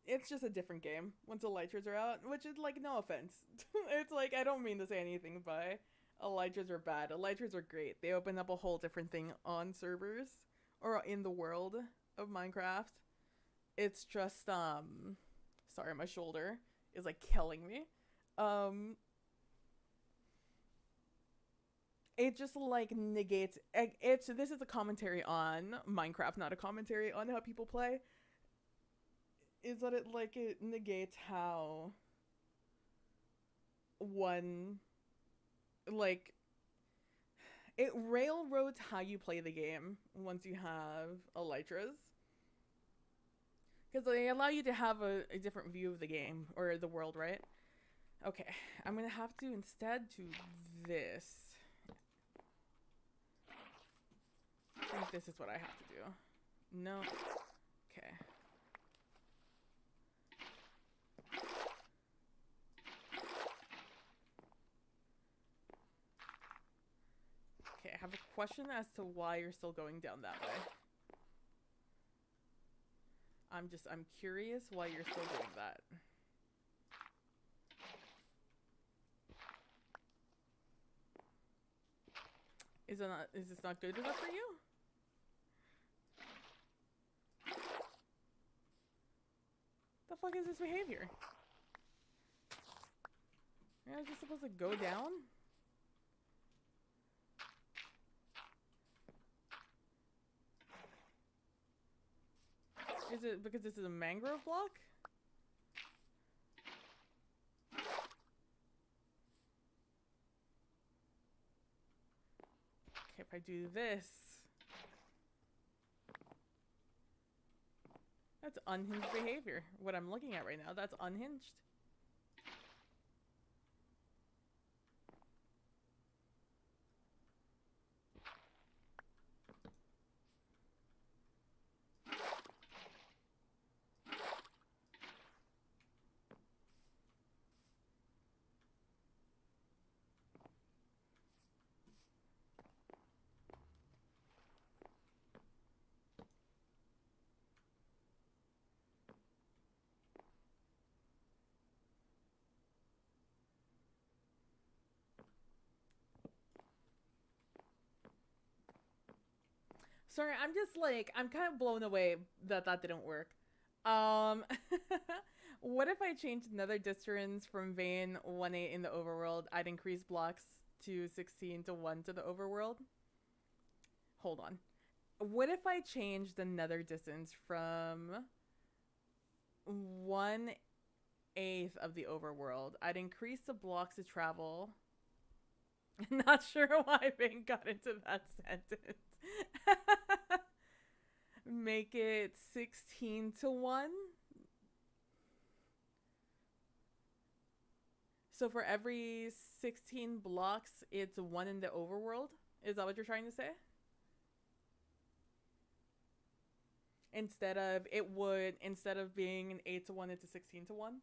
it's just a different game once elytras are out, which is like, no offense. It's like, I don't mean to say anything by elytras are bad. Elytras are great. They open up a whole different thing on servers or in the world of Minecraft. It's just sorry, my shoulder is like killing me. It just like negates this is a commentary on Minecraft, not a commentary on how people play. Is that it negates how one, like, it railroads how you play the game once you have elytras. Because they allow you to have a different view of the game, or the world, right? Okay, I'm gonna have to instead do this. I think this is what I have to do. No. Okay. Okay, I have a question as to why you're still going down that way. I'm curious why you're still doing that. Is this not good enough for you? The fuck is this behavior? Am I just supposed to go down? Is it because this is a mangrove block? Okay, if I do this... That's unhinged behavior. What I'm looking at right now, that's unhinged. Sorry, I'm just like, I'm kind of blown away that that didn't work. What if I changed nether distance from vein 1-8 in the overworld? I'd increase blocks to 16 to 1 to the overworld. Hold on. What if I changed the nether distance from 1/8 of the overworld? I'd increase the blocks to travel. Not sure why Vane got into that sentence. Make it 16 to 1. So for every 16 blocks, it's 1 in the overworld? Is that what you're trying to say? Instead of being an 8 to 1, it's a 16 to 1?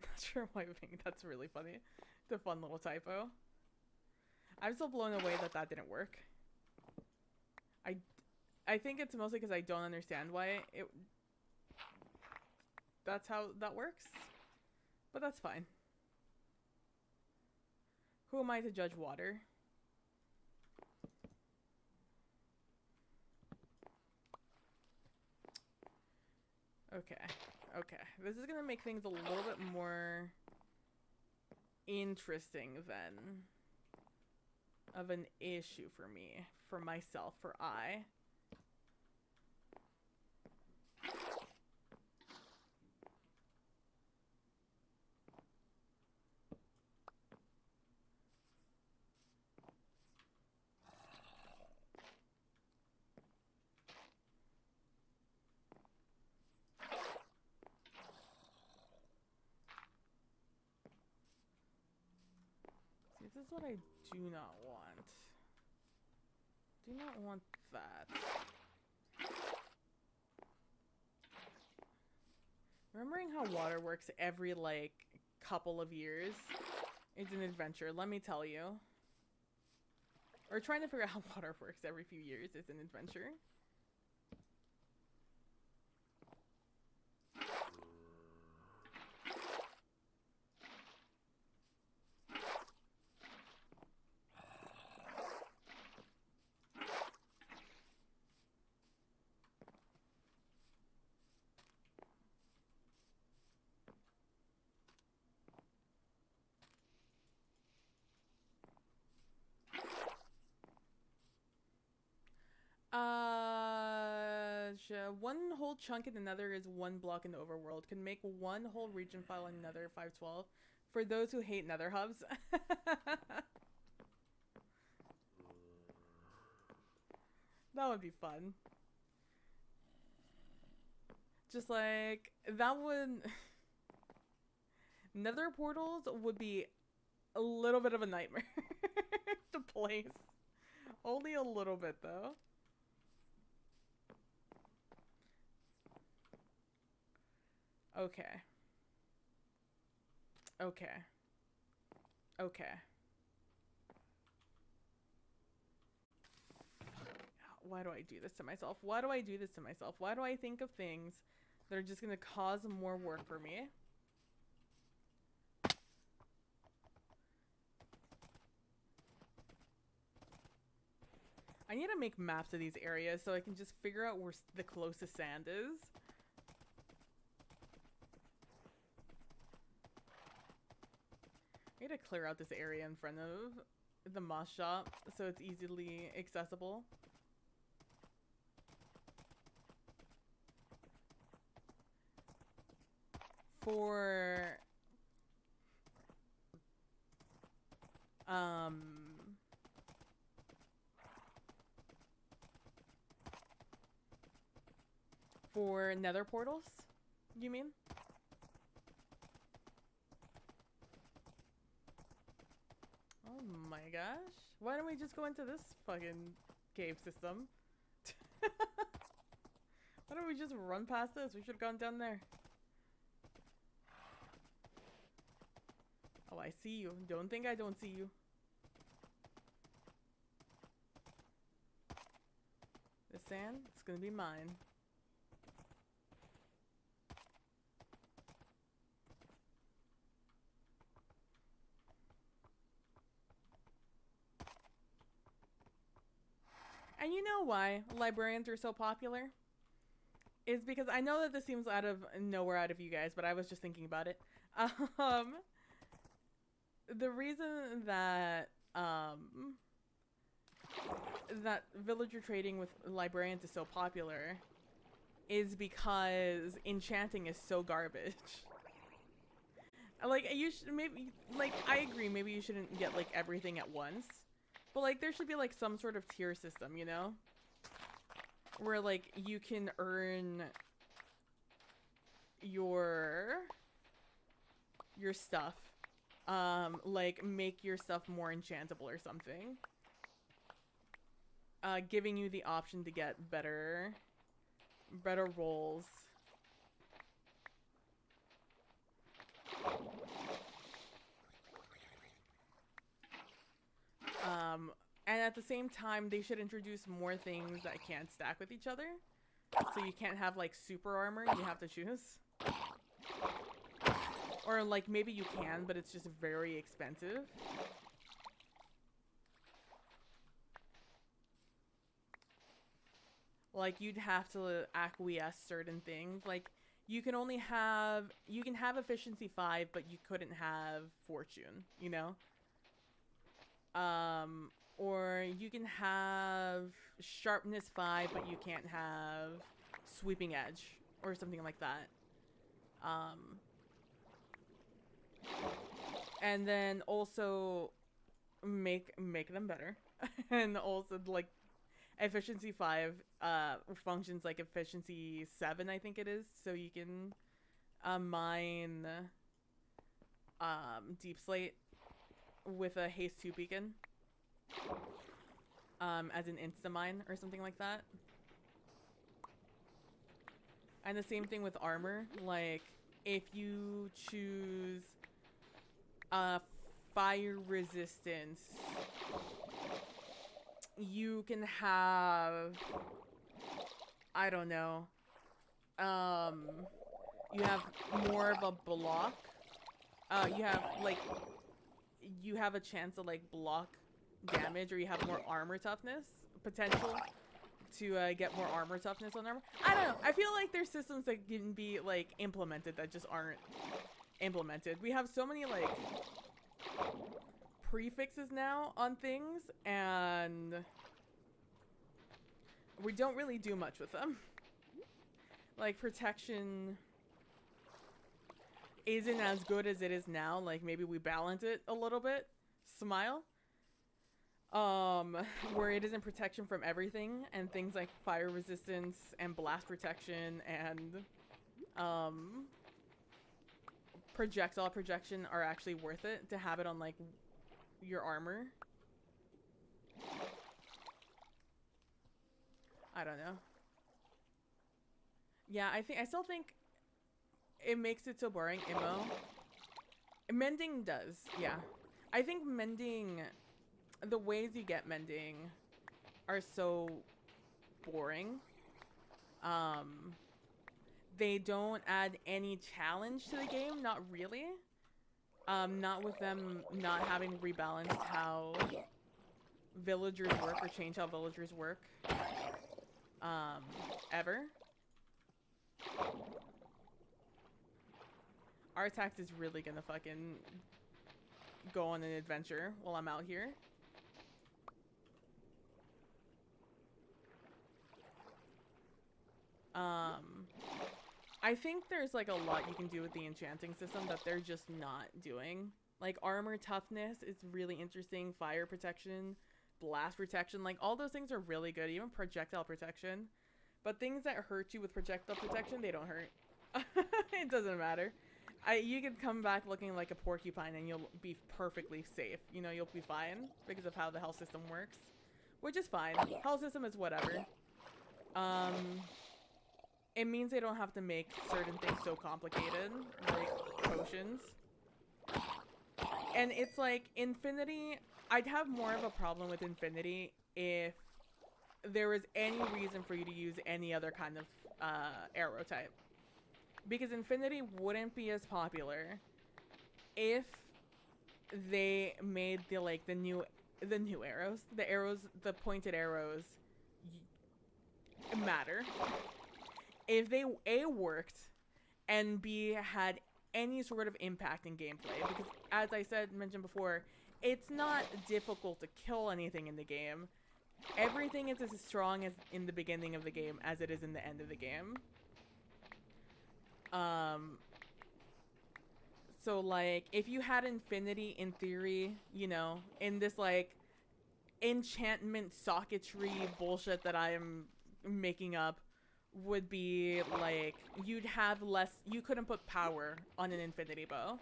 Not sure why I think that's really funny. It's a fun little typo. I'm still blown away that that didn't work. I think it's mostly because I don't understand why that's how that works. But that's fine. Who am I to judge water? Okay. Okay. This is gonna make things a little bit more interesting than of an issue for me, for myself, for I. See, this is what I do not want. Do not want that. Remembering how water works every, like, couple of years is an adventure, let me tell you. Or trying to figure out how water works every few years is an adventure. One whole chunk in the Nether is one block in the overworld. Can make one whole region file in Nether 512. For those who hate Nether hubs. That would be fun. Just like, that would... Nether portals would be a little bit of a nightmare to place. Only a little bit, though. Okay. Okay. Okay. Why do I do this to myself? Why do I do this to myself? Why do I think of things that are just gonna cause more work for me? I need to make maps of these areas so I can just figure out where the closest sand is. I need to clear out this area in front of the moss shop so it's easily accessible. For nether portals, you mean? Oh my gosh. Why don't we just go into this fucking cave system? Why don't we just run past this? We should have gone down there. Oh, I see you. Don't think I don't see you. The sand, it's gonna be mine. And you know why librarians are so popular? Is because I know that this seems out of nowhere out of you guys, but I was just thinking about it. The reason that that villager trading with librarians is so popular is because enchanting is so garbage. Like, you should maybe, like, I agree, maybe you shouldn't get, like, everything at once. But, like, there should be, like, some sort of tier system, you know? Where, like, you can earn your stuff. Like, make your stuff more enchantable or something. Giving you the option to get better rolls. And at the same time, they should introduce more things that can't stack with each other. So you can't have, like, super armor, you have to choose. Or, like, maybe you can, but it's just very expensive. Like, you'd have to acquiesce certain things. Like, you can have efficiency 5, but you couldn't have fortune, you know? Or you can have sharpness 5, but you can't have sweeping edge or something like that. And then also make them better. And also, like, efficiency 5 functions like efficiency 7, I think it is, so you can mine deep slate with a haste 2 beacon. as an insta-mine or something like that. And the same thing with armor. Like, if you choose fire resistance, you can have, I don't know, you have more of a block. You have a chance to like block damage, or you have more armor toughness potential to get more armor toughness on armor. I don't know. I feel like there's systems that can be like implemented that just aren't implemented. We have so many like prefixes now on things, and we don't really do much with them. Like, protection isn't as good as it is now. Like, maybe we balance it a little bit. Smile. Where it isn't protection from everything, and things like fire resistance and blast protection and projectile projection are actually worth it to have it on like your armor. I don't know. Yeah, I still think it makes it so boring. Mending does, yeah. I think mending, the ways you get mending are so boring. They don't add any challenge to the game, not really. Not with them not having rebalanced how villagers work or change how villagers work. Ever. Artax is really gonna fucking go on an adventure while I'm out here. I think there's like a lot you can do with the enchanting system that they're just not doing. Like armor toughness is really interesting, fire protection, blast protection, like all those things are really good, even projectile protection. But things that hurt you with projectile protection, they don't hurt. It doesn't matter. You can come back looking like a porcupine and you'll be perfectly safe. You know, you'll be fine because of how the health system works. Which is fine. Health system is whatever. It means they don't have to make certain things so complicated, like potions. And it's like, Infinity, I'd have more of a problem with Infinity if there was any reason for you to use any other kind of arrow type. Because Infinity wouldn't be as popular if they made the new arrows. The pointed arrows matter. If they A, worked, and B, had any sort of impact in gameplay, because as I mentioned before, it's not difficult to kill anything in the game. Everything is as strong as in the beginning of the game as it is in the end of the game. So like, if you had Infinity in theory, you know, in this like enchantment socketry bullshit that I am making up, would be like, you'd have less, you couldn't put power on an infinity bow,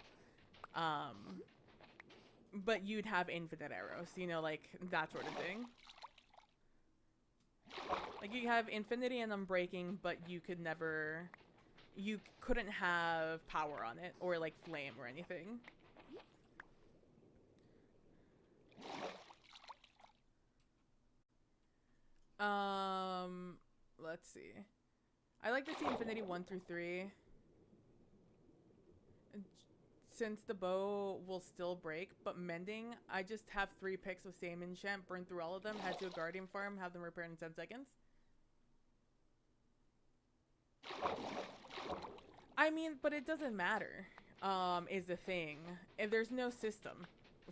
but you'd have infinite arrows, you know, like that sort of thing. Like you have infinity and unbreaking, but you couldn't have power on it, or like flame or anything. Let's see. I like to see Infinity 1 through 3. Since the bow will still break, but mending, I just have 3 picks of same enchant, burn through all of them, head to a guardian farm, have them repaired in 10 seconds. I mean, but it doesn't matter, is the thing. If there's no system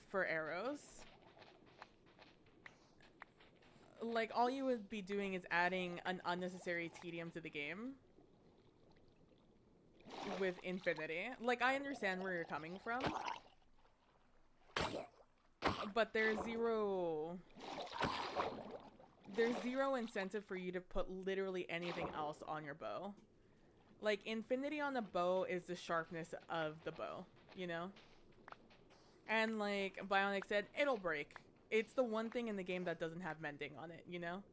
for arrows, like, all you would be doing is adding an unnecessary tedium to the game with Infinity. Like, I understand where you're coming from, but there's zero incentive for you to put literally anything else on your bow. Like, Infinity on the bow is the sharpness of the bow, you know? And like Bionic said, it'll break. It's the one thing in the game that doesn't have mending on it, you know?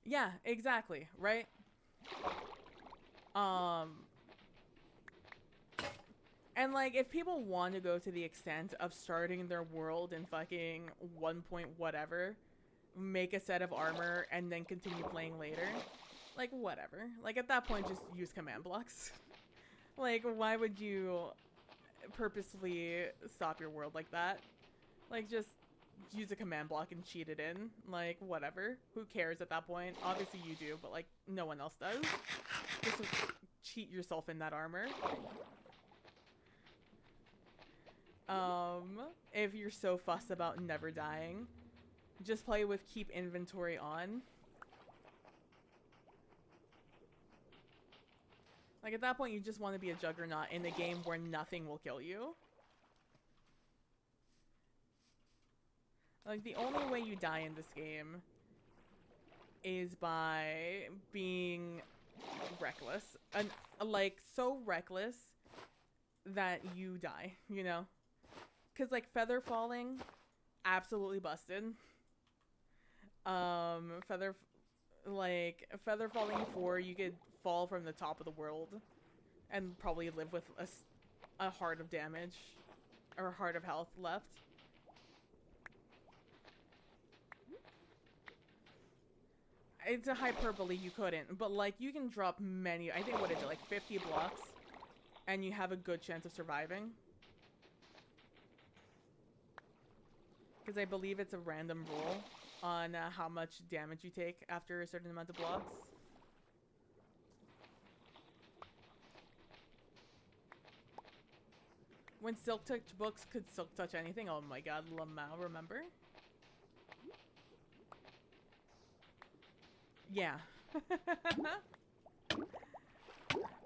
Yeah, exactly, right? Um, and like, if people want to go to the extent of starting their world in fucking 1 point whatever, make a set of armor, and then continue playing later, like, whatever. Like, at that point, just use command blocks. Like, why would you purposely stop your world like that? Like, just use a command block and cheat it in. Like, whatever. Who cares at that point? Obviously you do, but like, no one else does. Just cheat yourself in that armor. If you're so fussed about never dying, just play with keep inventory on. Like, at that point, you just want to be a juggernaut in a game where nothing will kill you. Like, the only way you die in this game is by being reckless. And, like, so reckless that you die, you know? Because, like, feather falling, absolutely busted. Feather falling 4, you could fall from the top of the world and probably live with a heart of damage or a heart of health left. It's a hyperbole, you couldn't, but like you can drop many, I think what is it, like 50 blocks, and you have a good chance of surviving. Because I believe it's a random rule on how much damage you take after a certain amount of blocks. When Silk Touch books could Silk Touch anything, oh my god, Lamau, remember? Yeah.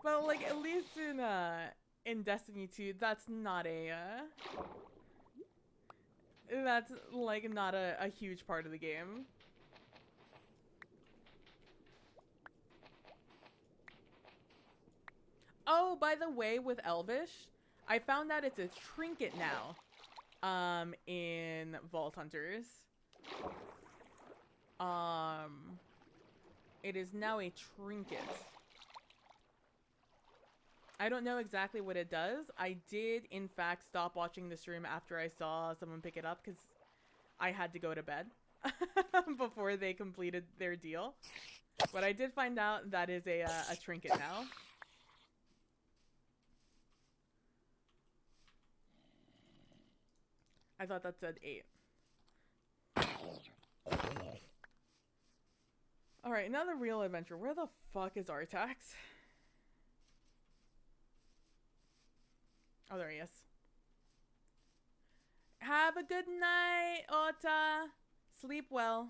But like at least in Destiny 2, that's not a that's like not a huge part of the game. Oh, by the way, with Elvish, I found out it's a trinket now in Vault Hunters. It is now a trinket. I don't know exactly what it does. I did, in fact, stop watching the stream after I saw someone pick it up because I had to go to bed before they completed their deal. But I did find out that is a trinket now. I thought that said 8. Alright, now the real adventure. Where the fuck is Artax? Oh, there he is. Have a good night, Ota. Sleep well.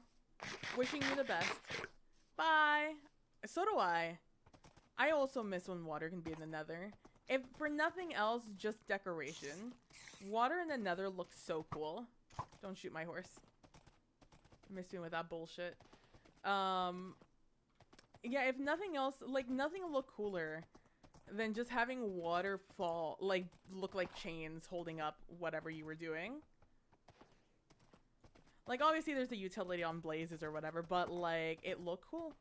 Wishing you the best. Bye. So do I. I also miss when water can be in the nether. If for nothing else, just decoration. Water in the nether looks so cool. Don't shoot my horse. Miss me with that bullshit. Yeah, if nothing else, like nothing will look cooler than just having water fall, like look like chains holding up whatever you were doing. Like obviously there's a utility on blazes or whatever, but like it looked cool.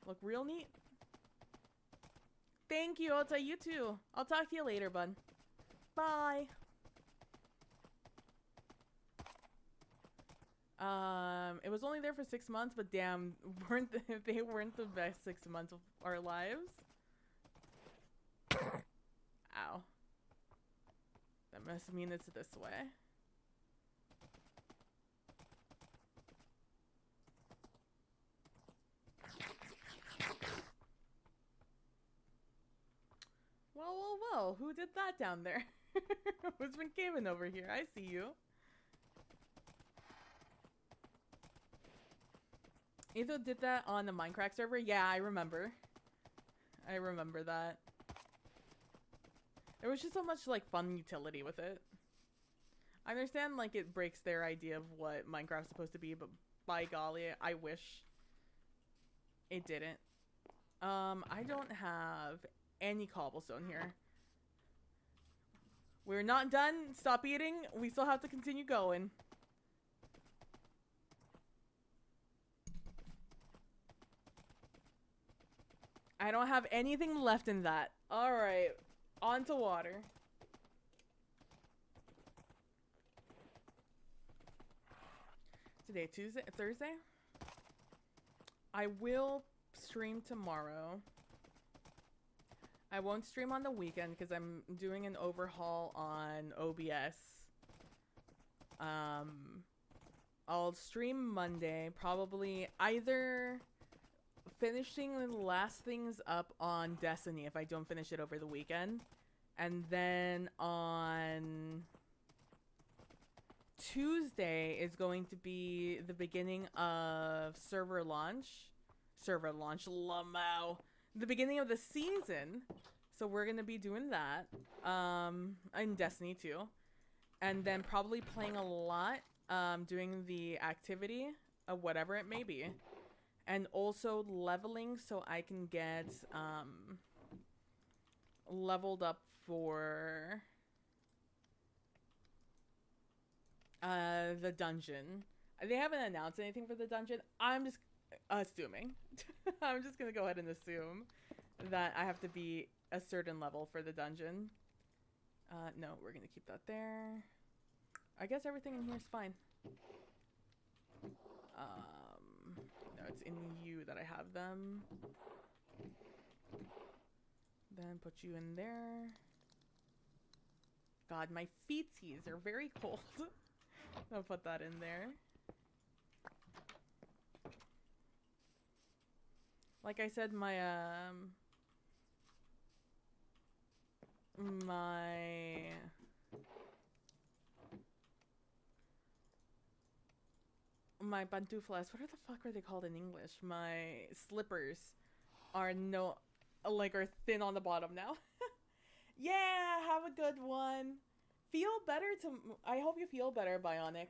Look real neat. Thank you, Ota, you too. I'll talk to you later, bud. Bye. It was only there for 6 months, but damn, they weren't the best 6 months of our lives. Ow. That must mean it's this way. Well, well, well, who did that down there? Who's been caving over here? I see you. Etho did that on the Minecraft server? Yeah, I remember. I remember that. There was just so much, like, fun utility with it. I understand, like, it breaks their idea of what Minecraft's supposed to be, but by golly, I wish it didn't. I don't have any cobblestone here. We're not done. Stop eating. We still have to continue going. I don't have anything left in that. Alright. On to water. Today, Thursday? I will stream tomorrow. I won't stream on the weekend because I'm doing an overhaul on OBS. I'll stream Monday, probably either finishing the last things up on Destiny if I don't finish it over the weekend. And then on Tuesday is going to be the beginning of server launch, Lamau. The beginning of the season. So we're going to be doing that. In Destiny too. And then probably playing a lot, doing the activity of whatever it may be. And also leveling so I can get leveled up for the dungeon. They haven't announced anything for the dungeon. I'm just assuming. I'm just gonna go ahead and assume that I have to be a certain level for the dungeon. No, we're gonna keep that there. I guess everything in here is fine. No, it's in you that I have them. Then put you in there. God, my feetsies are very cold. I'll put that in there. Like I said, my pantuflas, what are the fuck are they called in English? My slippers are are thin on the bottom now. Yeah, have a good one. Feel better I hope you feel better, Bionic.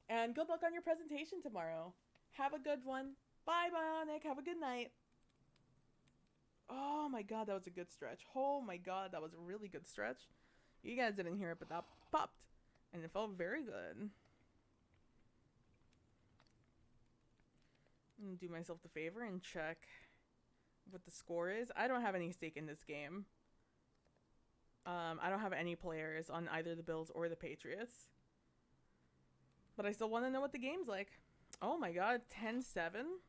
And good luck on your presentation tomorrow. Have a good one. Bye, Bionic. Have a good night. Oh my god, that was a good stretch. Oh my god, that was a really good stretch. You guys didn't hear it, but that popped. And it felt very good. I'm gonna do myself the favor and check what the score is. I don't have any stake in this game. I don't have any players on either the Bills or the Patriots. But I still want to know what the game's like. Oh my god, 10-7?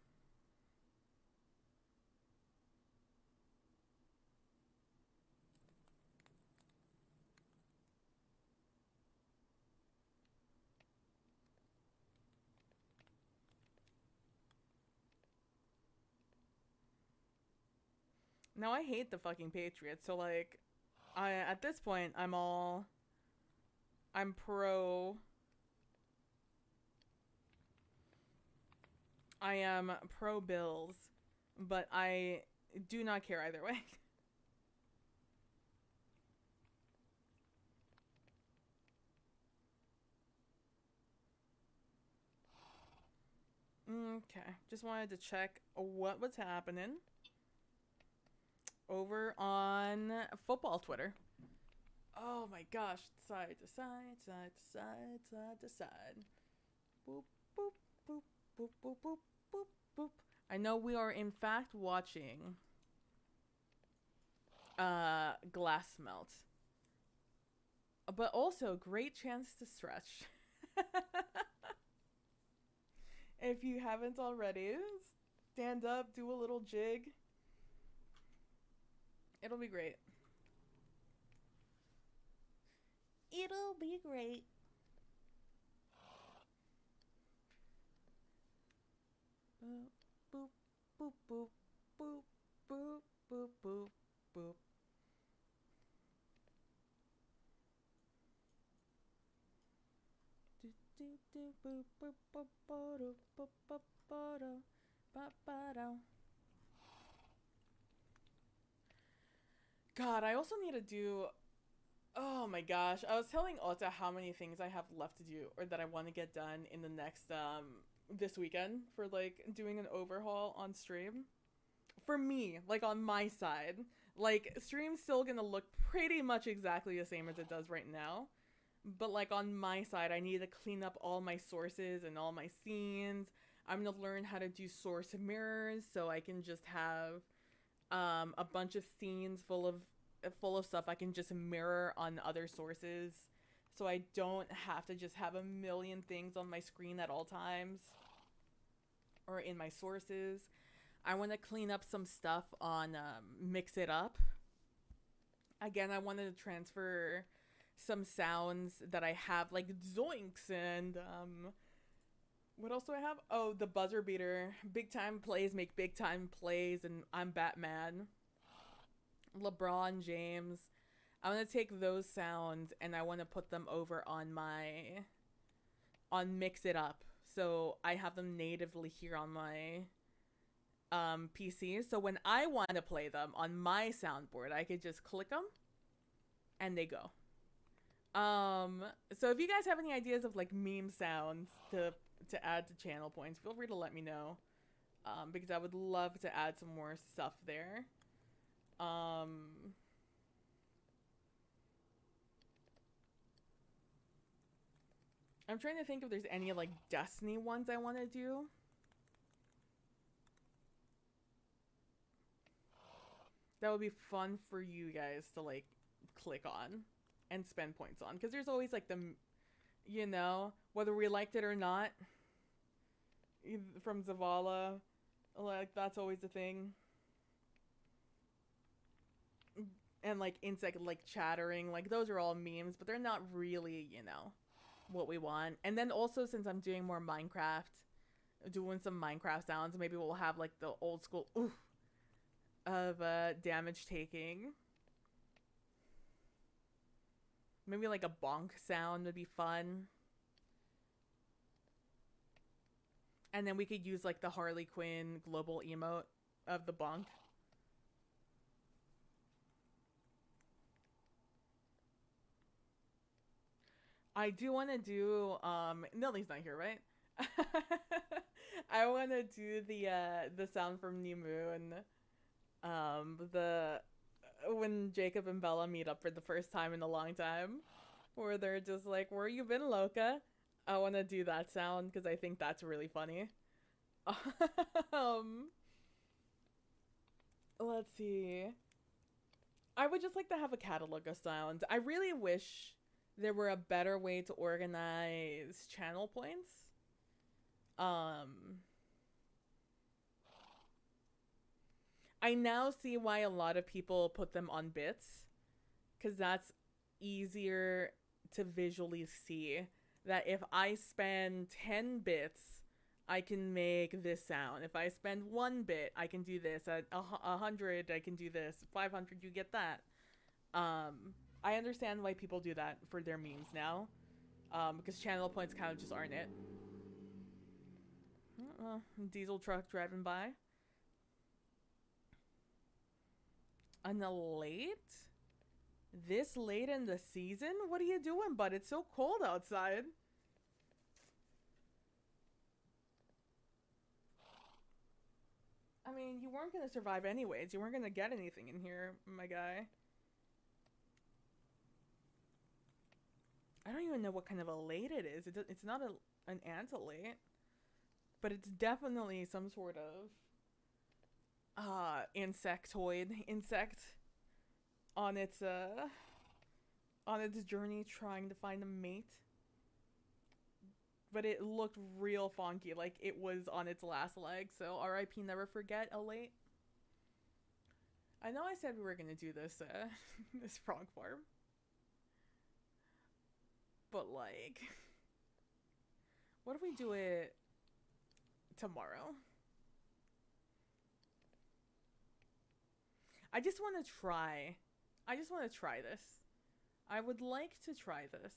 Now I hate the fucking Patriots, so like, at this point, I'm pro. I am pro Bills, but I do not care either way. Okay, just wanted to check what was happening over on football Twitter. Oh my gosh, side to side, side to side, side to side. Boop, boop, boop, boop, boop, boop, boop, boop. I know we are in fact watching glass melt. But also, great chance to stretch. If you haven't already, stand up, do a little jig. It'll be great. It'll be great. Boop, boop, boop, boop, boop, boop, boop, boop. God, I also need to do... Oh my gosh. I was telling Ota how many things I have left to do or that I want to get done in the next, this weekend for, like, doing an overhaul on stream. For me, like, on my side. Like, stream's still gonna look pretty much exactly the same as it does right now. But, like, on my side, I need to clean up all my sources and all my scenes. I'm gonna learn how to do source mirrors so I can just have a bunch of scenes full of stuff I can just mirror on other sources. So I don't have to just have a million things on my screen at all times. Or in my sources. I want to clean up some stuff on Mix It Up. Again, I wanted to transfer some sounds that I have, like zoinks and what else do I have? Oh, the buzzer beater. Big time plays make big time plays, and I'm Batman. LeBron James. I want to take those sounds and I want to put them over on Mix It Up. So I have them natively here on my PC. So when I want to play them on my soundboard, I could just click them and they go. So if you guys have any ideas of like meme sounds to add to channel points, feel free to let me know. Because I would love to add some more stuff there. I'm trying to think if there's any like Destiny ones I want to do. That would be fun for you guys to like click on and spend points on, because there's always like the, you know, whether we liked it or not, from Zavala, like that's always the thing. And like insect like chattering, like those are all memes, but they're not really, you know, what we want. And then also, since I'm doing more Minecraft, doing some Minecraft sounds, maybe we'll have like the old school oof of damage taking. Maybe like a bonk sound would be fun. And then we could use like the Harley Quinn global emote of the bonk. I do want to do Nelly's not here, right? I want to do the sound from New Moon, the when Jacob and Bella meet up for the first time in a long time, where they're just like, "Where you been, Loca?" I want to do that sound because I think that's really funny. Let's see. I would just like to have a catalog of sounds. I really wish there were a better way to organize channel points. I now see why a lot of people put them on bits, because that's easier to visually see. That if I spend 10 bits, I can make this sound. If I spend 1 bit, I can do this. At 100, I can do this. 500, you get that. I understand why people do that for their memes now, because channel points kind of just aren't it. Diesel truck driving by. Late? This late in the season? What are you doing, bud? It's so cold outside. I mean, you weren't gonna survive anyways. You weren't gonna get anything in here, my guy. I don't even know what kind of a late it is. It's not an anti-late, but it's definitely some sort of insect on its journey trying to find a mate. But it looked real funky, like it was on its last leg. So RIP, never forget a late. I know I said we were gonna do this this frog farm, but like, what if we do it tomorrow? I just want to try. I just want to try this. I would like to try this.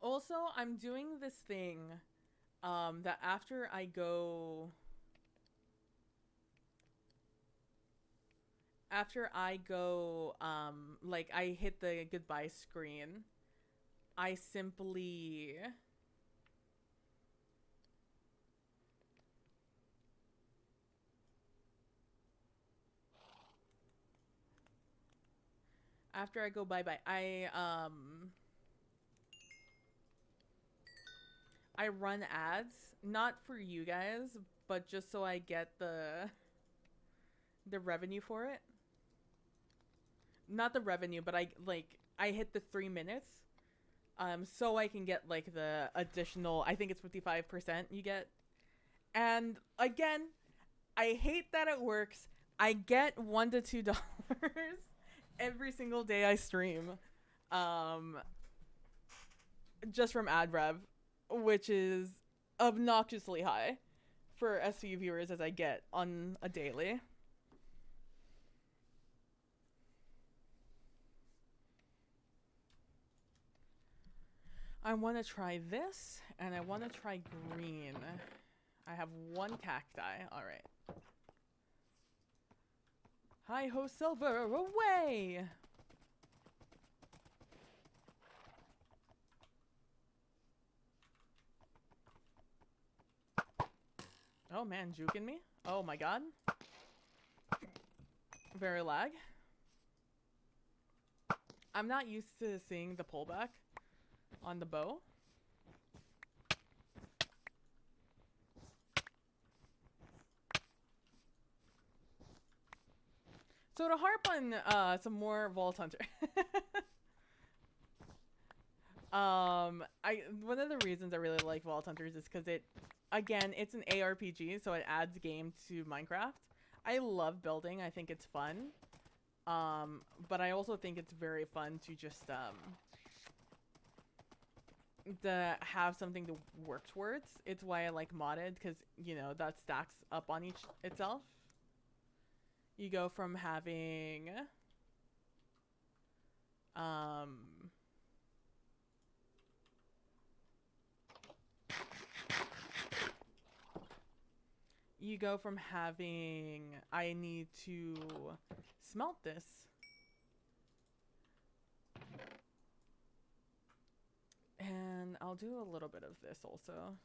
Also, I'm doing this thing that after I go like I hit the goodbye screen, I simply... After I go bye-bye, I run ads, not for you guys, but just so I get the revenue for it. Not the revenue, but I hit the 3 minutes. So I can get like the additional, I think it's 55% you get. And again, I hate that it works. I get $1 to $2 every single day I stream. Just from ad rev, which is obnoxiously high for as few viewers as I get on a daily. I want to try this, and I want to try green. I have 1 cacti. All right. Hi-ho, silver, away! Oh man, juking me? Oh my god. Very lag. I'm not used to seeing the pullback on the bow. So to harp on some more Vault Hunter. One of the reasons I really like Vault Hunters is because it's an ARPG, so it adds game to Minecraft. I love building. I think it's fun. But I also think it's very fun to just to have something to work towards. It's why I like modded, because you know that stacks up on each itself. You go from having I need to smelt this. And I'll do a little bit of this also.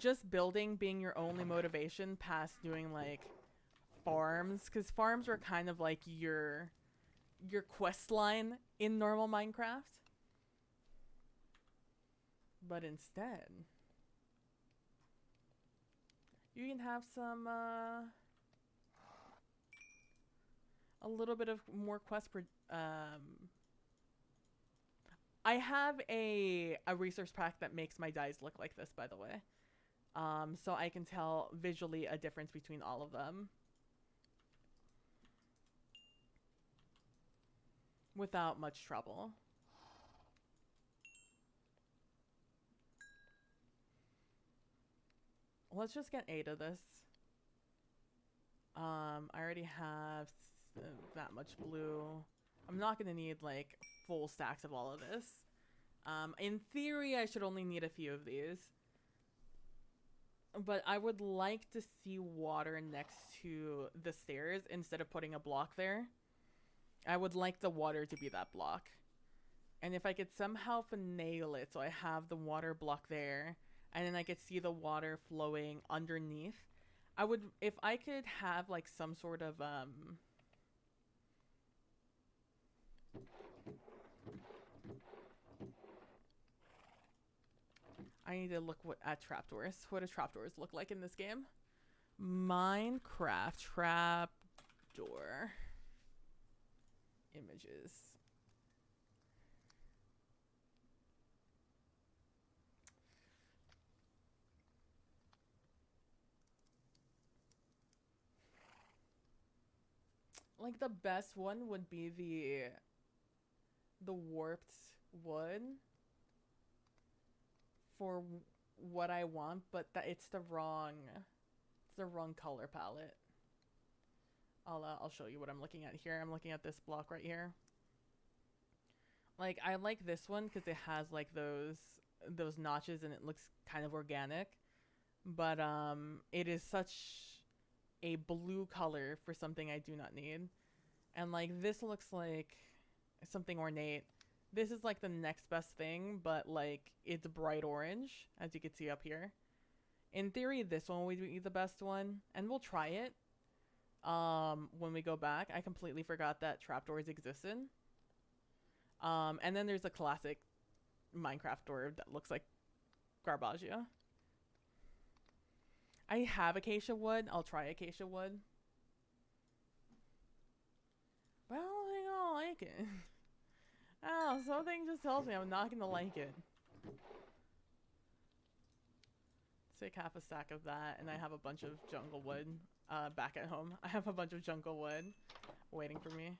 Just building being your only motivation past doing like farms, because farms are kind of like your quest line in normal Minecraft. But instead, you can have some a little bit of more quest I have a resource pack that makes my dyes look like this, by the way. So I can tell visually a difference between all of them without much trouble. Let's just get 8 of this. I already have that much blue. I'm not gonna need like full stacks of all of this. In theory, I should only need a few of these. But I would like to see water next to the stairs instead of putting a block there. I would like the water to be that block. And if I could somehow finagle it so I have the water block there, and then I could see the water flowing underneath, I would, if I could have like some sort of I need to look at trapdoors. What do trapdoors look like in this game? Minecraft trapdoor images. Like the best one would be the warped wood for what I want, but it's the wrong color palette. I'll show you what I'm looking at here. I'm looking at this block right here. Like I like this one because it has like those notches and it looks kind of organic. but it is such a blue color for something I do not need. And like this looks like something ornate. This is like the next best thing, but like it's bright orange, as you can see up here. In theory, this one would be the best one, and we'll try it when we go back. I completely forgot that trapdoors existed. And then there's a classic Minecraft door that looks like Garbaggio. I have acacia wood. I'll try acacia wood. But I don't think I'll like it. Oh, something just tells me I'm not gonna like it. Take half a stack of that, and I have a bunch of jungle wood back at home. I have a bunch of jungle wood waiting for me.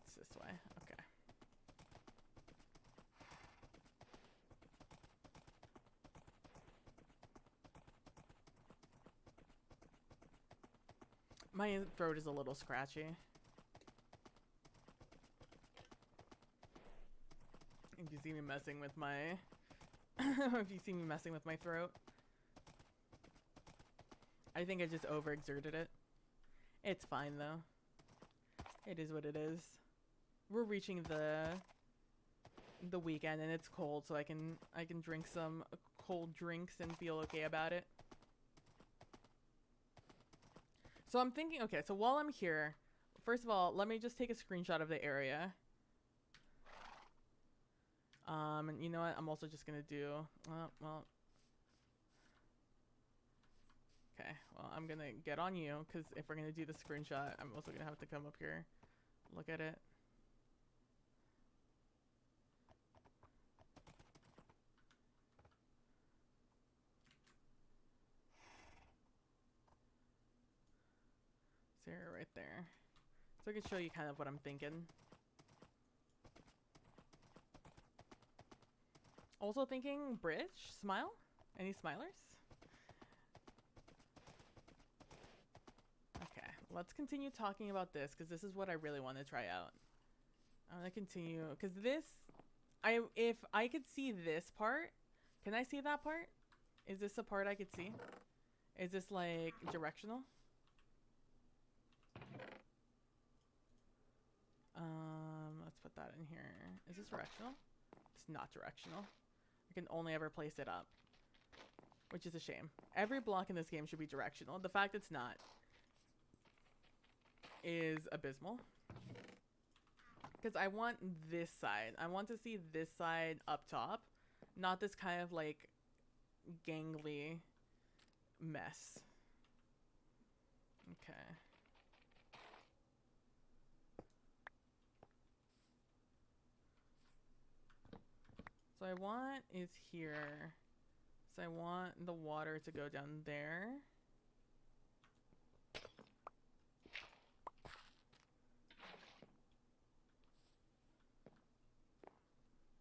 It's this way. Okay. My throat is a little scratchy. If you see me messing with my if you see me messing with my throat. I think I just overexerted it. It's fine though. It is what it is. We're reaching the weekend and it's cold, so I can drink some cold drinks and feel okay about it. So I'm thinking, okay, so while I'm here, first of all, let me just take a screenshot of the area. And you know what? I'm also just gonna do, well, okay, well, I'm gonna get on you, because if we're gonna do the screenshot, I'm also gonna have to come up here, look at it. There, right there. So I can show you kind of what I'm thinking. Also thinking bridge, smile. Any smilers? Okay, let's continue talking about this because this is what I really want to try out. I'm gonna continue because this, if I could see this part, can I see that part? Is this a part I could see? Is this like directional? Let's put that in here. Is this directional? It's not directional. I can only ever place it up, which is a shame. Every block in this game should be directional. The fact it's not is abysmal. Because I want this side. I want to see this side up top, not this kind of like gangly mess. Okay. So I want is here. So I want the water to go down there.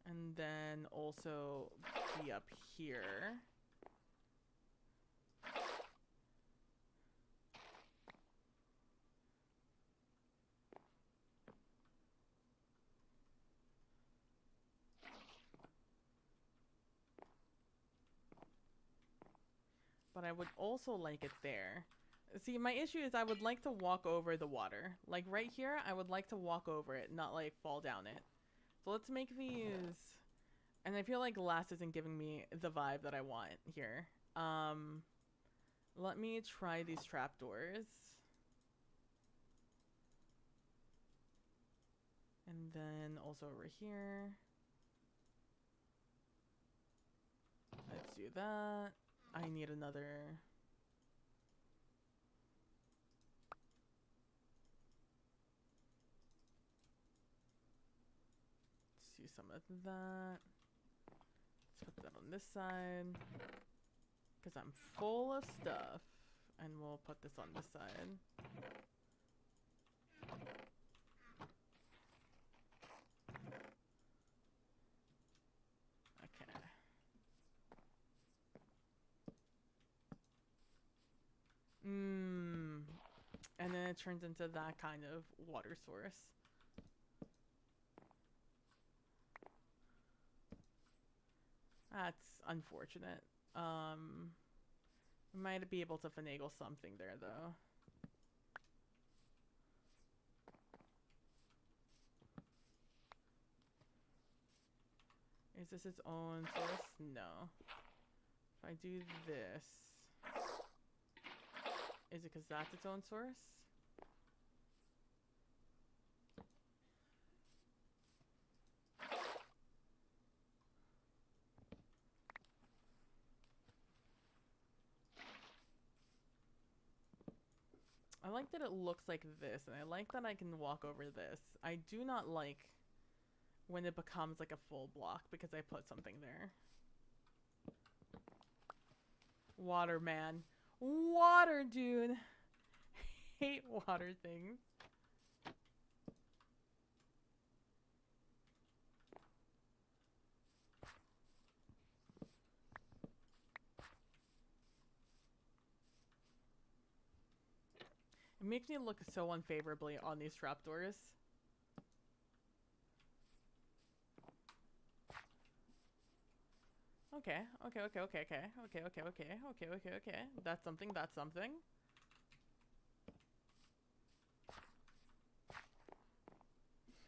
And then also be up here. But I would also like it there. See, my issue is I would like to walk over the water. Like right here, I would like to walk over it, not like fall down it. So let's make these. And I feel like glass isn't giving me the vibe that I want here. Let me try these trapdoors. And then also over here. Let's do that. I need another. Let's do some of that. Let's put that on this side. Because I'm full of stuff. And we'll put this on this side. Okay. And then it turns into that kind of water source. That's unfortunate. We might be able to finagle something there, though. Is this its own source? No. If I do this, is it because that's its own source? I like that it looks like this, and I like that I can walk over this. I do not like when it becomes like a full block because I put something there. Water, man. Water, dude. Hate water things. It makes me look so unfavorably on these trapdoors. Okay. That's something, that's something.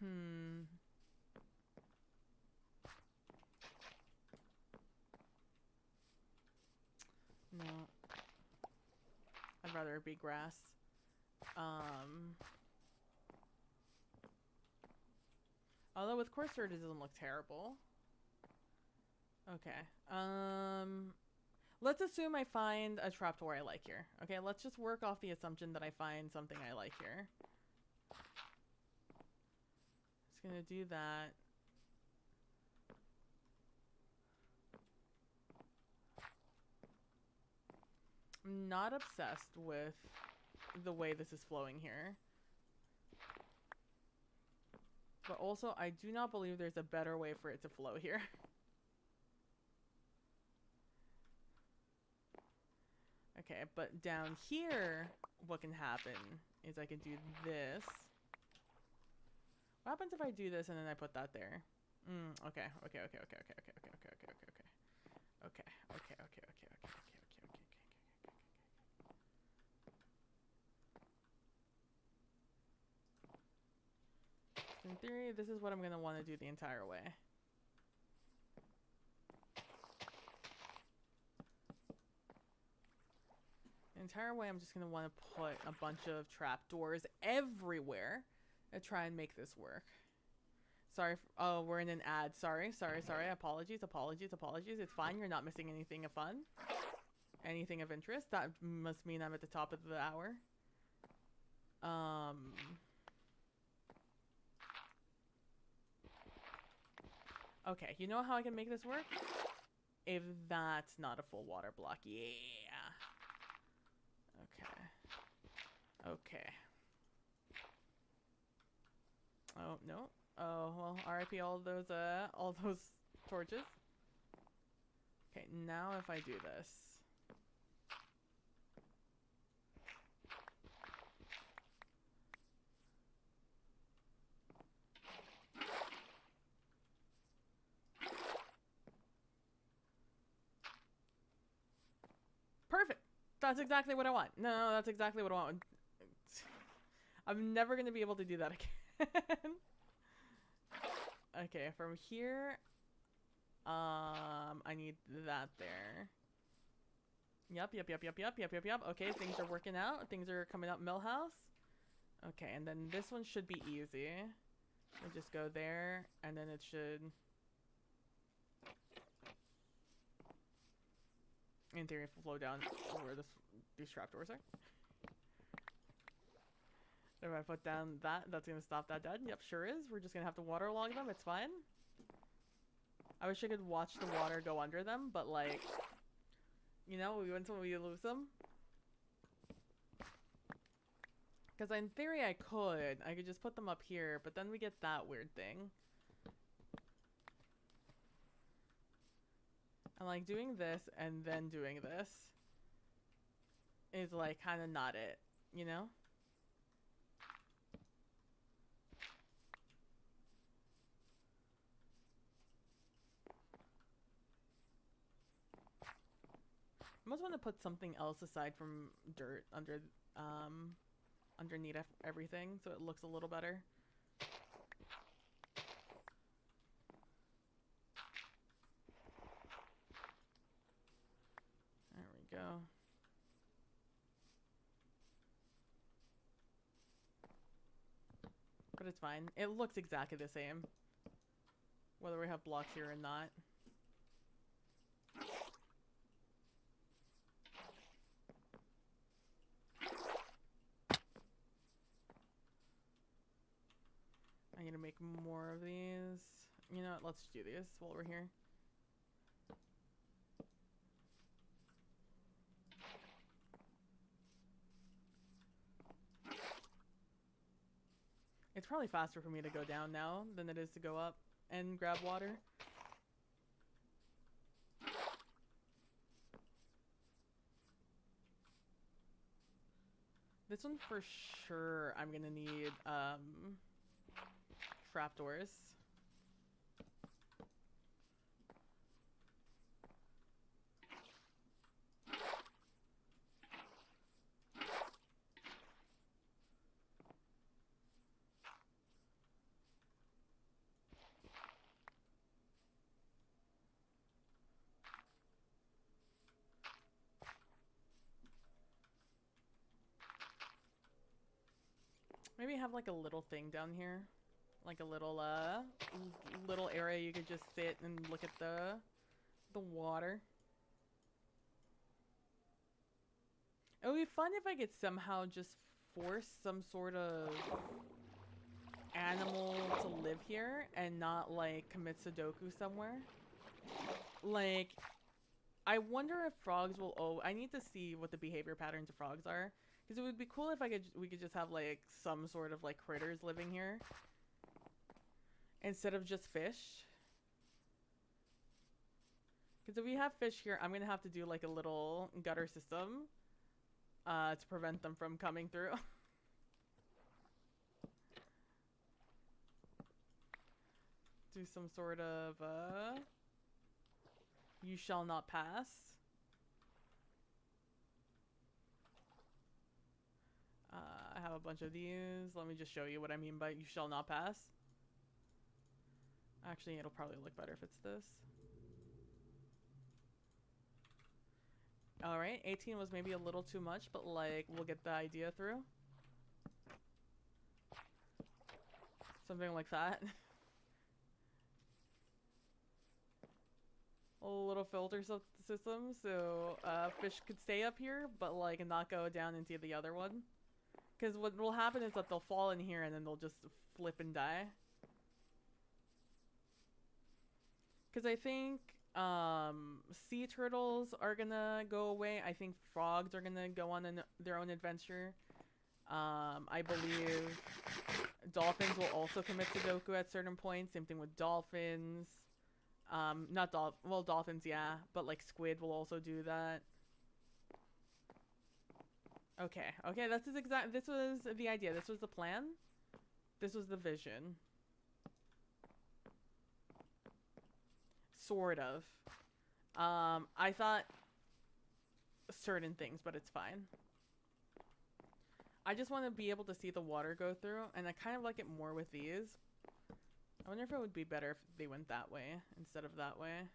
No. I'd rather it be grass. Although with coarse dirt it doesn't look terrible. Okay. Let's assume I find a trapdoor I like here. Okay, let's just work off the assumption that I find something I like here. Just gonna do that. I'm not obsessed with the way this is flowing here. But also, I do not believe there's a better way for it to flow here. Okay, but down here, what can happen is I can do this. What happens if I do this and then I put that there? Okay. In theory, this is what I'm gonna want to do the entire way. The entire way, I'm just gonna want to put a bunch of trapdoors everywhere to try and make this work. Sorry. Oh, we're in an ad. Sorry. Apologies. It's fine. You're not missing anything of fun. Anything of interest. That must mean I'm at the top of the hour. Okay, you know how I can make this work? If that's not a full water block. Yeah. Okay. Oh, no. Oh, well, RIP all those torches. Okay, now if I do this. Perfect. That's exactly what I want. No, that's exactly what I want. I'm never going to be able to do that again. Okay, from here, I need that there. Yep. Okay, things are working out. Things are coming up Millhouse. Okay, and then this one should be easy. We'll just go there, and then it should, in theory, flow down where these trapdoors are. If I put down that's gonna stop that dead. Yep, sure is. We're just gonna have to waterlog them. It's fine. I wish I could watch the water go under them, but like, you know, we lose them. Because in theory I could just put them up here, but then we get that weird thing. And like doing this and then doing this is like kind of not it, you know? I must want to put something else aside from dirt underneath everything so it looks a little better. There we go. But it's fine. It looks exactly the same, whether we have blocks here or not. I'm gonna make more of these. You know what? Let's do these while we're here. It's probably faster for me to go down now than it is to go up and grab water. This one for sure I'm gonna need trapdoors. Maybe have like a little thing down here, like a little little area you could just sit and look at the water. It would be fun if I could somehow just force some sort of animal to live here and not like commit Sudoku somewhere. Like, I wonder if frogs will. Oh, I need to see what the behavior patterns of frogs are. Because it would be cool if we could just have like some sort of like critters living here instead of just fish. Because if we have fish here, I'm gonna have to do like a little gutter system to prevent them from coming through. Do some sort of you shall not pass. I have a bunch of these. Let me just show you what I mean by you shall not pass. Actually, it'll probably look better if it's this. Alright, 18 was maybe a little too much, but like, we'll get the idea through. Something like that. A little filter system, so fish could stay up here, but like not go down into the other one. Because what will happen is that they'll fall in here and then they'll just flip and die. Because I think sea turtles are gonna go away. I think frogs are gonna go on their own adventure. I believe dolphins will also commit Sudoku at certain points. Same thing with dolphins. Well, dolphins, yeah, but like squid will also do that. Okay, this was the idea. This was the plan. This was the vision. Sort of. I thought certain things, but it's fine. I just want to be able to see the water go through, and I kind of like it more with these. I wonder if it would be better if they went that way instead of that way.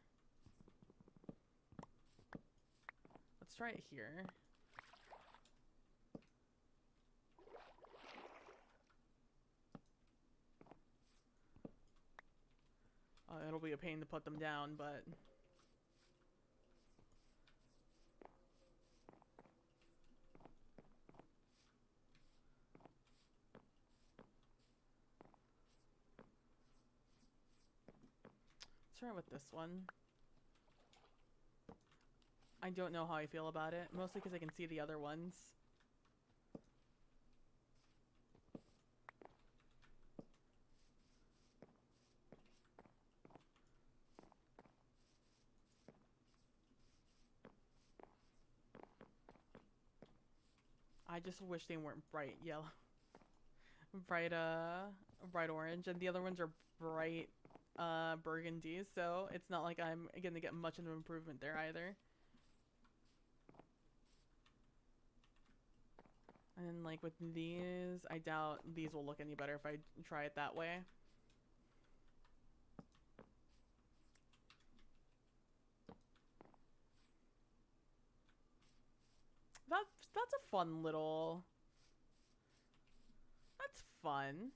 Let's try it here. It'll be a pain to put them down, but... Let's try with this one. I don't know how I feel about it, mostly because I can see the other ones. I just wish they weren't bright yellow. bright orange, and the other ones are bright burgundy, so it's not like I'm gonna get much of an improvement there either. And then like with these, I doubt these will look any better if I try it that way. That's a fun little... That's fun.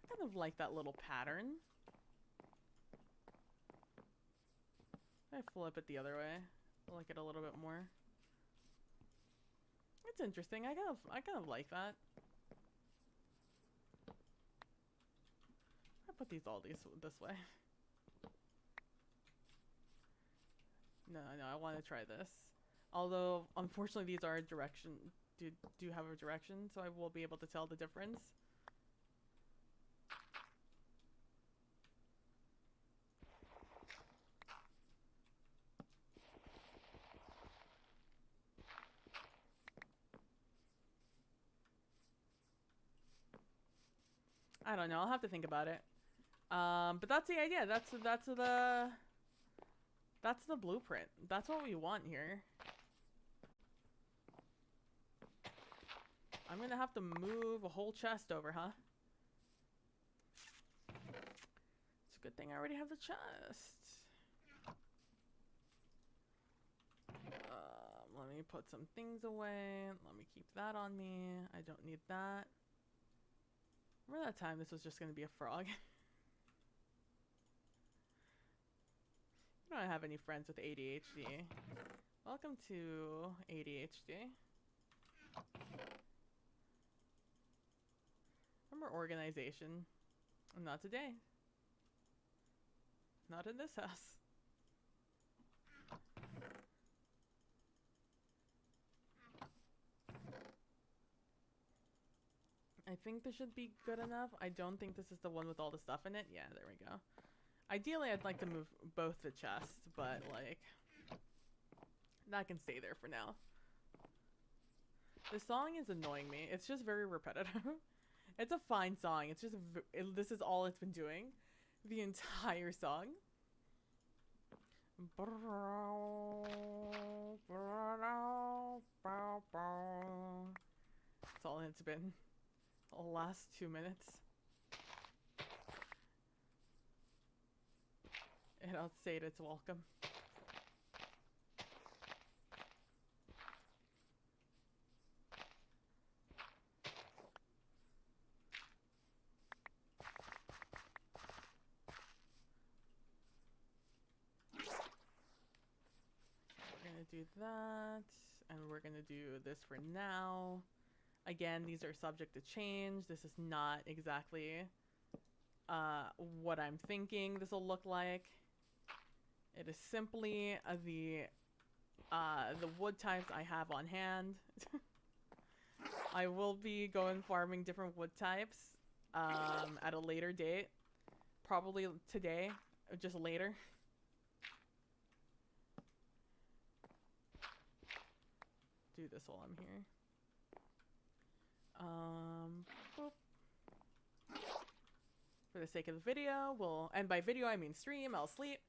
I kind of like that little pattern. I flip it the other way. I like it a little bit more. It's interesting. I kind of like that. I put these all this way. No, I want to try this. Although, unfortunately, these are direction do have a direction, so I will be able to tell the difference. I don't know. I'll have to think about it. But that's the idea. That's the blueprint. That's what we want here. I'm gonna have to move a whole chest over, huh? It's a good thing I already have the chest. Let me put some things away. Let me keep that on me. I don't need that. Remember that time this was just gonna be a frog? I don't have any friends with ADHD. Welcome to ADHD. Remember organization. Not today. Not in this house. I think this should be good enough. I don't think this is the one with all the stuff in it. Yeah, there we go. Ideally, I'd like to move both the chests, but like, that can stay there for now. This song is annoying me. It's just very repetitive. It's a fine song. It's just, this is all it's been doing the entire song. That's all it's been. The last 2 minutes. It outstayed its welcome. We're gonna do that, and we're gonna do this for now. Again, these are subject to change. This is not exactly what I'm thinking this will look like. It is simply the wood types I have on hand. I will be going farming different wood types at a later date. Probably today, or just later. Do this while I'm here. Boop. For the sake of the video, and by video I mean stream, I'll sleep.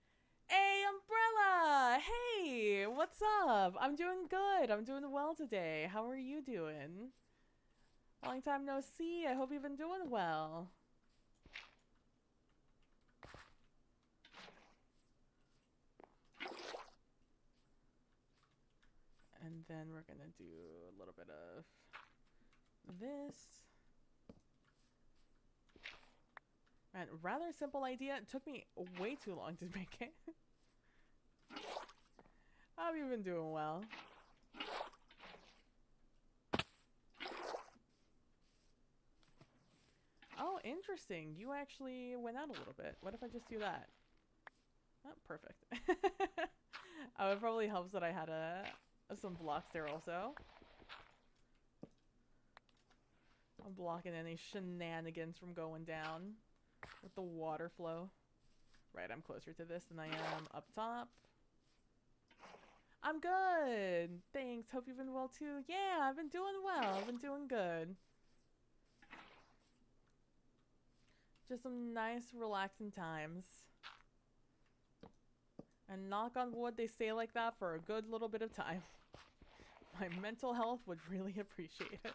Hey, Umbrella! Hey, what's up? I'm doing good. I'm doing well today. How are you doing? Long time no see. I hope you've been doing well. And then we're gonna do a little bit of this. Man, rather simple idea. It took me way too long to make it. How have you been doing well? Oh, interesting. You actually went out a little bit. What if I just do that? Oh, perfect. Oh, it probably helps that I had some blocks there also. I'm blocking any shenanigans from going down with the water flow. Right, I'm closer to this than I am up top. I'm good. Thanks. Hope you've been well too. Yeah, I've been doing well. I've been doing good. Just some nice relaxing times. And knock on wood, they stay like that for a good little bit of time. My mental health would really appreciate it.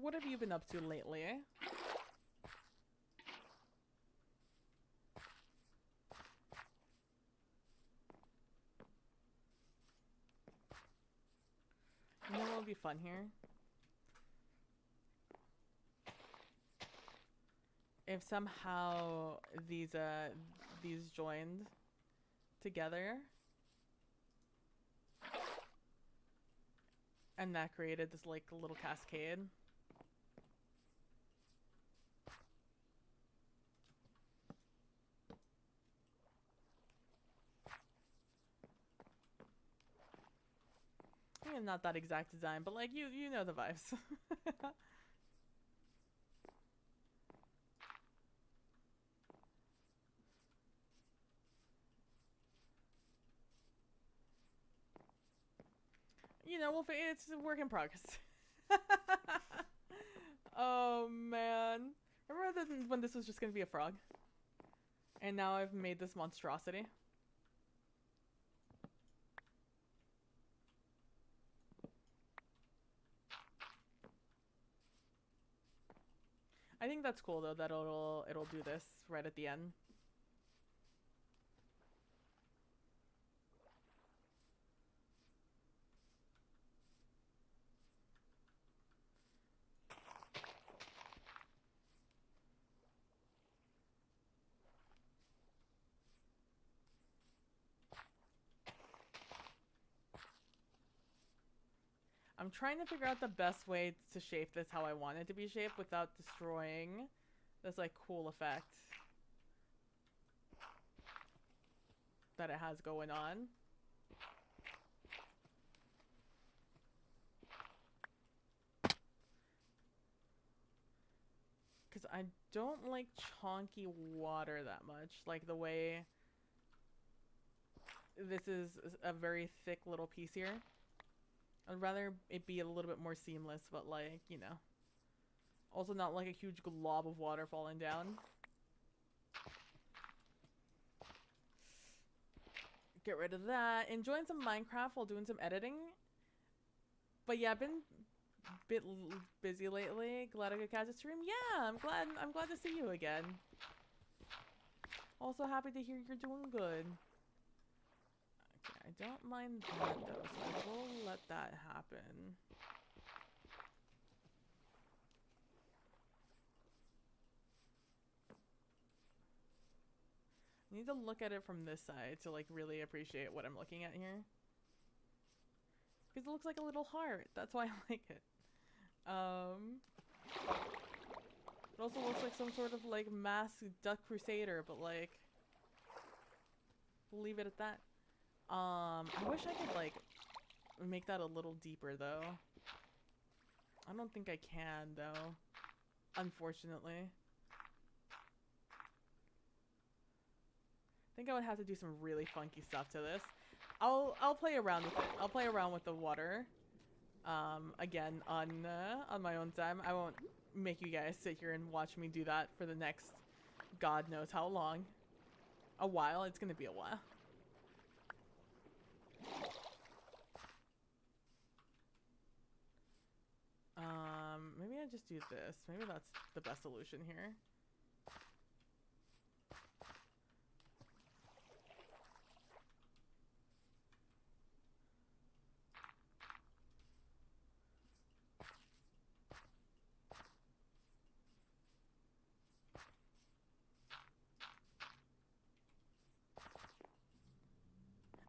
What have you been up to lately, eh? You know what would be fun here? If somehow these joined together and that created this like little cascade. I mean, not that exact design, but like you know the vibes. You know, it's a work in progress. Oh man. Remember when this was just gonna be a frog? And now I've made this monstrosity. I think that's cool though that it'll do this right at the end. I'm trying to figure out the best way to shape this how I want it to be shaped without destroying this like cool effect that it has going on. Because I don't like chonky water that much. Like the way this is a very thick little piece here. I'd rather it be a little bit more seamless, but like, you know. Also not like a huge glob of water falling down. Get rid of that. Enjoying some Minecraft while doing some editing. But yeah, I've been a bit busy lately. Glad I could catch a stream. Yeah, I'm glad to see you again. Also happy to hear you're doing good. Okay, I don't mind that though, so I will let that happen. I need to look at it from this side to like really appreciate what I'm looking at here. Because it looks like a little heart. That's why I like it. It also looks like some sort of like masked duck crusader, but like we'll leave it at that. I wish I could like make that a little deeper though. I don't think I can though, unfortunately. I think I would have to do some really funky stuff to this. I'll play around with it. I'll play around with the water. Again on my own time. I won't make you guys sit here and watch me do that for the next God knows how long. A while. It's gonna be a while. Maybe I just do this. Maybe that's the best solution here.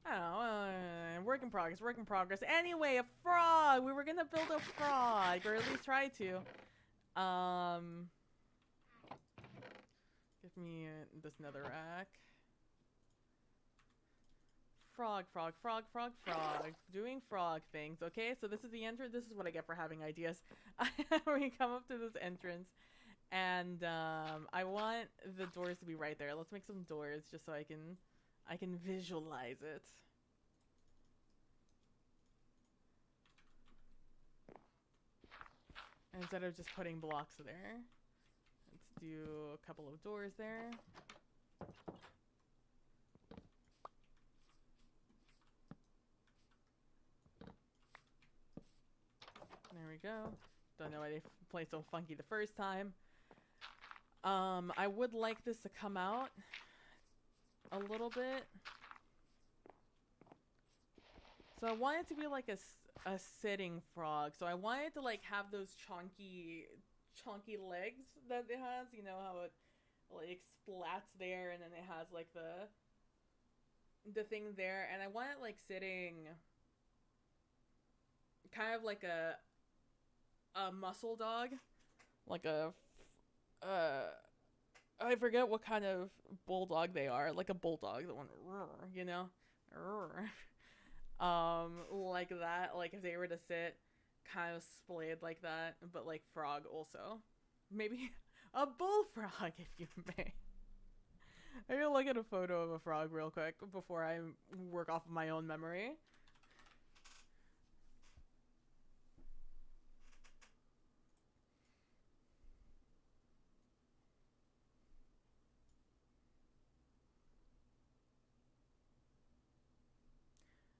I don't know, work in progress, work in progress. Anyway, a frog! We were gonna build a frog, or at least try to. Give me this netherrack. Frog, frog, frog, frog, frog. Doing frog things, okay? So this is the entrance. This is what I get for having ideas. We come up to this entrance, And I want the doors to be right there. Let's make some doors just so I can visualize it. Instead of just putting blocks there. Let's do a couple of doors there. There we go. Don't know why they play so funky the first time. I would like this to come out a little bit. So I want it to be like a sitting frog. So I want it to like have those chunky legs that it has. You know how it like splats there, and then it has like the thing there, and I want it like sitting kind of like a muscle dog, like a I forget what kind of bulldog they are, like a bulldog, the one, you know, like that, like if they were to sit kind of splayed like that, but like frog also, maybe a bullfrog if you may. I'm gonna look at a photo of a frog real quick before I work off of my own memory.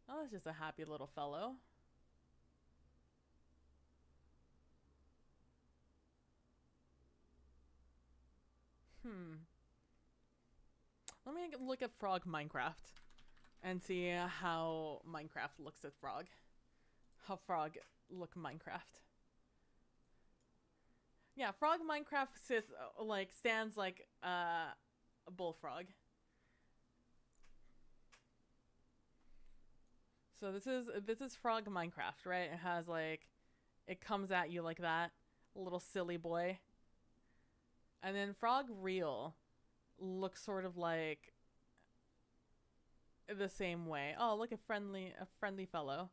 Oh, it's just a happy little fellow. Let me look at Frog Minecraft and see how Minecraft looks at Frog. How Frog look Minecraft. Yeah, Frog Minecraft sits like stands like a bullfrog. So this is Frog Minecraft, right? It has like, it comes at you like that, little silly boy. And then Frog Real looks sort of like the same way. Oh, look, a friendly fellow.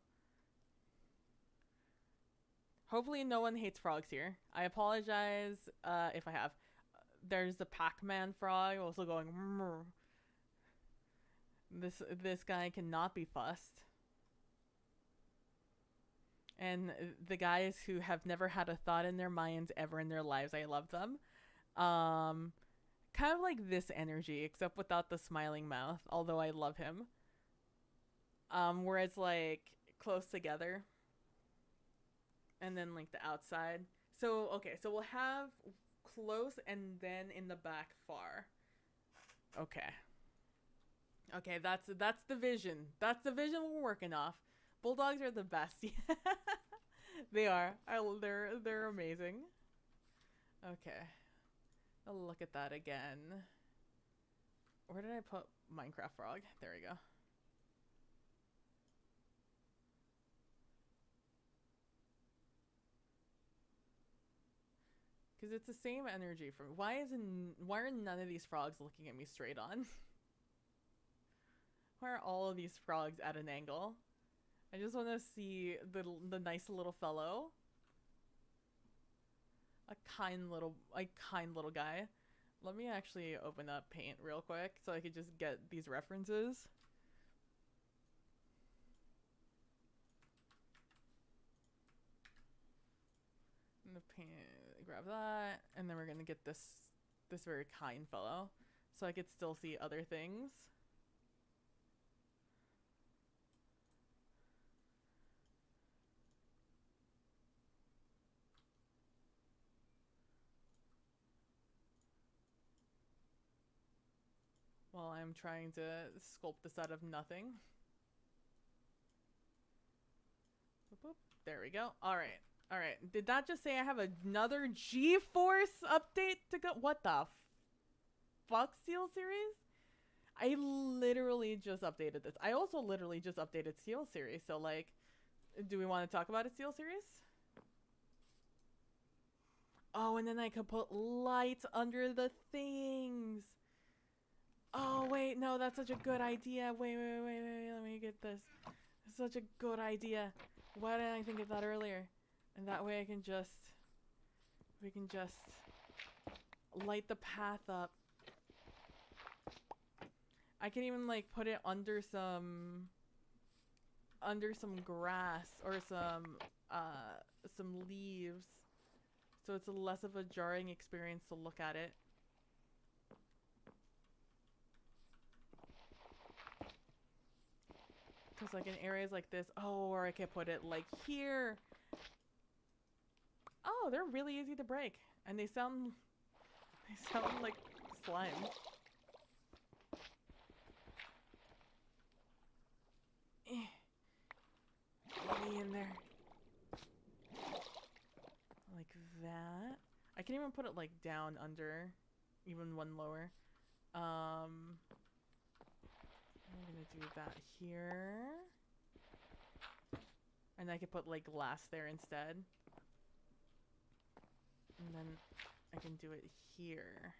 Hopefully no one hates frogs here. I apologize if I have. There's the Pac-Man frog also going. Mrr. This guy cannot be fussed. And the guys who have never had a thought in their minds ever in their lives, I love them. Kind of like this energy, except without the smiling mouth, although I love him. Where it's like close together. And then like the outside. So, okay, so we'll have close and then in the back far. Okay. Okay, that's the vision. That's the vision we're working off. Bulldogs are the best. They are. They're amazing. Okay. I'll look at that again. Where did I put Minecraft frog? There we go. Because it's the same energy from. Why are none of these frogs looking at me straight on? Why are all of these frogs at an angle? I just want to see the nice little fellow. A kind little guy. Let me actually open up Paint real quick so I could just get these references. And the paint, grab that, and then we're gonna get this very kind fellow, so I could still see other things. While I'm trying to sculpt this out of nothing. Boop, boop. There we go. All right. All right. Did that just say I have another G-Force update to go? What the fuck, Steel Series? I literally just updated this. I also literally just updated Steel Series. So, like, do we want to talk about a Steel Series? Oh, and then I could put lights under the things. Oh, wait, no, that's such a good idea. Wait, let me get this. It's such a good idea. Why didn't I think of that earlier? And that way we can just light the path up. I can even like put it under some grass or some leaves, so it's less of a jarring experience to look at it. Because like in areas like this, oh, or I could put it like here. Oh, they're really easy to break, and they sound like slime. Get me in there. Like that. I can even put it like down under, even one lower. I'm gonna do that here. And I could put like glass there instead. And then I can do it here.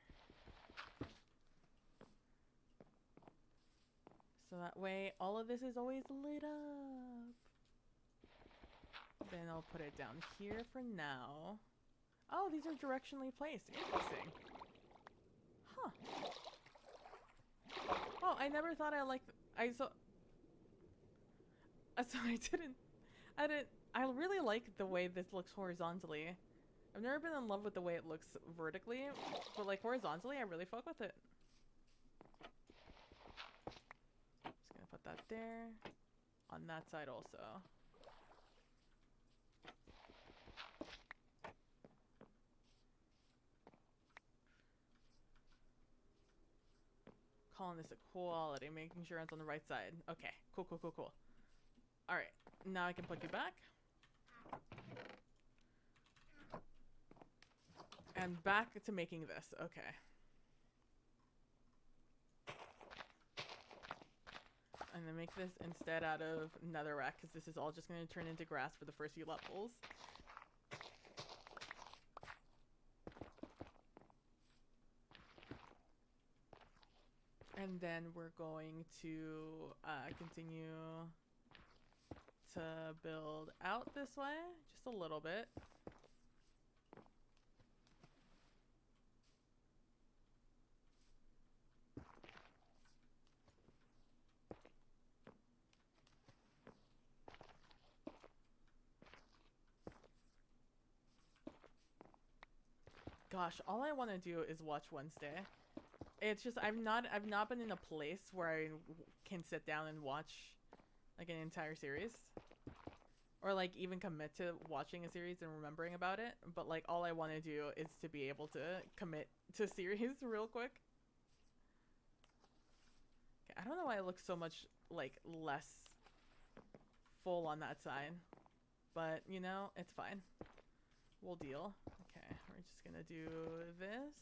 So that way all of this is always lit up. Then I'll put it down here for now. Oh, these are directionally placed. Interesting. Huh. Oh, I never thought I liked... I really like the way this looks horizontally. I've never been in love with the way it looks vertically, but like horizontally, I really fuck with it. Just gonna put that there. On that side also. Calling this equality, making sure it's on the right side. Okay, cool, cool, cool, cool. Alright, now I can plug you back. And back to making this, okay. I'm gonna make this instead out of netherrack, because this is all just gonna turn into grass for the first few levels. And then we're going to continue to build out this way, just a little bit. Gosh, all I want to do is watch Wednesday. It's just I've not been in a place where I can sit down and watch like an entire series, or like even commit to watching a series and remembering about it. But like all I want to do is to be able to commit to series real quick. Okay, I don't know why it looks so much like less full on that side, but you know, it's fine. We'll deal. Okay, we're just gonna do this.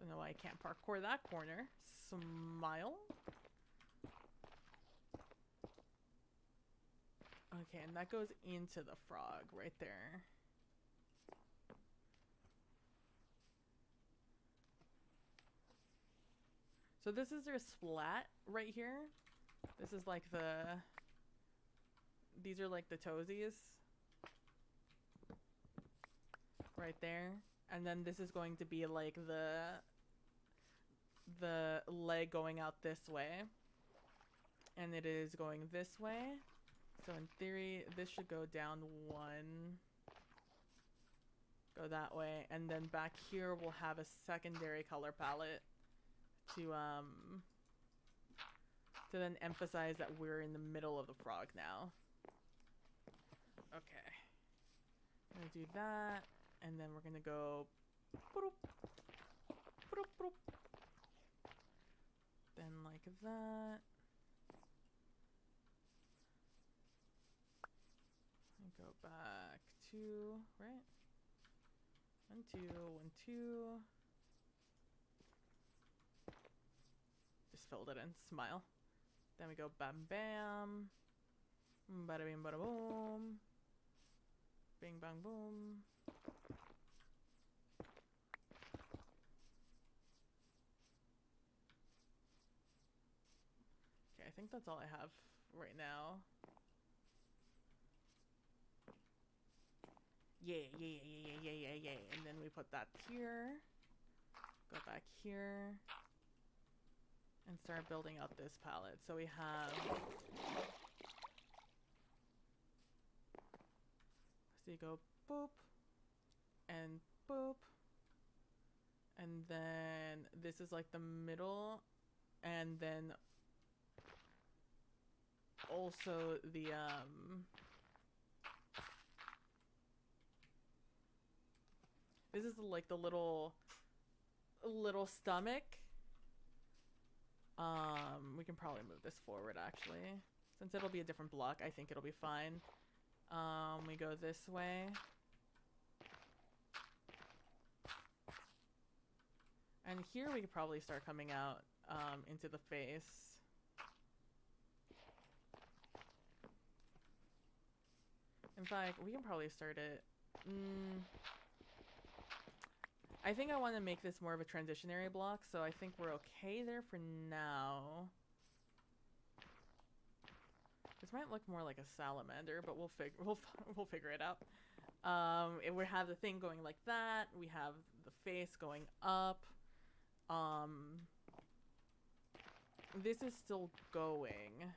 No, I can't parkour that corner. Smile. Okay, and that goes into the frog right there. So this is their splat right here. This is like these are like the toesies. Right there. And then this is going to be like the leg going out this way, and it is going this way, so in theory this should go down one, go that way, and then back here we'll have a secondary color palette to then emphasize that we're in the middle of the frog now. Okay, I'm gonna do that, and then we're gonna go boop, boop, boop. Then like that. And go back to, right? 1, 2, 1, 2. Just filled it in. Smile. Then we go bam bam. Bada bing bada boom. Bing bang boom. I think that's all I have right now. Yeah. And then we put that here. Go back here. And start building out this palette. So we have... So you go boop. And boop. And then this is like the middle. And then also the this is like the little stomach. We can probably move this forward actually. Since it'll be a different block, I think it'll be fine. We go this way. And here we could probably start coming out into the face. In fact, we can probably start it. I think I want to make this more of a transitionary block, so I think we're okay there for now. This might look more like a salamander, but we'll figure it out. If we have the thing going like that, we have the face going up. This is still going.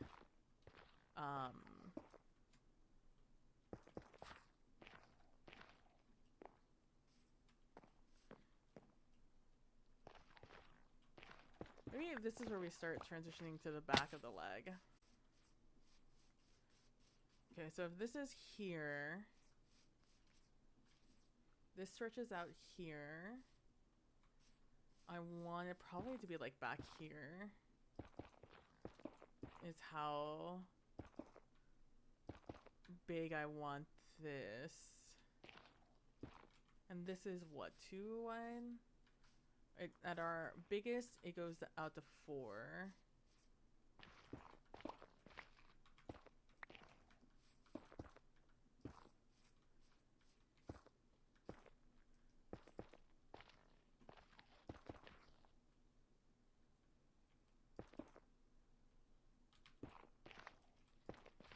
Maybe this is where we start transitioning to the back of the leg. Okay, so if this is here, this stretches out here. I want it probably to be like back here. Is how big I want this. And this is what, 2 wide? At our biggest, it goes out to 4.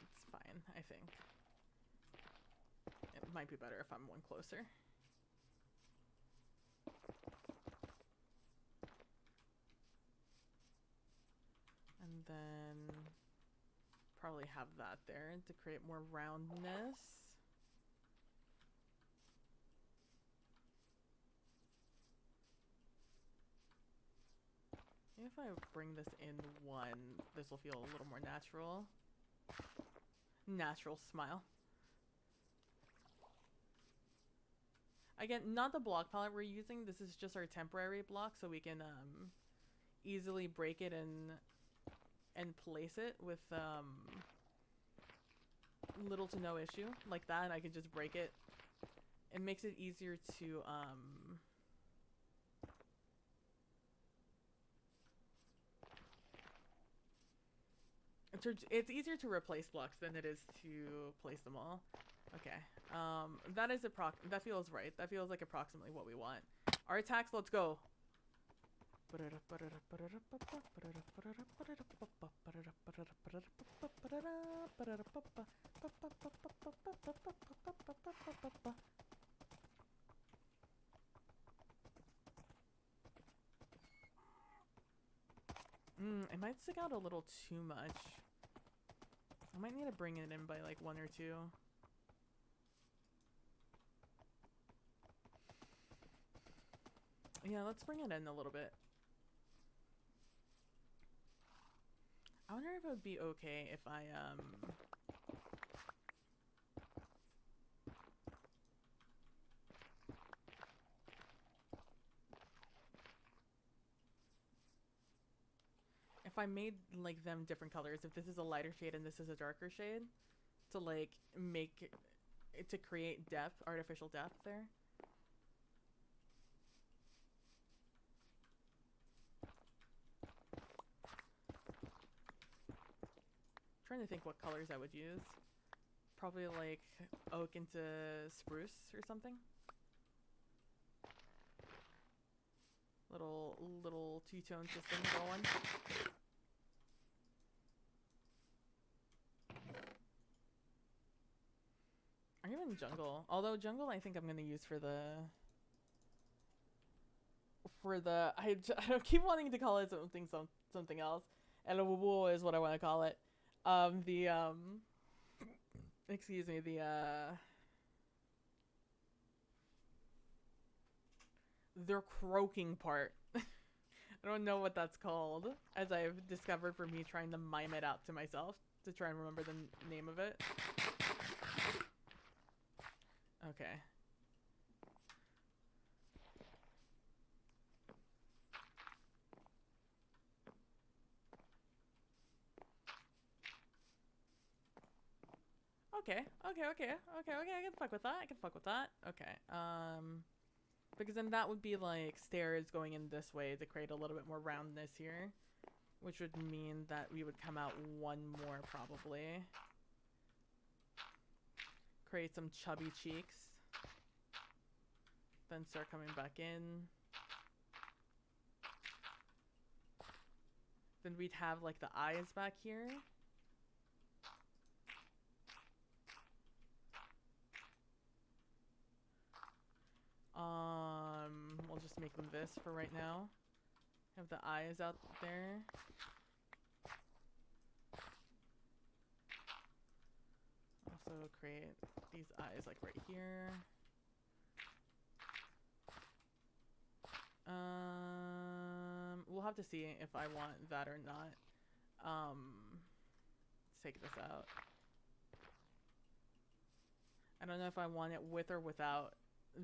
It's fine, I think. It might be better if I'm one closer. And then probably have that there to create more roundness. If I bring this in one, this will feel a little more natural. Natural smile. Again, not the block palette we're using. This is just our temporary block, so we can easily break it and place it with little to no issue like that, and I can just break it. It makes it easier to it's easier to replace blocks than it is to place them all. Okay, that feels right. That feels like approximately what we want. Our attacks, let's go. It might stick out a little too much. I might need to bring it in by like 1 or 2. Yeah, let's bring it in a little bit. I wonder if it would be okay if I made like them different colors, if this is a lighter shade and this is a darker shade, to like make it, to create depth, artificial depth there. Trying to think what colors I would use. Probably like oak into spruce or something. Little two-tone system going. Or even jungle. Although jungle I think I'm gonna use for the I keep wanting to call it something else. Elowo is what I want to call it. Excuse me, their croaking part. I don't know what that's called, as I've discovered for me trying to mime it out to myself to try and remember the name of it. Okay. Okay, I can fuck with that. Okay, because then that would be like stairs going in this way to create a little bit more roundness here, which would mean that we would come out one more probably. Create some chubby cheeks. Then start coming back in. Then we'd have like the eyes back here. We'll just make them this for right now. Have the eyes out there. Also create these eyes like right here. We'll have to see if I want that or not. Let's take this out. I don't know if I want it with or without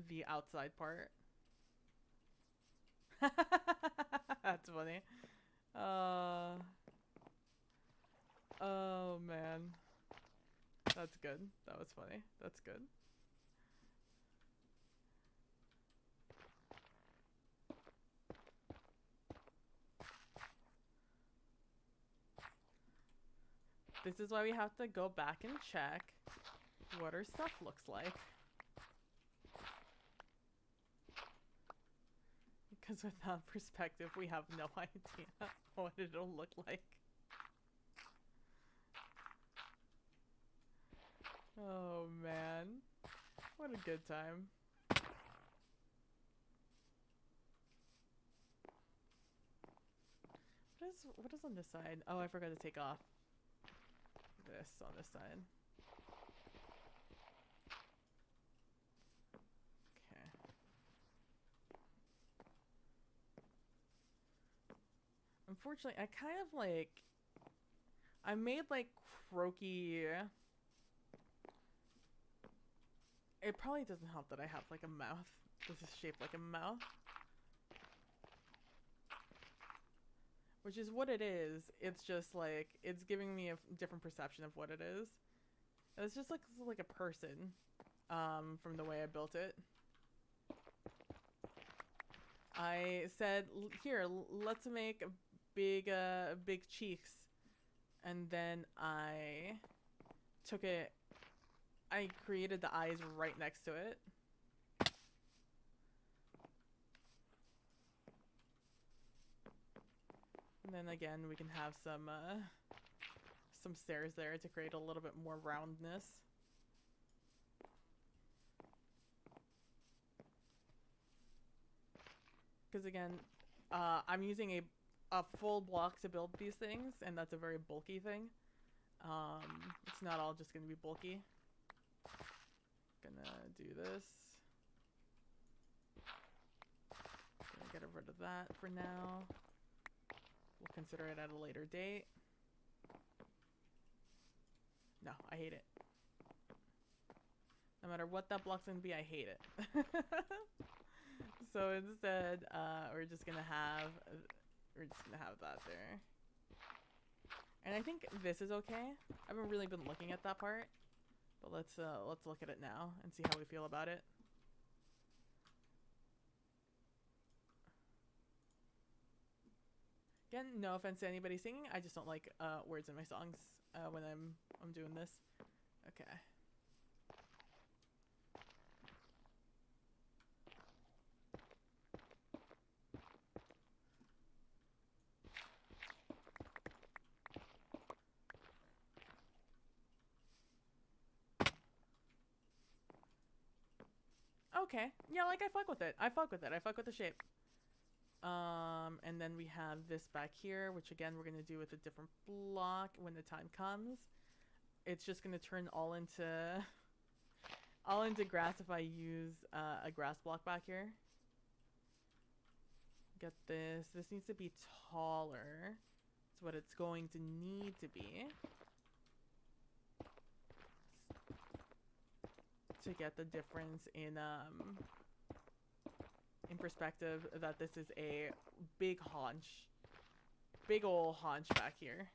the outside part. That's funny. Oh man. That's good. That was funny. That's good. This is why we have to go back and check what our stuff looks like. Because without perspective, we have no idea what it'll look like. Oh man, what a good time. What is on this side? Oh, I forgot to take off this on this side. Okay. Unfortunately, I kind of like... I made like croaky... It probably doesn't help that I have like a mouth. This is shaped like a mouth. Which is what it is. It's just like, it's giving me a different perception of what it is. It's just like a person, from the way I built it. I said, here, let's make big cheeks. And then I took it, I created the eyes right next to it. And then again, we can have some stairs there to create a little bit more roundness. Because again, I'm using a full block to build these things, and that's a very bulky thing. It's not all just gonna be bulky. Gonna do this. Gonna get rid of that for now. We'll consider it at a later date. No, I hate it. No matter what that block's gonna be, I hate it. So instead, we're just gonna have that there. And I think this is okay. I haven't really been looking at that part, but let's look at it now and see how we feel about it. Again, no offense to anybody singing. I just don't like words in my songs when I'm doing this. Okay. Okay. Yeah, like I fuck with it. I fuck with it. I fuck with the shape. And then we have this back here, which again we're gonna do with a different block when the time comes. It's just gonna turn all into grass if I use a grass block back here. Get this. This needs to be taller. That's what it's going to need to be to get the difference in perspective that this is a big haunch. Big ol' haunch back here.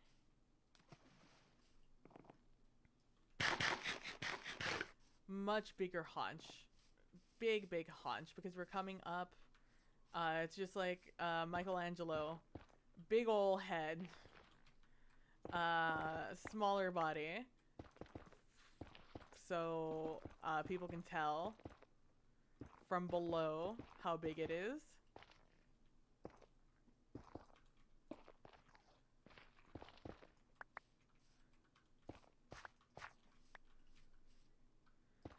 Much bigger haunch. Big haunch because we're coming up. It's just like Michelangelo. Big ol' head. Smaller body. So people can tell from below how big it is.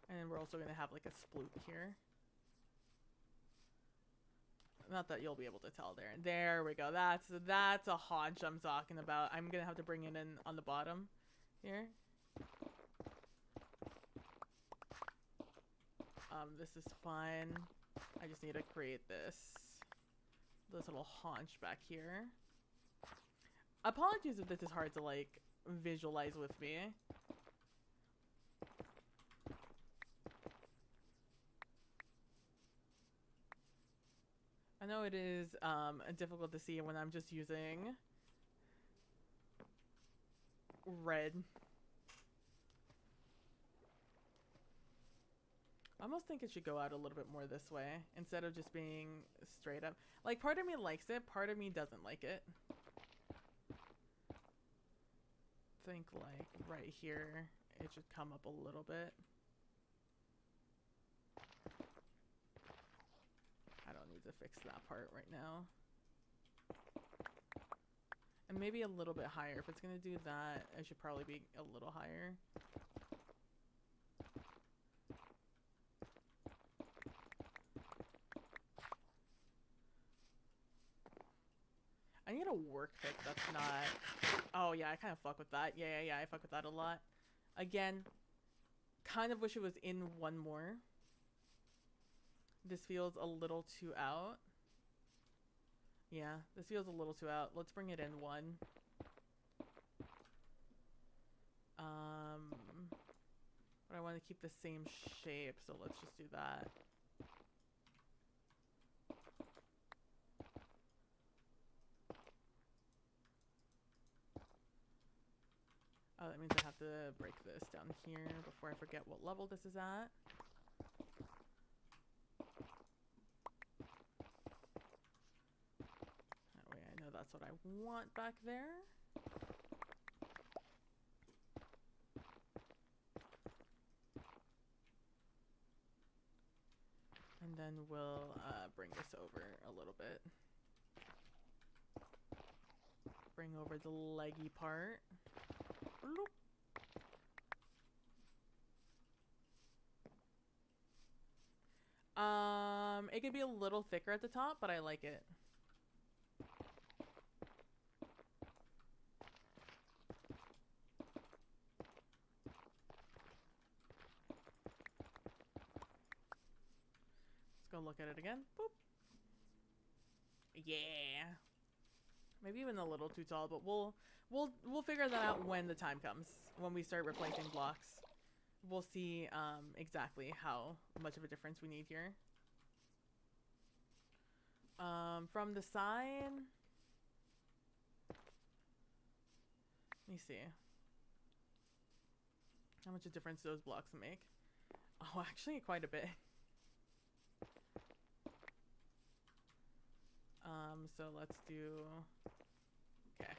And then we're also going to have like a sploot here. Not that you'll be able to tell there. There we go. That's a haunch I'm talking about. I'm going to have to bring it in on the bottom here. This is fine. I just need to create this little haunch back here. Apologies if this is hard to like visualize with me. I know it is difficult to see when I'm just using red. I almost think it should go out a little bit more this way instead of just being straight up. Like, part of me likes it, part of me doesn't like it. Think like right here, it should come up a little bit. I don't need to fix that part right now. And maybe a little bit higher. If it's gonna do that, it should probably be a little higher. I need a work pick that's not... Oh yeah, I kind of fuck with that. Yeah, I fuck with that a lot. Again, kind of wish it was in one more. This feels a little too out. Yeah, this feels a little too out. Let's bring it in one. But I want to keep the same shape, so let's just do that. Oh, that means I have to break this down here before I forget what level this is at. That way I know that's what I want back there. And then we'll bring this over a little bit. Bring over the leggy part. It could be a little thicker at the top, but I like it. Let's go look at it again. Boop. Yeah. Maybe even a little too tall, but we'll figure that out when the time comes. When we start replacing blocks. We'll see exactly how much of a difference we need here. From the side, let me see how much a difference those blocks make. Oh, actually quite a bit. So let's do, okay.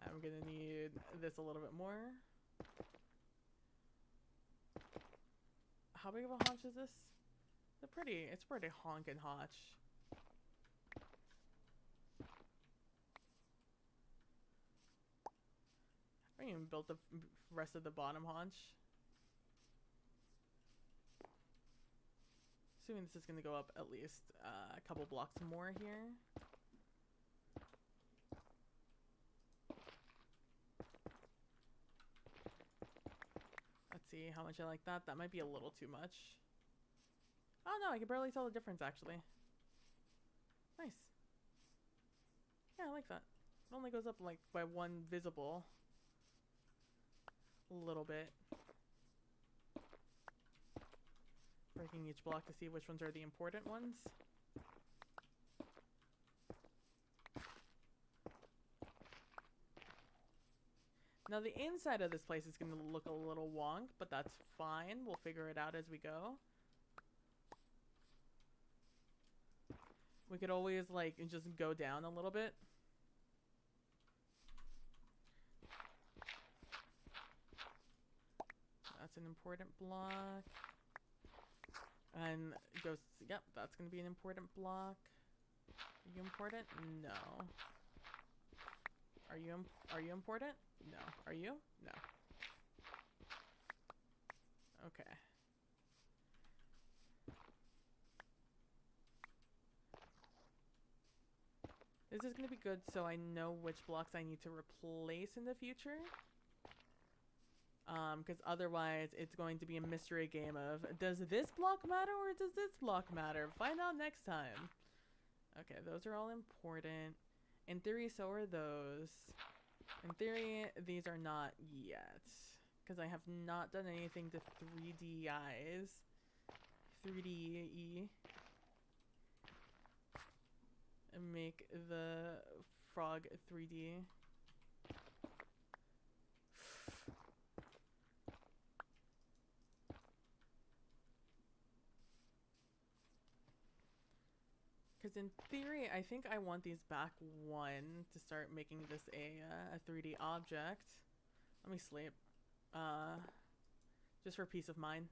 I'm gonna need this a little bit more. How big of a haunch is this? It's pretty honkin' haunch. I haven't even built the rest of the bottom haunch. assuming this is going to go up at least a couple blocks more here. Let's see how much I like that. That might be a little too much. Oh no, I can barely tell the difference actually. Nice. Yeah, I like that. It only goes up like by one visible. A little bit. Breaking each block to see which ones are the important ones. Now the inside of this place is going to look a little wonk, but that's fine. We'll figure it out as we go. We could always like just go down a little bit. That's an important block. And goes, yep, that's going to be an important block. Are you important? No. Are you important? No. Are you? No. Okay. This is going to be good so I know which blocks I need to replace in the future. Because otherwise it's going to be a mystery game of, does this block matter or does this block matter? Find out next time. Okay, those are all important. In theory, so are those. In theory, these are not yet. Because I have not done anything to 3D-ize. 3D-E. And make the frog 3D. Because in theory, I think I want these back one to start making this a 3D object. Let me sleep. Just for peace of mind.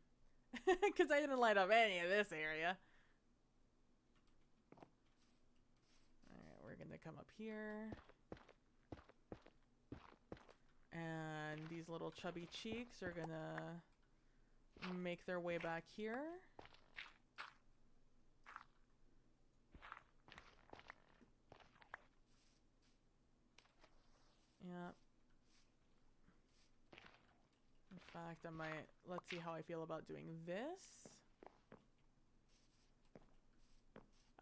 Because I didn't light up any of this area. Alright, we're going to come up here. And these little chubby cheeks are going to make their way back here. Yeah. In fact, I might, let's see how I feel about doing this.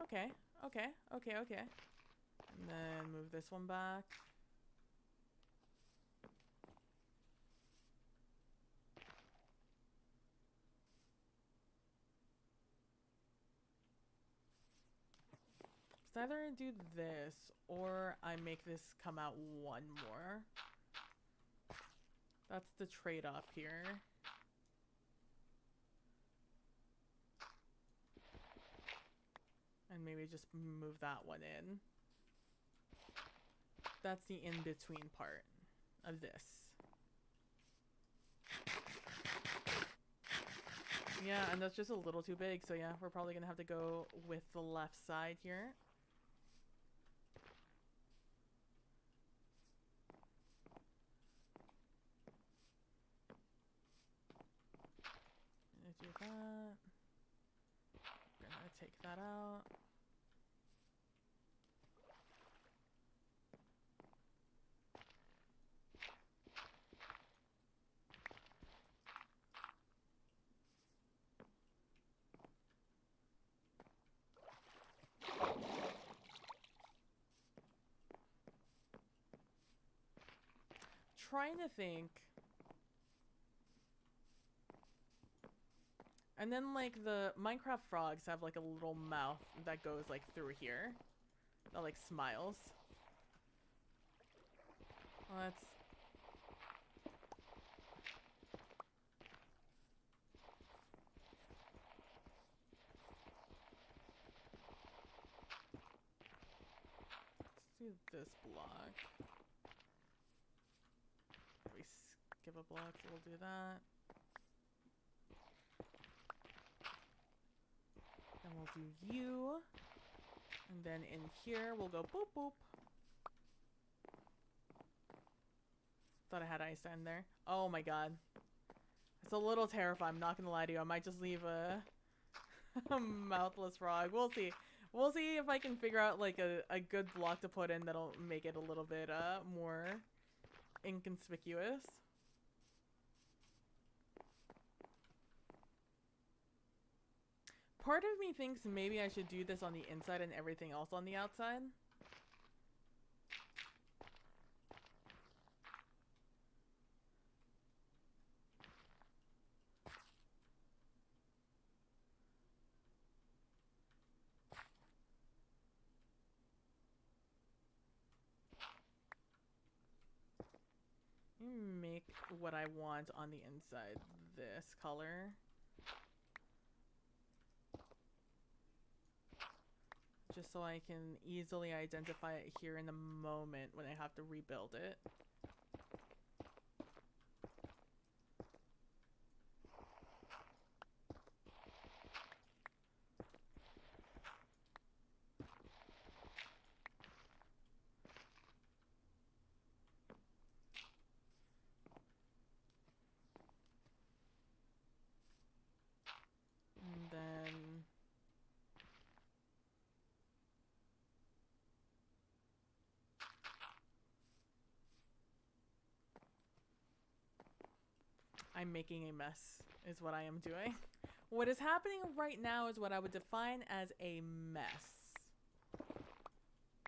Okay, okay, okay, okay. And then move this one back. It's either I do this or I make this come out one more. That's the trade-off here. And maybe just move that one in. That's the in-between part of this. Yeah, and that's just a little too big, so yeah, we're probably gonna have to go with the left side here. Do that. Gonna take that out. Trying to think. And then, like, the Minecraft frogs have, like, a little mouth that goes, like, through here. That, like, smiles. Well, that's... Let's do this block. If we skip a block, so we'll do that. And we'll do you. And then in here, we'll go boop boop. Thought I had Einstein there. Oh my god. It's a little terrifying, I'm not gonna lie to you. I might just leave a Mouthless frog. We'll see. We'll see if I can figure out like a good block to put in that'll make it a little bit more inconspicuous. Part of me thinks maybe I should do this on the inside and everything else on the outside. Make what I want on the inside this color. Just so I can easily identify it here in the moment when I have to rebuild it. And then I'm making a mess is what I am doing. What is happening right now is what I would define as a mess.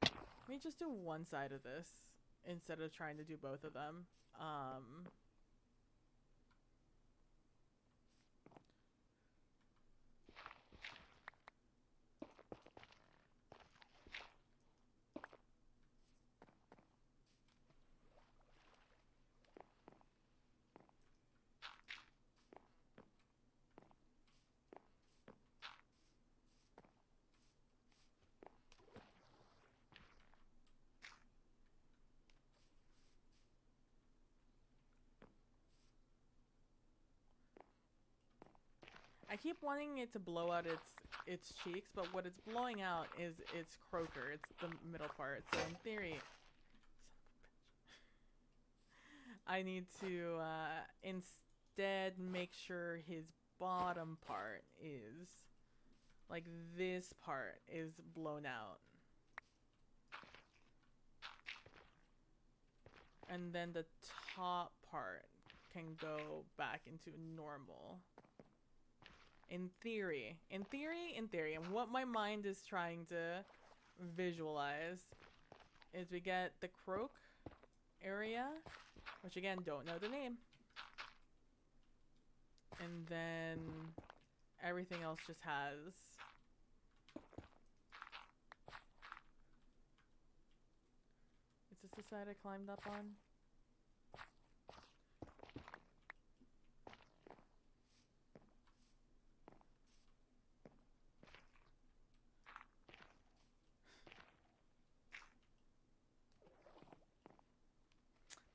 Let me just do one side of this instead of trying to do both of them. I keep wanting it to blow out its cheeks, but what it's blowing out is its croaker. It's the middle part. So in theory, I need to instead make sure his bottom part is, like this part is blown out. And then the top part can go back into normal. In theory. And what my mind is trying to visualize is we get the croak area, which again, don't know the name. And then everything else just has is this the side I climbed up on?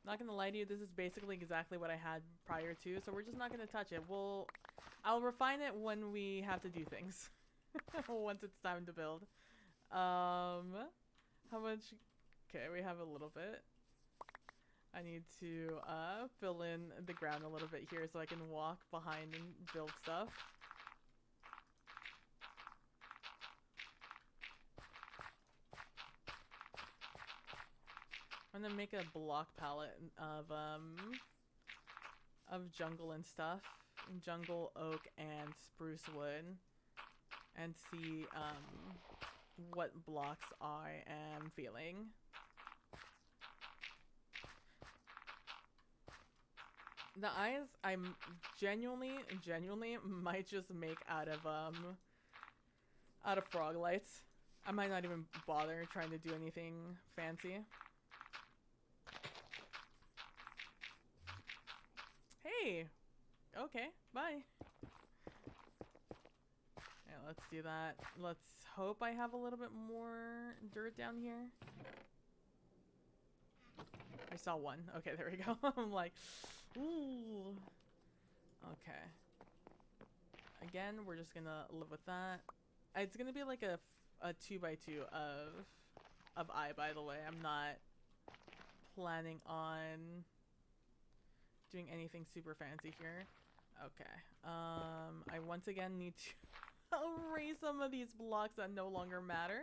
Not gonna lie to you, this is basically exactly what I had prior to, so we're just not gonna touch it. I'll refine it when we have to do things. Once it's time to build. How much? Okay, we have a little bit. I need to fill in the ground a little bit here so I can walk behind and build stuff. I'm gonna make a block palette of jungle and stuff, jungle, oak, and spruce wood, and see what blocks I am feeling. The eyes I'm genuinely might just make out of frog lights. I might not even bother trying to do anything fancy. Hey! Okay, bye. Yeah, let's do that. Let's hope I have a little bit more dirt down here. I saw one. Okay, there we go. I'm like, ooh. Okay. Again, we're just gonna live with that. It's gonna be like a 2x2 of eye, by the way. I'm not planning on doing anything super fancy here. Okay. I once again need to Erase some of these blocks that no longer matter.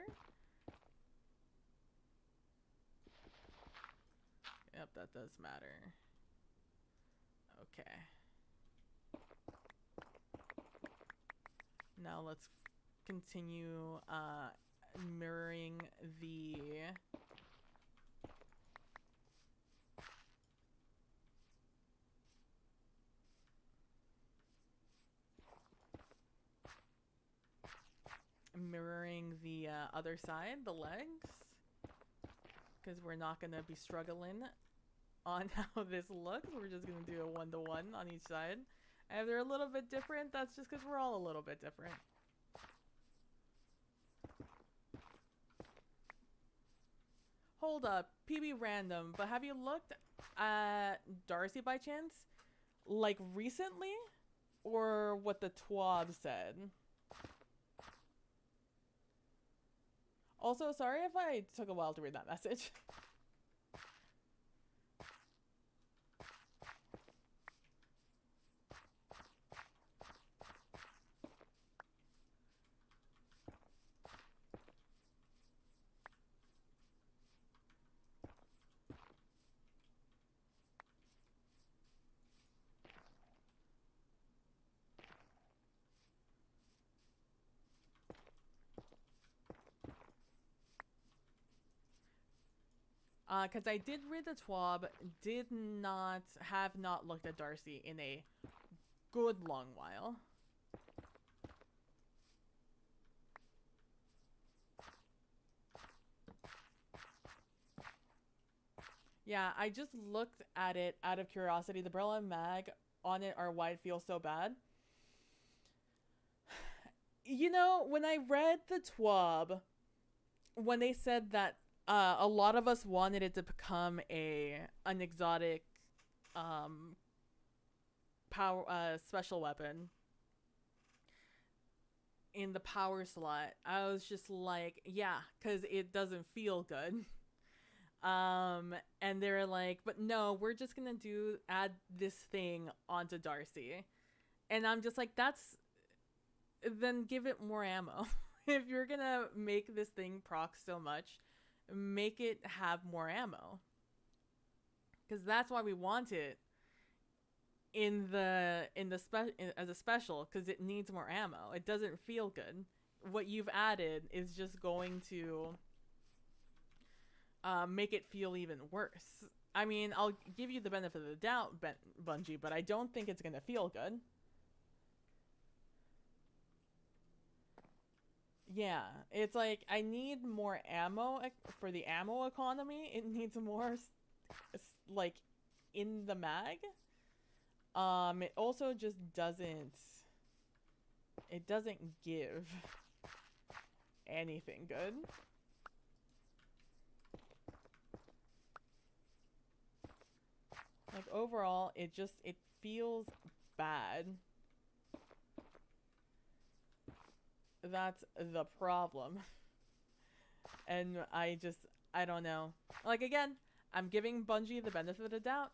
Yep, that does matter. Okay. Now let's continue mirroring the other side, the legs, because we're not going to be struggling on how this looks. We're just going to do a one-to-one on each side. And if they're a little bit different, that's just because we're all a little bit different. Hold up, PB random, but have you looked at Darcy by chance? Like recently? Or what the TWAB said? Also, sorry if I took a while to read that message. Because I did read the TWAB, have not looked at Darcy in a good long while. Yeah, I just looked at it out of curiosity. The Brella and Mag on it are why it feels so bad. You know, when I read the TWAB, when they said that a lot of us wanted it to become an exotic special weapon in the power slot, I was just like, yeah, because it doesn't feel good. And they're like, but no, we're just gonna add this thing onto Darcy. And I'm just like, then give it more ammo. If you're gonna make this thing proc so much, make it have more ammo. Because that's why we want it as a special, because it needs more ammo. It doesn't feel good. What you've added is just going to make it feel even worse. I mean, I'll give you the benefit of the doubt, Bungie, but I don't think it's gonna feel good. Yeah, it's like, I need more ammo for the ammo economy. It needs more, like, in the mag. It also just doesn't give anything good. Like, overall, it feels bad. That's the problem. And I don't know. Like, again, I'm giving Bungie the benefit of the doubt.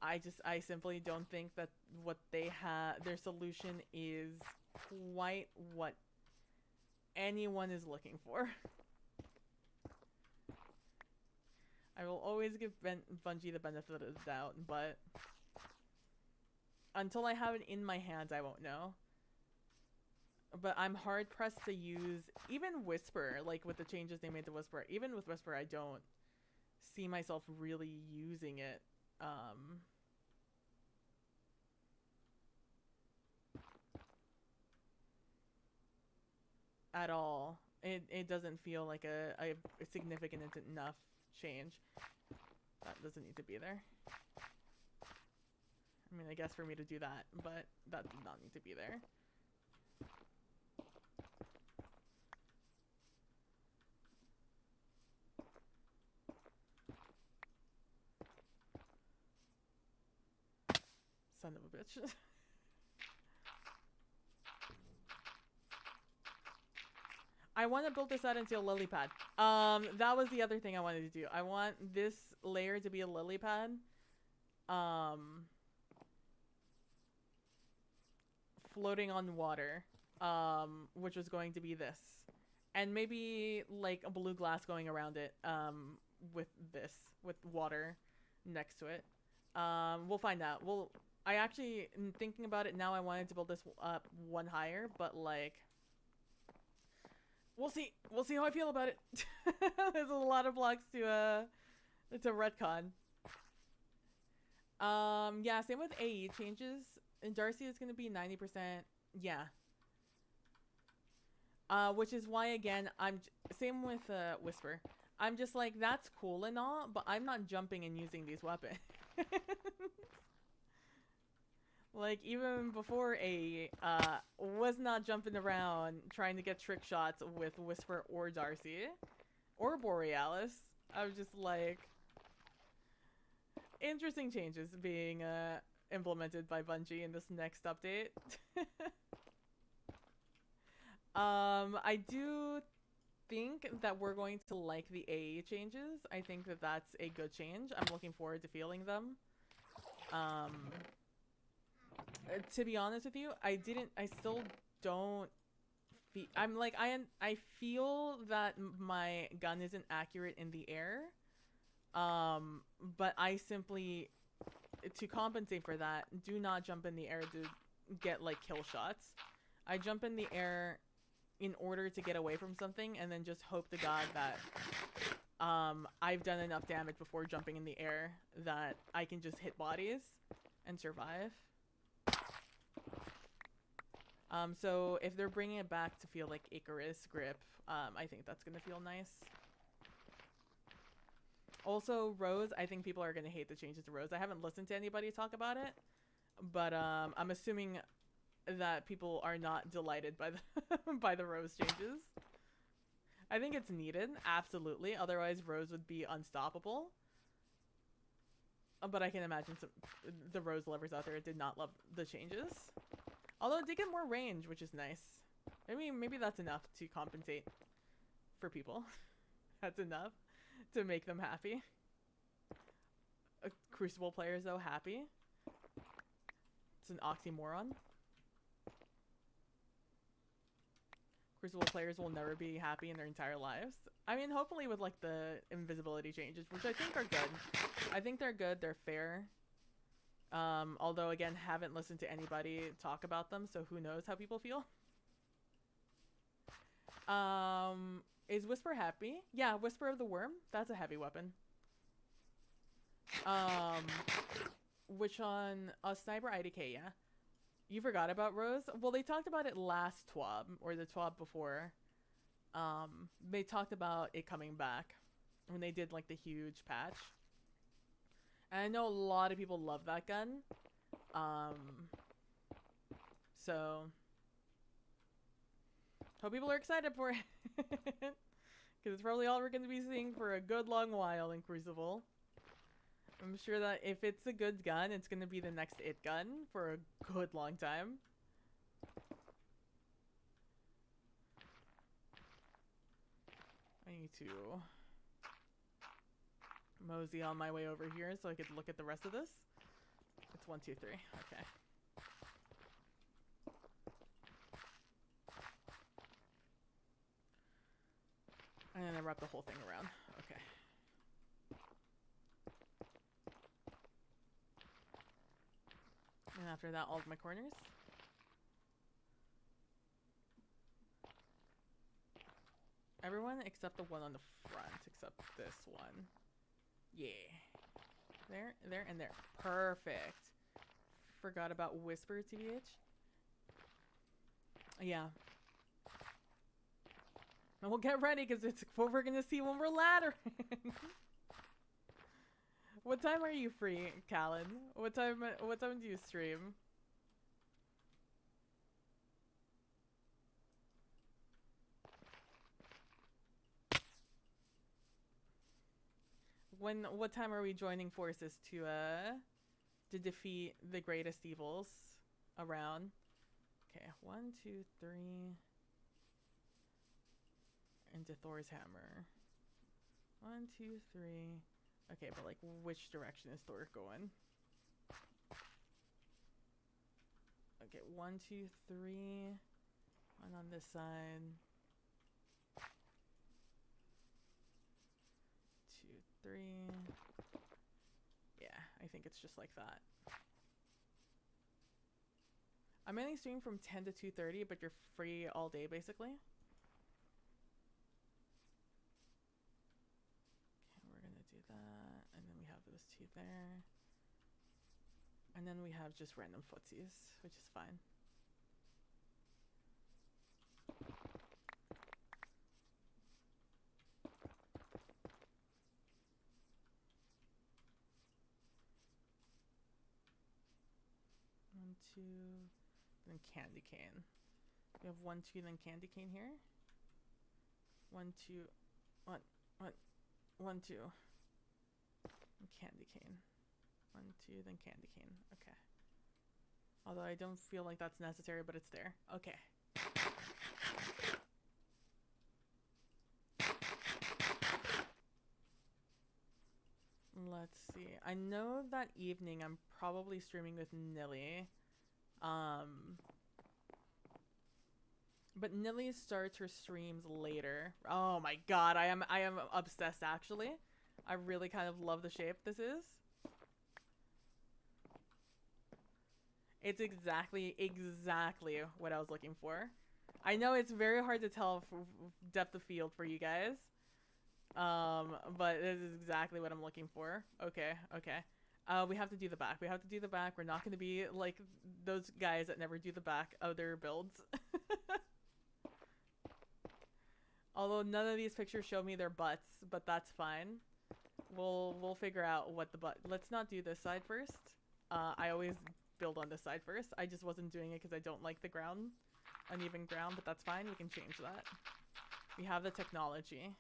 I simply don't think that what they have, their solution is quite what anyone is looking for. I will always give Bungie the benefit of the doubt, but until I have it in my hands, I won't know. But I'm hard pressed to use even Whisper, like with the changes they made to Whisper. Even with Whisper, I don't see myself really using it. At all. It doesn't feel like a significant enough change. That doesn't need to be there. I mean, I guess for me to do that, but that did not need to be there. Son of a bitch. I want to build this out into a lily pad. That was the other thing I wanted to do. I want this layer to be a lily pad. Floating on water. which was going to be this, and maybe like a blue glass going around it, with this, with water next to it. We'll find out. I actually, in thinking about it now, I wanted to build this up one higher, but like, we'll see. We'll see how I feel about it. There's a lot of blocks to retcon. Yeah, same with AE changes. And Darcy is gonna be 90%. Yeah. Which is why, again, same with Whisper. I'm just like, that's cool and all, but I'm not jumping and using these weapons. Like, even before AE, was not jumping around trying to get trick shots with Whisper or Darcy. Or Borealis. I was just like... Interesting changes being implemented by Bungie in this next update. I do think that we're going to like the AE changes. I think that that's a good change. I'm looking forward to feeling them. To be honest with you, I still don't feel, I'm like, I feel that my gun isn't accurate in the air. But I simply, to compensate for that, do not jump in the air to get like kill shots. I jump in the air in order to get away from something and then just hope to God that I've done enough damage before jumping in the air that I can just hit bodies and survive. So if they're bringing it back to feel like Icarus grip, I think that's gonna feel nice. Also, Rose, I think people are gonna hate the changes to Rose. I haven't listened to anybody talk about it, but I'm assuming that people are not delighted by the by the Rose changes. I think it's needed, absolutely. Otherwise, Rose would be unstoppable. But I can imagine the Rose lovers out there did not love the changes. Although it did get more range, which is nice. Maybe that's enough to compensate for people. That's enough to make them happy. Crucible players, though, happy. It's an oxymoron. Crucible players will never be happy in their entire lives. I mean, hopefully with, like, the invisibility changes, which I think are good. I think they're good, they're fair. Although, again, haven't listened to anybody talk about them, so who knows how people feel. Is Whisper happy? Yeah, Whisper of the Worm. That's a heavy weapon. Which on a Sniper IDK, yeah. You forgot about Rose? Well, they talked about it last TWAB, or the TWAB before. They talked about it coming back when they did, like, the huge patch. And I know a lot of people love that gun. So hope people are excited for it. Because it's probably all we're going to be seeing for a good long while in Crucible. I'm sure that if it's a good gun, it's going to be the next it gun for a good long time. I need to mosey on my way over here so I could look at the rest of this. It's 1, 2, 3. Okay. And then I wrap the whole thing around. Okay. And after that, all of my corners. Everyone except the one on the front, except this one. Yeah. There, there, and there. Perfect. Forgot about Whisper, TBH. Yeah. And we'll get ready, because it's what we're going to see when we're laddering. What time are you free, Callan? What time do you stream? What time are we joining forces to defeat the greatest evils around? Okay, 1, 2, 3. Into Thor's hammer. 1, 2, 3. Okay, but like, which direction is Thor going? Okay, 1, 2, 3. this side. 2, 3. Yeah, I think it's just like that. I'm mainly streaming from 10 to 2:30, but you're free all day basically. Okay, we're gonna do that, and then we have those two there. And then we have just random footsies, which is fine. One, two, then candy cane. We have 1, 2, then candy cane here. 1, 2, 1, 1, 1, 2. And candy cane. 1, 2, then candy cane. Okay. Although I don't feel like that's necessary, but it's there. Okay. Let's see. I know that evening I'm probably streaming with Nilly. But Nilly starts her streams later. Oh my god, I am obsessed actually. I really kind of love the shape this is. It's exactly what I was looking for. I know it's very hard to tell depth of field for you guys. But this is exactly what I'm looking for. Okay, okay. We have to do the back. We have to do the back. We're not going to be like those guys that never do the back of their builds. Although none of these pictures show me their butts, but that's fine. We'll figure out what the butt. Let's not do this side first. I always build on this side first. I just wasn't doing it because I don't like the ground, uneven ground, but that's fine. We can change that. We have the technology.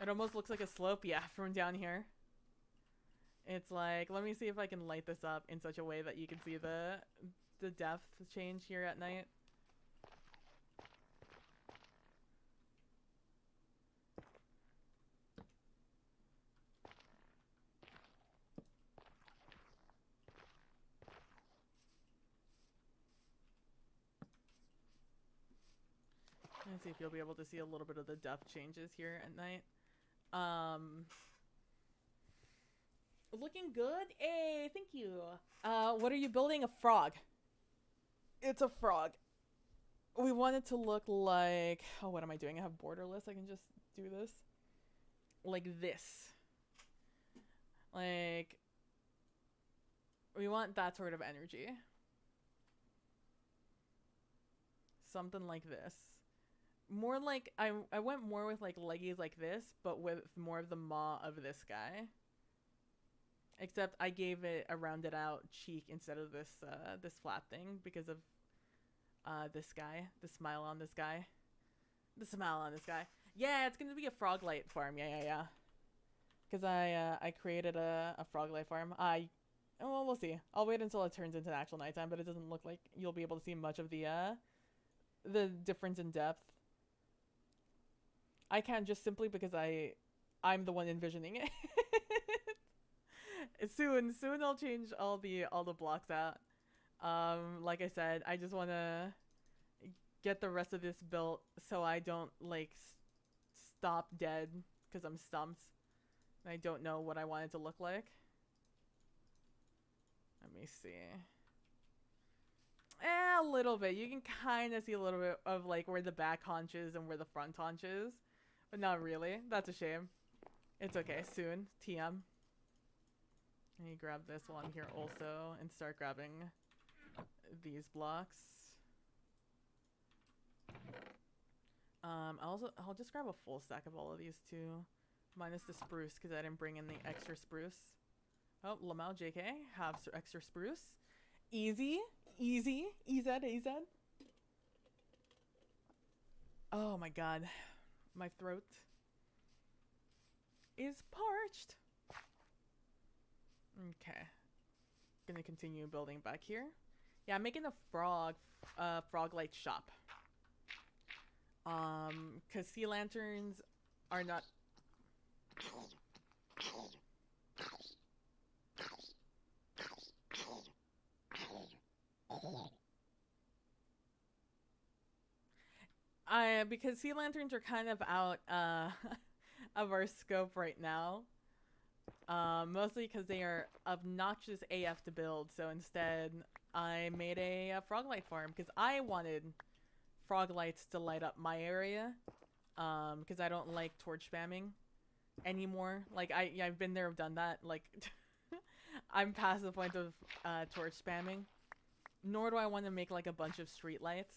It almost looks like a slope, yeah, from down here. It's like, let me see if I can light this up in such a way that you can see the depth change here at night. Let's see if you'll be able to see a little bit of the depth changes here at night. Looking good. Hey, thank you. What are you building? A frog. It's a frog. We want it to look like... Oh, what am I doing? I have borderless. I can just do this. Like this. Like... We want that sort of energy. Something like this. More like... I went more with like leggies like this, but with more of the maw of this guy. Except I gave it a rounded out cheek instead of this this flat thing because of this guy. The smile on this guy. The smile on this guy. Yeah, it's gonna be a frog light farm. Yeah. Because I created a frog light farm. Well, we'll see. I'll wait until it turns into actual nighttime, but it doesn't look like you'll be able to see much of the difference in depth. I can just simply because I'm the one envisioning it. Soon I'll change all the blocks out. Like I said, I just want to get the rest of this built so I don't like stop dead because I'm stumped and I don't know what I want it to look like. Let me see. A little bit. You can kind of see a little bit of like where the back haunches and where the front haunches, but not really. That's a shame. It's okay. Soon. TM. And you grab this one here also and start grabbing these blocks. I'll just grab a full stack of all of these too, minus the spruce because I didn't bring in the extra spruce. Oh, Lamau JK have extra spruce. Easy. EZ. Oh my god, my throat is parched. Okay, gonna continue building back here. Yeah, I'm making a frog light shop. Cause sea lanterns are not. because sea lanterns are kind of out of our scope right now. Mostly because they are obnoxious AF to build, so instead I made a frog light farm because I wanted frog lights to light up my area, because I don't like torch spamming anymore. Like, I've been there, I've done that, like, I'm past the point of torch spamming, nor do I want to make like a bunch of street lights.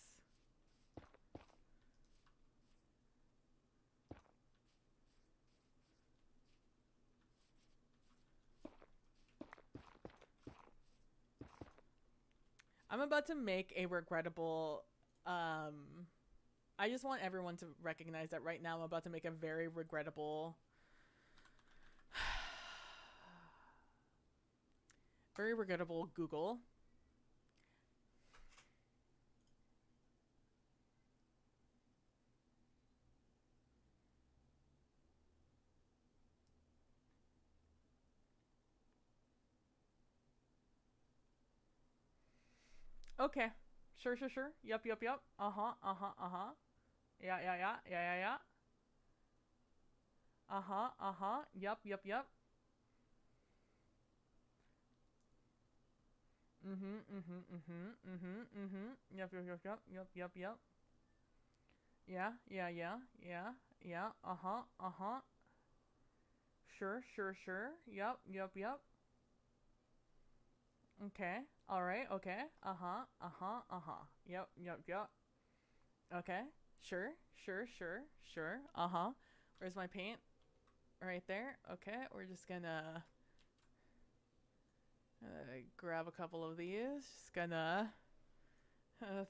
I'm about to make a regrettable, I just want everyone to recognize that right now I'm about to make a very regrettable, very regrettable Google. Okay. Sure, sure, sure. Yup, yup, yup. Uh-huh, uh-huh, uh-huh. Yeah, yeah, yeah, yeah, yeah, yeah. Uh-huh, uh-huh. Yup, yup, yup. Mm-hmm, mm-hmm, mm-hmm, mm-hmm, mm-hmm. Yup, yup, yup, yup, yup, yup, yup. Yeah, yeah, yeah, yeah, yeah. Uh-huh, uh-huh. Sure, sure, sure. Yup, yup, yup. Okay. Alright, okay. Uh-huh, uh-huh, uh-huh. Yup, yup, yup. Okay. Sure, sure, sure, sure. Uh-huh. Where's my paint? Right there. Okay, we're just gonna grab a couple of these. Just gonna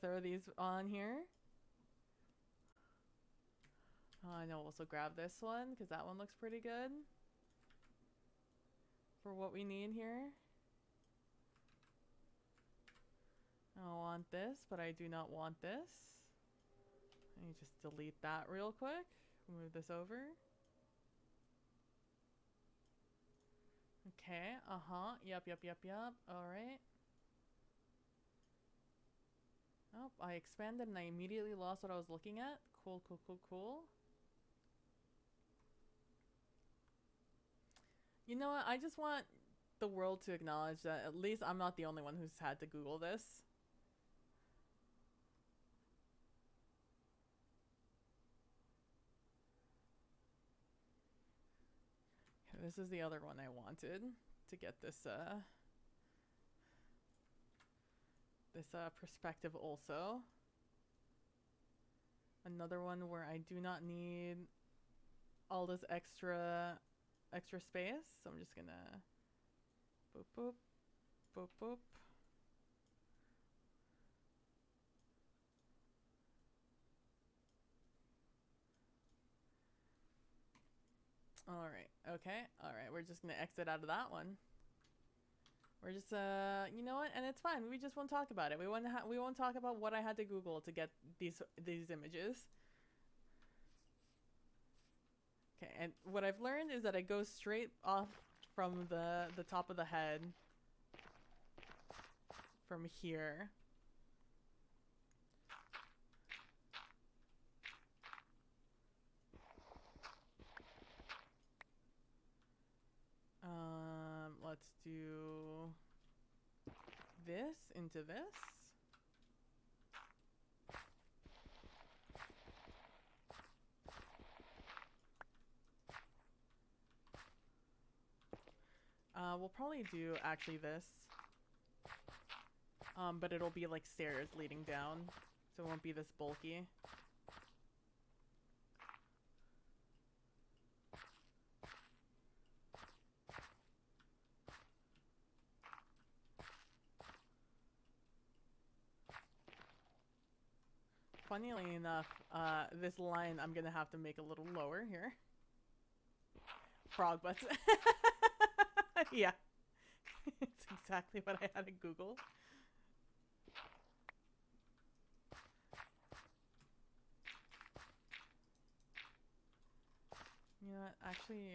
throw these on here. And I'll also grab this one because that one looks pretty good for what we need here. I want this, but I do not want this. Let me just delete that real quick. Move this over. Okay, uh-huh. Yep, yep, yep, yep. Alright. Oh, I expanded and I immediately lost what I was looking at. Cool, cool, cool, cool. You know what? I just want the world to acknowledge that at least I'm not the only one who's had to Google this. Okay, this is the other one I wanted to get this perspective also. Another one where I do not need all this extra space, so I'm just gonna boop boop boop boop. Alright, okay, alright, we're just gonna exit out of that one. We're just you know what, and it's fine, we just won't talk about it. We won't talk about what I had to Google to get these images. Okay, and what I've learned is that it goes straight off from the top of the head from here. Let's do this into this. We'll probably do actually this. But it'll be like stairs leading down, so it won't be this bulky. Funnily enough, this line I'm gonna have to make a little lower here. Frog butts. Yeah. It's exactly what I had to Google. You know what, actually,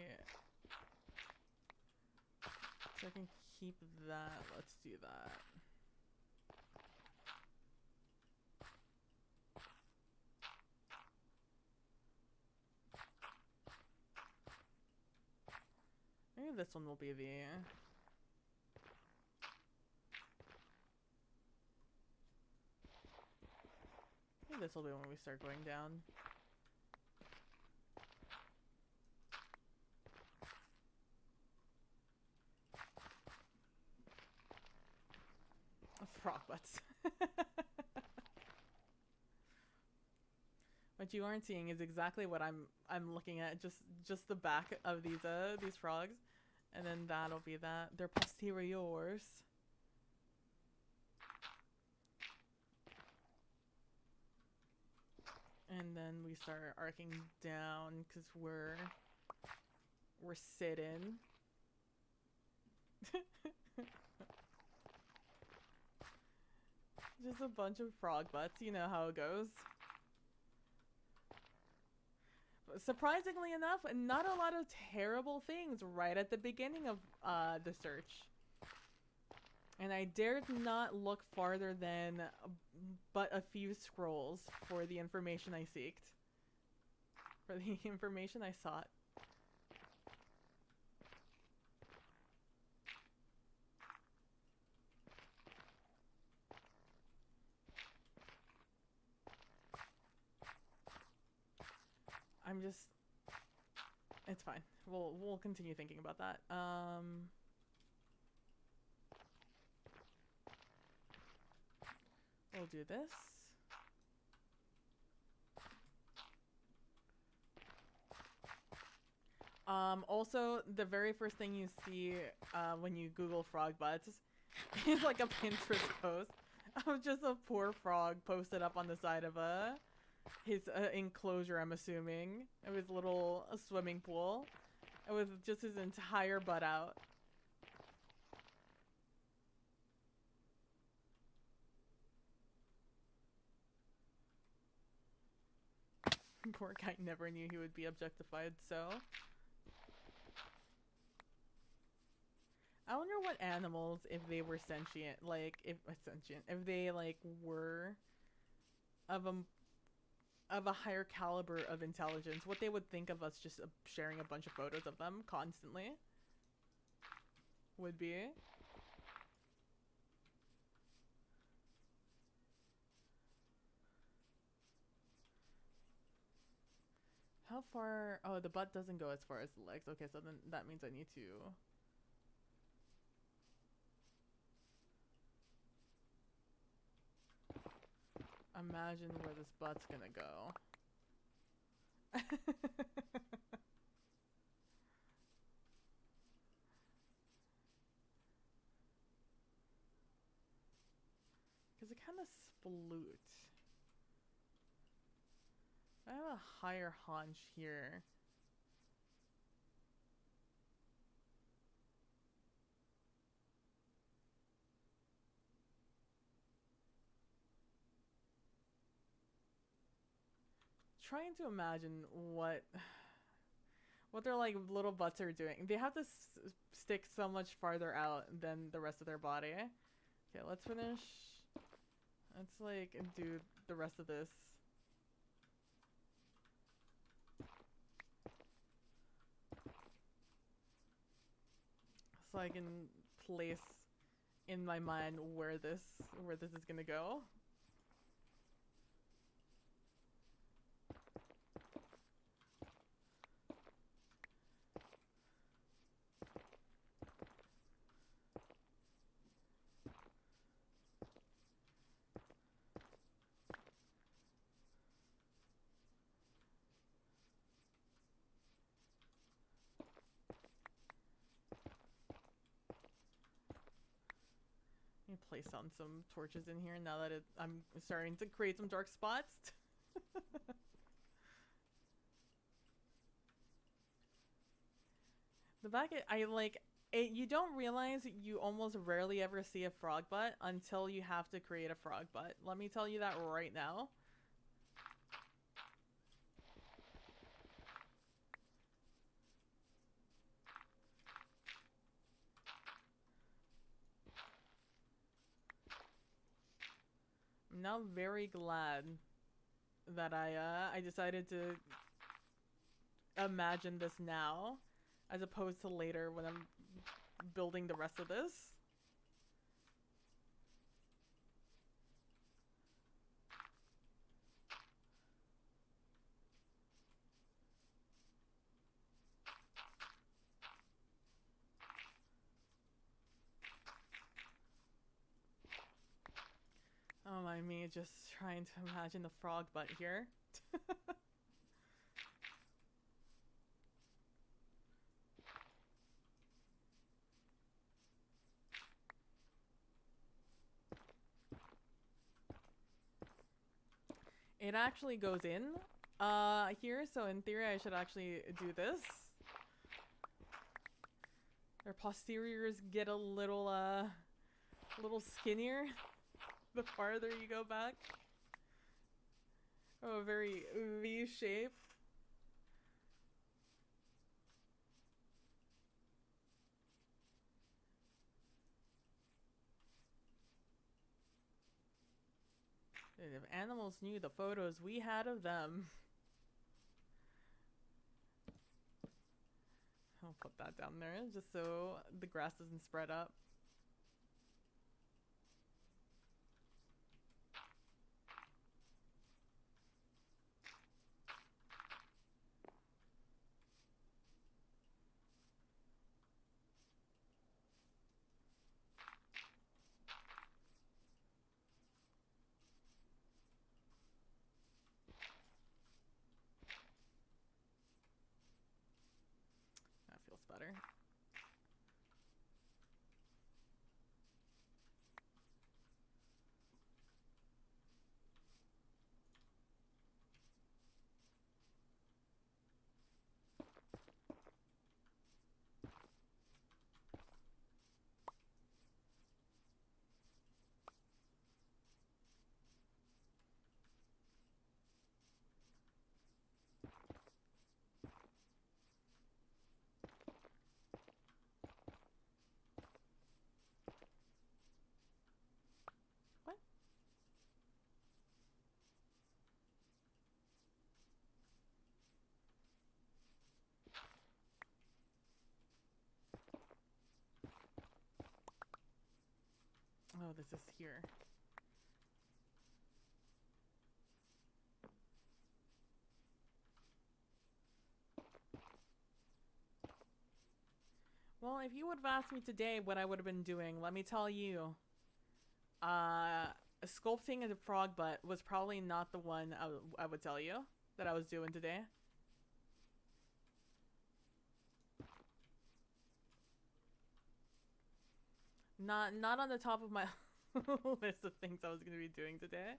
so I can keep that, let's do that. Maybe this one will be the... Maybe this will be when we start going down. Frog butts. What you aren't seeing is exactly what I'm looking at. Just the back of these frogs, and then that'll be that. They're posteriors. And then we start arcing down because we're sitting. Just a bunch of frog butts, you know how it goes. Surprisingly enough, not a lot of terrible things right at the beginning of the search. And I dared not look farther than but a few scrolls for the information I seeked. For the information I sought. I'm just... It's fine. We'll continue thinking about that. We'll do this. Also, the very first thing you see when you Google frog butts is like a Pinterest post of just a poor frog posted up on the side of his enclosure, I'm assuming, of his little swimming pool, and with just his entire butt out. Poor guy never knew he would be objectified, so... I wonder what animals, if they were sentient, like, if they, like, were of a higher caliber of intelligence, what they would think of us just sharing a bunch of photos of them constantly. Would be. How far? Oh, the butt doesn't go as far as the legs. Okay, so then that means I need to... imagine where this butt's gonna go. Because it kind of sploot. I have a higher haunch here. Trying to imagine what their like little butts are doing. They have to stick so much farther out than the rest of their body. Okay, let's finish. Let's like do the rest of this. So I can place in my mind where this is gonna go. Place on some torches in here now that I'm starting to create some dark spots. The back, I like it. You don't realize you almost rarely ever see a frog butt until you have to create a frog butt. Let me tell you that right now. I'm now very glad that I decided to imagine this now, as opposed to later when I'm building the rest of this. Oh my, me just trying to imagine the frog butt here. It actually goes in here, so in theory I should actually do this. Their posteriors get a little skinnier the farther you go back. Oh, a very V shape. If animals knew the photos we had of them. I'll put that down there just so the grass doesn't spread up. That feels better. What? Oh, this is here. Well, if you would have asked me today what I would have been doing, let me tell you. Sculpting a frog butt was probably not the one I would tell you that I was doing today. Not on the top of my list of things I was going to be doing today.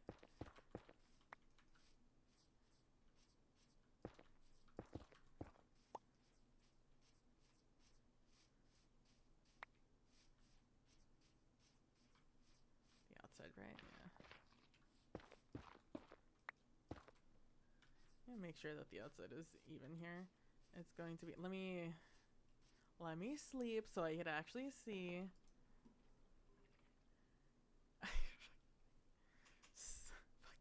The outside, right? Yeah. Yeah, make sure that the outside is even here. It's going to be, let me sleep so I can actually see.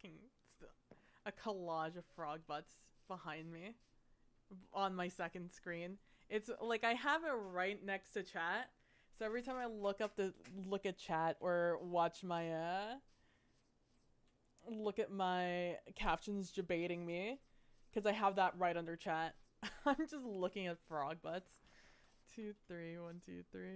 Fucking a collage of frog butts behind me on my second screen. It's like I have it right next to chat, so every time I look at chat or watch my look at my captions debating me, because I have that right under chat. I'm just looking at frog butts. 2, 3, 1, 2, 3.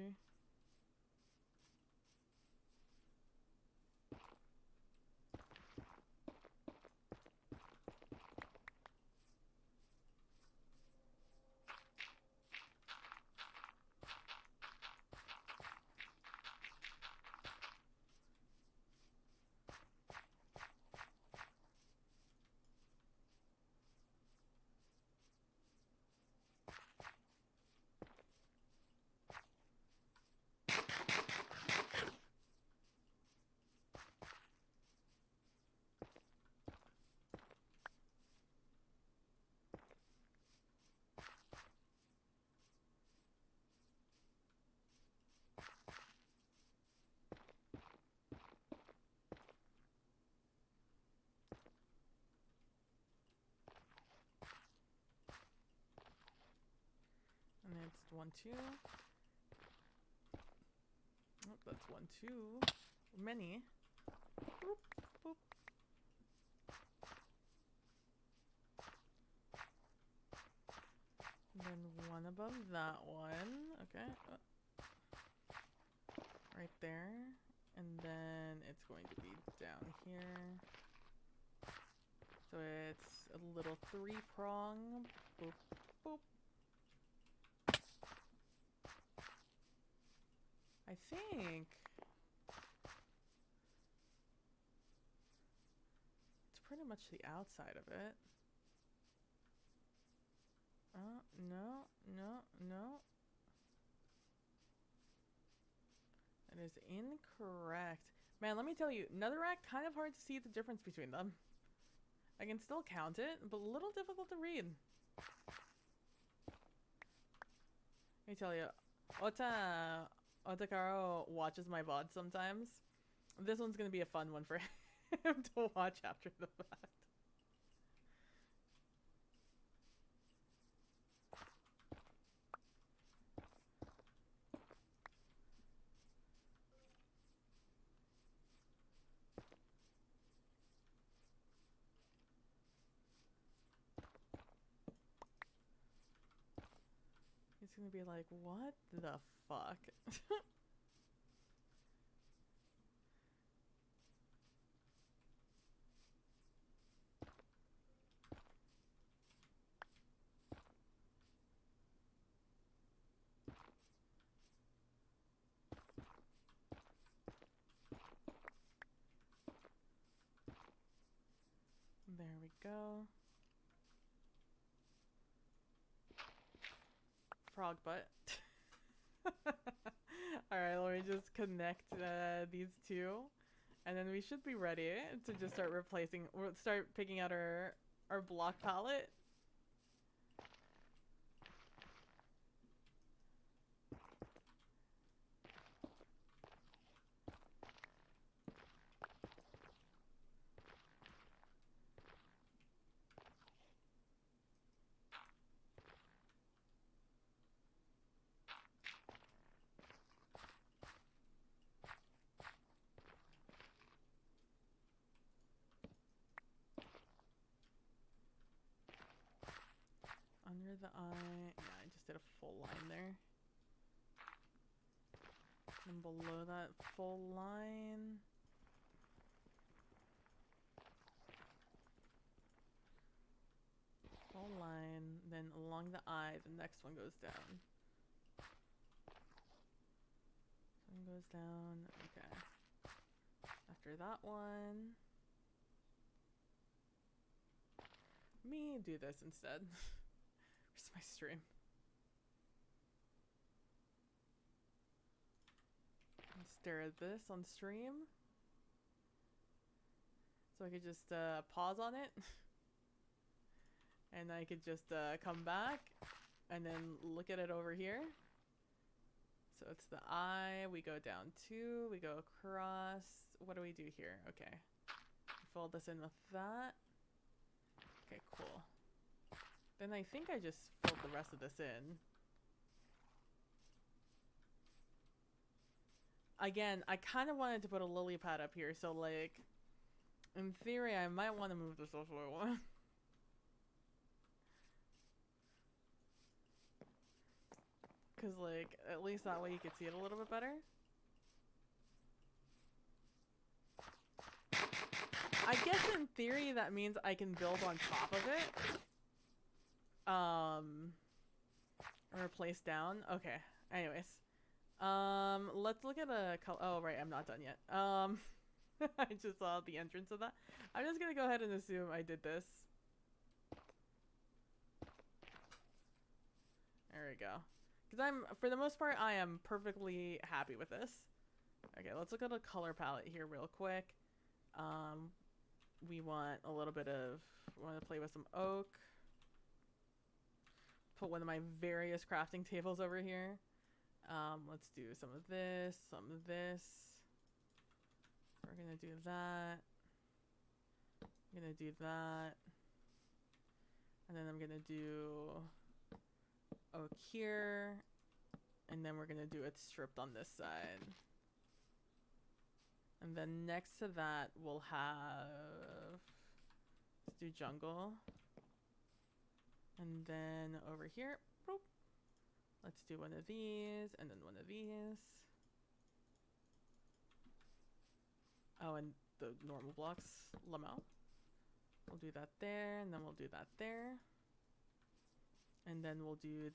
Just 1, 2. Oh, that's 1, 2. Many. Boop, boop. And then one above that one. Okay. Right there. And then it's going to be down here. So it's a little 3-prong. Boop, boop. I think it's pretty much the outside of it. No, no, no. That is incorrect. Man, let me tell you, netherrack, kind of hard to see the difference between them. I can still count it, but a little difficult to read. Let me tell you, Otakaro watches my VOD sometimes. This one's gonna be a fun one for him to watch after the fact. He's gonna be like, what the fuck? There we go. Frog butt. Alright, let me just connect these two. And then we should be ready to just start replacing, or start picking out our block palette. Under the eye. Yeah, I just did a full line there. And below that full line. Full line. Then along the eye, the next one goes down. One goes down. Okay. After that one. Me do this instead. Where's my stream? Stare at this on stream. So I could just pause on it. And I could just come back and then look at it over here. So it's the eye. We go down 2. We go across. What do we do here? Okay. Fold this in with that. Okay, cool. Then I think I just filled the rest of this in. Again, I kind of wanted to put a lily pad up here, so like, in theory, I might want to move the social one. Because like, at least that way you could see it a little bit better. I guess in theory that means I can build on top of it. Or place down. Okay. Anyways. Let's look at a color. Oh, right. I'm not done yet. I just saw the entrance of that. I'm just gonna go ahead and assume I did this. There we go. Because for the most part, I am perfectly happy with this. Okay, let's look at a color palette here real quick. We want a little bit of, we want to play with some oak. Put one of my various crafting tables over here. Let's do some of this, some of this. We're gonna do that. I'm gonna do that. And then I'm gonna do oak here. And then we're gonna do it stripped on this side. And then next to that, we'll have, let's do jungle. And then over here, boop, let's do one of these and then one of these. Oh, and the normal blocks, Lamau. We'll do that there, and then we'll do that there. And then we'll do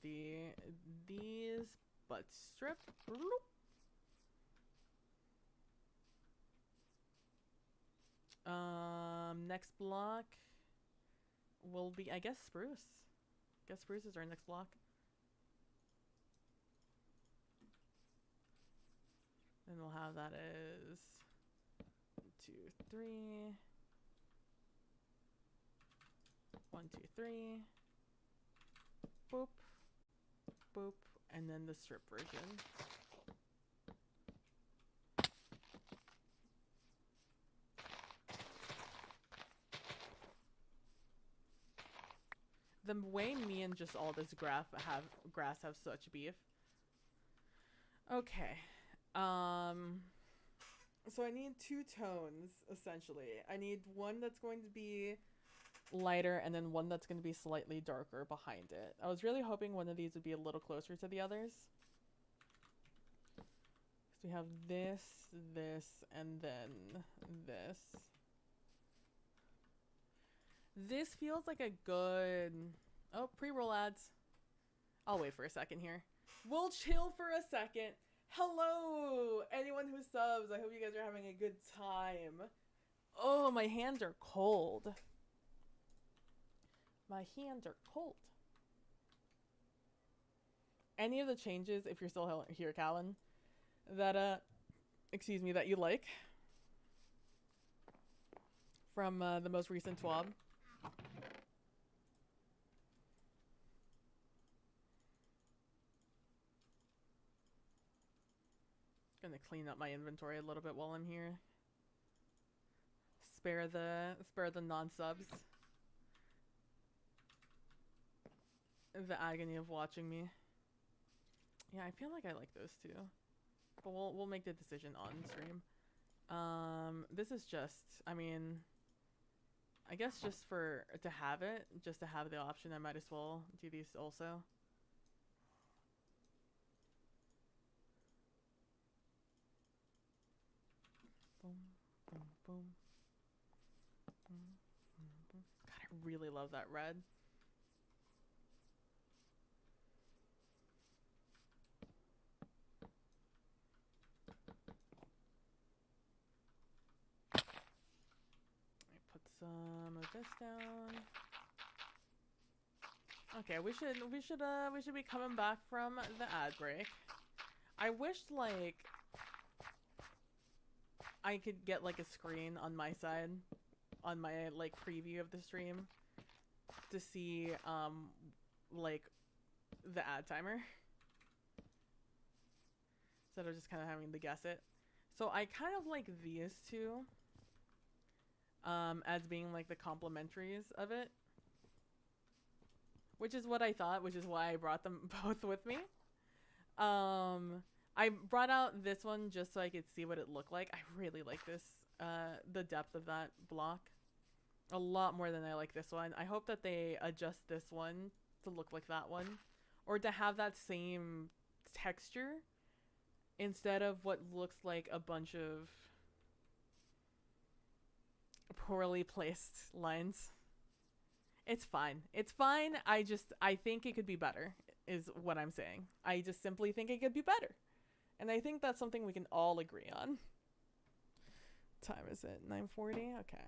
these butt strip. Next block will be, I guess, spruce. I guess spruce is our next block. Then we'll have that as 1, 2, 3. 1, 2, 3. Boop. Boop. And then the strip version. The way me and just all this grass have such beef. Okay. So I need 2 tones, essentially. I need one that's going to be lighter and then one that's going to be slightly darker behind it. I was really hoping one of these would be a little closer to the others. So we have this, this, and then this. This feels like a good... Oh, pre-roll ads. I'll wait for a second here. We'll chill for a second. Hello, anyone who subs. I hope you guys are having a good time. Oh, my hands are cold. My hands are cold. Any of the changes, if you're still here, Callan, that, excuse me, that you like from the most recent TWAB? Gonna clean up my inventory a little bit while I'm here. Spare the non-subs the agony of watching me. Yeah, I feel like I like those two, but we'll make the decision on stream. This is just, I mean, I guess just to have the option, I might as well do these also. Boom, boom, boom. God, I really love that red. Let me put some of this down. Okay, we should be coming back from the ad break. I wished like I could get like a screen on my side, on my like preview of the stream, to see like the ad timer, instead of just kind of having to guess it. So I kind of like these two as being like the complementaries of it, which is what I thought, which is why I brought them both with me. I brought out this one just so I could see what it looked like. I really like this, the depth of that block, a lot more than I like this one. I hope that they adjust this one to look like that one, or to have that same texture instead of what looks like a bunch of poorly placed lines. It's fine. It's fine. I think it could be better, is what I'm saying. I just simply think it could be better. And I think that's something we can all agree on. What time is it? 9:40? Okay.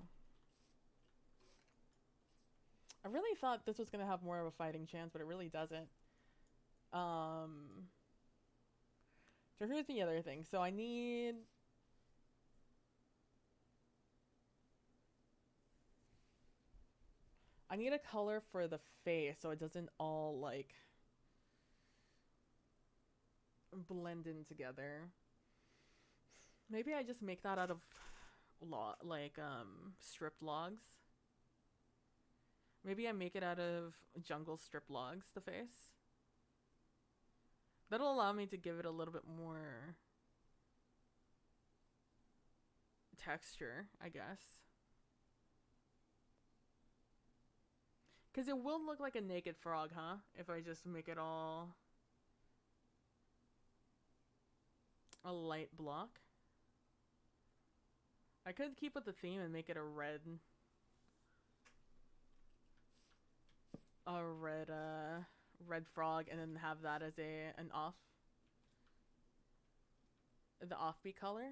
I really thought this was going to have more of a fighting chance, but it really doesn't. So here's the other thing. So I need... a color for the face so it doesn't all, like, blend in together. Maybe I just make that out of stripped logs. Maybe I make it out of jungle strip logs, the face. That'll allow me to give it a little bit more texture, I guess. Because it will look like a naked frog, huh? If I just make it all a light block. I could keep with the theme and make it a red red frog, and then have that as the offbeat color.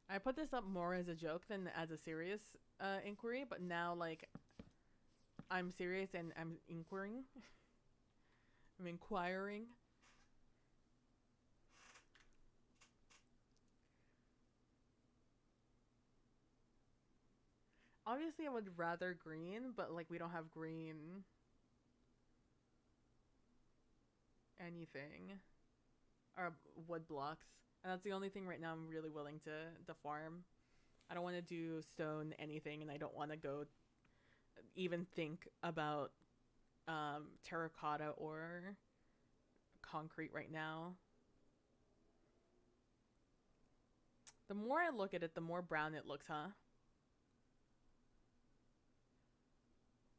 I put this up more as a joke than as a serious inquiry, but now, like, I'm serious and I'm inquiring. I'm inquiring. Obviously, I would rather green, but, like, we don't have green anything. Or wood blocks. And that's the only thing right now I'm really willing to farm. I don't want to do stone anything, and I don't want to go even think about terracotta or concrete right now. The more I look at it, the more brown it looks, huh?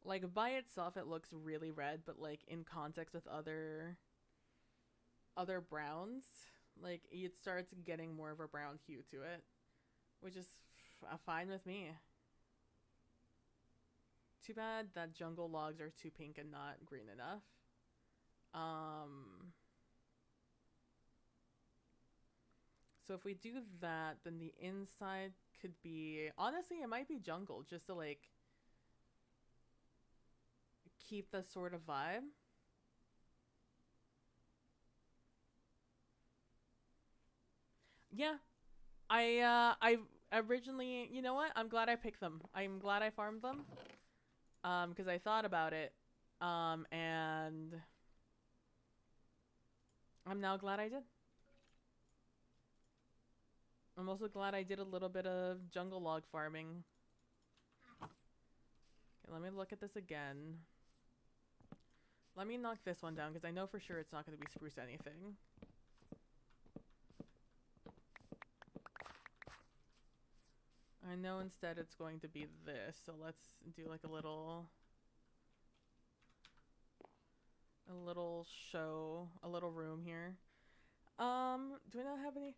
Like, by itself, it looks really red, but, like, in context with other browns, like, it starts getting more of a brown hue to it, which is fine with me. Too bad that jungle logs are too pink and not green enough. So if we do that, then the inside could be, honestly, it might be jungle, just to, like, keep the sort of vibe. Yeah, I originally, you know what? I'm glad I picked them. I'm glad I farmed them. Because I thought about it. And I'm now glad I did. I'm also glad I did a little bit of jungle log farming. Okay, let me look at this again. Let me knock this one down, because I know for sure it's not going to be spruce anything. I know instead it's going to be this, so let's do like a little show, a little room here. Do I not have any?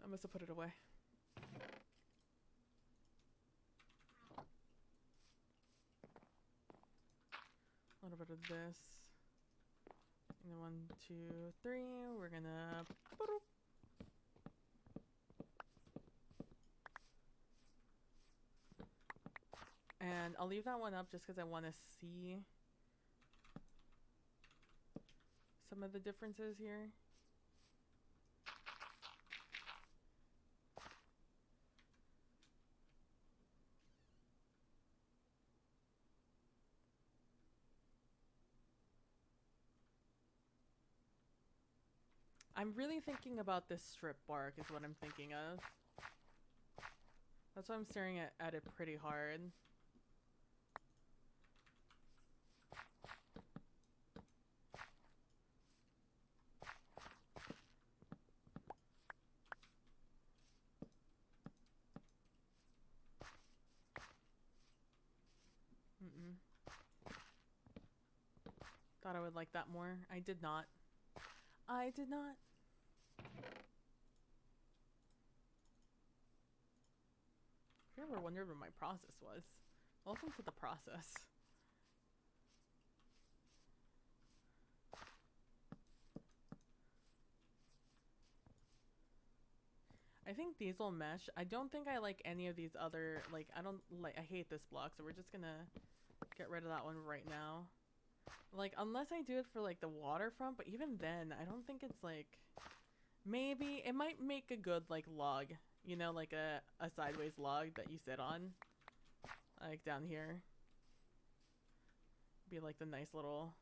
I must have put it away. A little bit of this. And then 1, 2, 3. We're gonna. And I'll leave that one up just because I want to see some of the differences here. I'm really thinking about this strip bark is what I'm thinking of. That's why I'm staring at it pretty hard. Thought I would like that more. I did not. I did not. If you ever wondered what my process was, welcome to the process. I think these will mesh. I don't think I like any of these other, like, I hate this block, so we're just gonna get rid of that one right now. Like, unless I do it for, like, the waterfront, but even then, I don't think it's, like, maybe, it might make a good, like, log, you know, like a sideways log that you sit on, like, down here. Be, like, the nice little,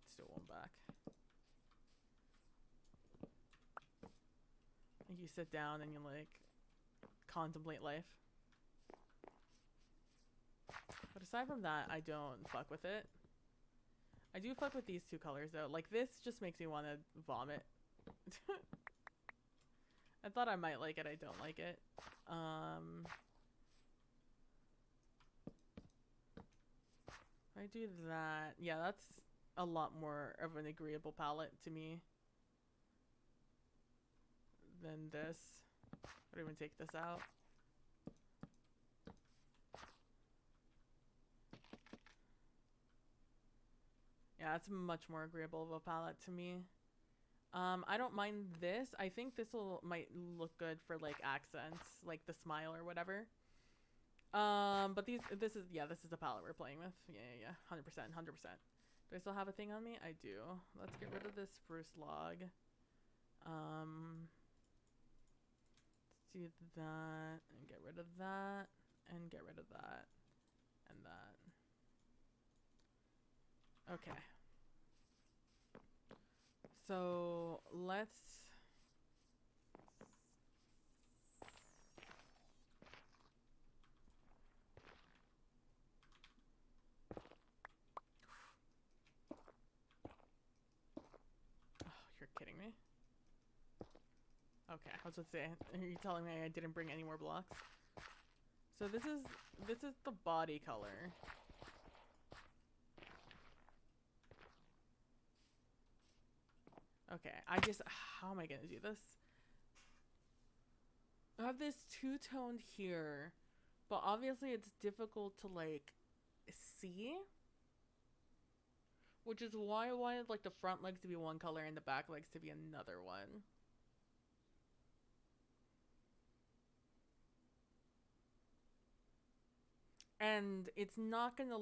let's do one back. you sit down and you like contemplate life. But aside from that, I don't fuck with it. I do fuck with these two colors though. Like this just makes me want to vomit. I thought I might like it. I don't like it. If I do that, yeah, that's a lot more of an agreeable palette to me than this. I'd even take this out. Yeah, it's much more agreeable of a palette to me. I don't mind this. I think this might look good for like accents, like the smile or whatever. But this is the palette we're playing with. Yeah, 100%. Do I still have a thing on me? I do. Let's get rid of this spruce log. Let's do that and get rid of that and get rid of that and that. Okay. So let's you're kidding me. Okay, I was about to say, are you telling me I didn't bring any more blocks? So this is the body color. Okay, how am I gonna do this? I have this two-toned here, but obviously it's difficult to like see. Which is why I wanted like the front legs to be one color and the back legs to be another one. And it's not gonna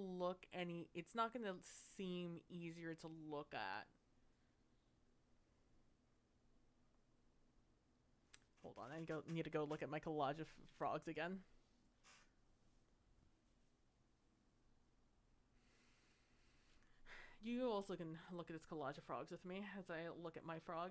seem easier to look at. Hold on, I need to go look at my collage of frogs again. You also can look at this collage of frogs with me as I look at my frog.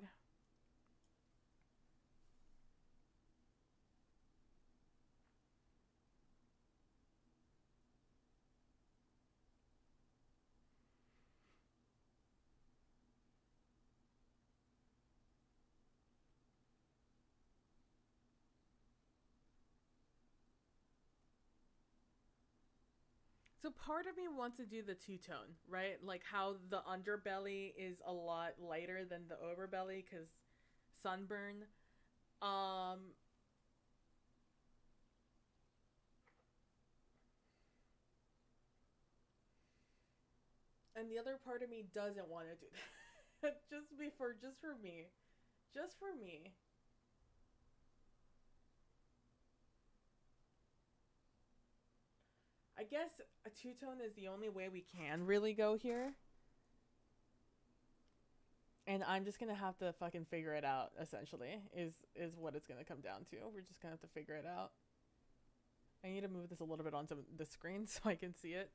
So part of me wants to do the two-tone, right? Like how the underbelly is a lot lighter than the overbelly because sunburn. And the other part of me doesn't want to do that. just for me. Just for me. I guess a two-tone is the only way we can really go here. And I'm just gonna have to fucking figure it out, essentially, is what it's gonna come down to. We're just gonna have to figure it out. I need to move this a little bit onto the screen so I can see it.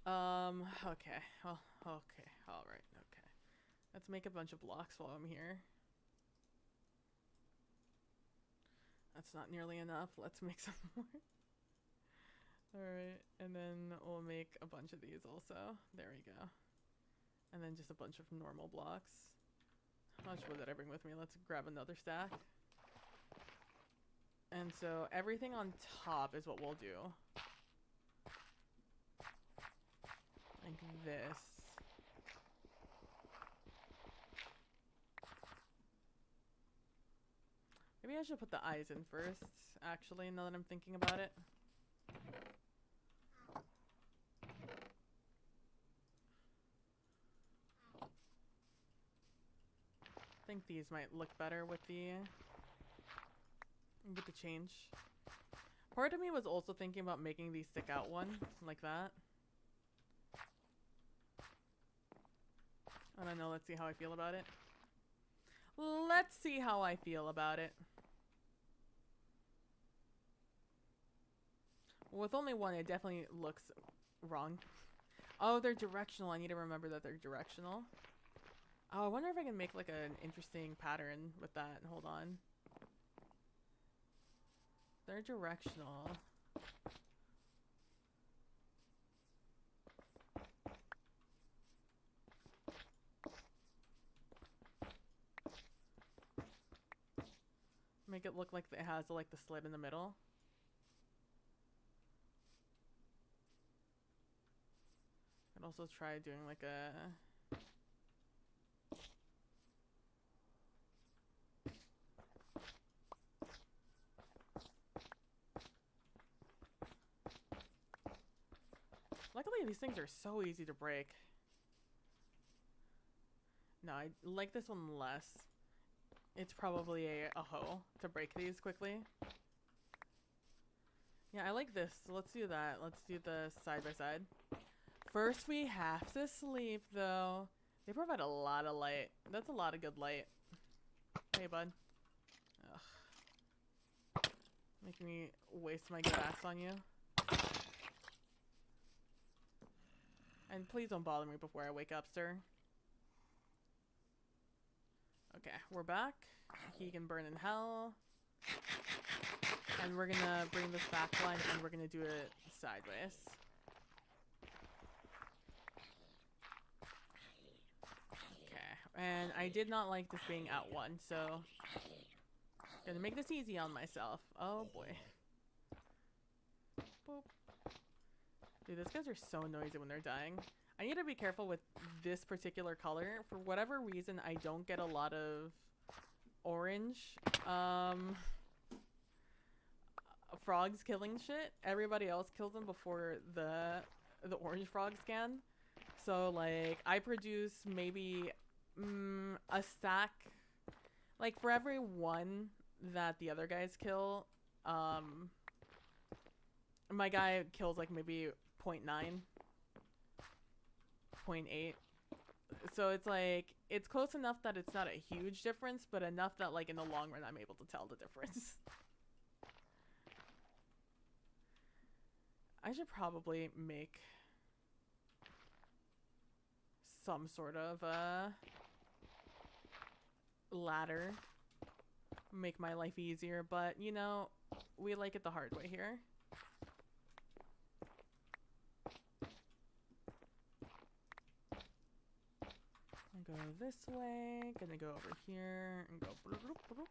Okay. Well, okay. Alright, okay. Let's make a bunch of blocks while I'm here. That's not nearly enough. Let's make some more. Alright, and then we'll make a bunch of these also. There we go. And then just a bunch of normal blocks. How much wood did I bring with me? Let's grab another stack. And so everything on top is what we'll do. Like this. Maybe I should put the eyes in first, actually, now that I'm thinking about it. I think these might look better with the change. Part of me was also thinking about making these stick out one, like that. I don't know, let's see how I feel about it. Let's see how I feel about it. With only one, it definitely looks wrong. Oh, they're directional. I need to remember that they're directional. Oh, I wonder if I can make like an interesting pattern with that. Hold on. They're directional. Make it look like it has like the slit in the middle. I'd also try doing like a luckily these things are so easy to break. No, I like this one less. It's probably a hoe to break these quickly. Yeah, I like this. So let's do that. Let's do the side by side. First, we have to sleep, though. They provide a lot of light. That's a lot of good light. Hey, bud. Ugh. Making me waste my good ass on you. And please don't bother me before I wake up, sir. Okay, we're back. He can burn in hell. And we're gonna bring this back line and we're gonna do it sideways. Okay, and I did not like this being at one, so gonna make this easy on myself. Oh boy. Boop. Dude, these guys are so noisy when they're dying. I need to be careful with this particular color. For whatever reason, I don't get a lot of orange. Frogs killing shit. Everybody else kills them before the orange frogs can. So, like, I produce maybe a stack. Like, for every one that the other guys kill, my guy kills, like, maybe 0.9. 0.8. So it's like, it's close enough that it's not a huge difference, but enough that like in the long run I'm able to tell the difference. I should probably make some sort of ladder. Make my life easier, but you know, we like it the hard way here. Go this way, gonna go over here and go bloop, bloop.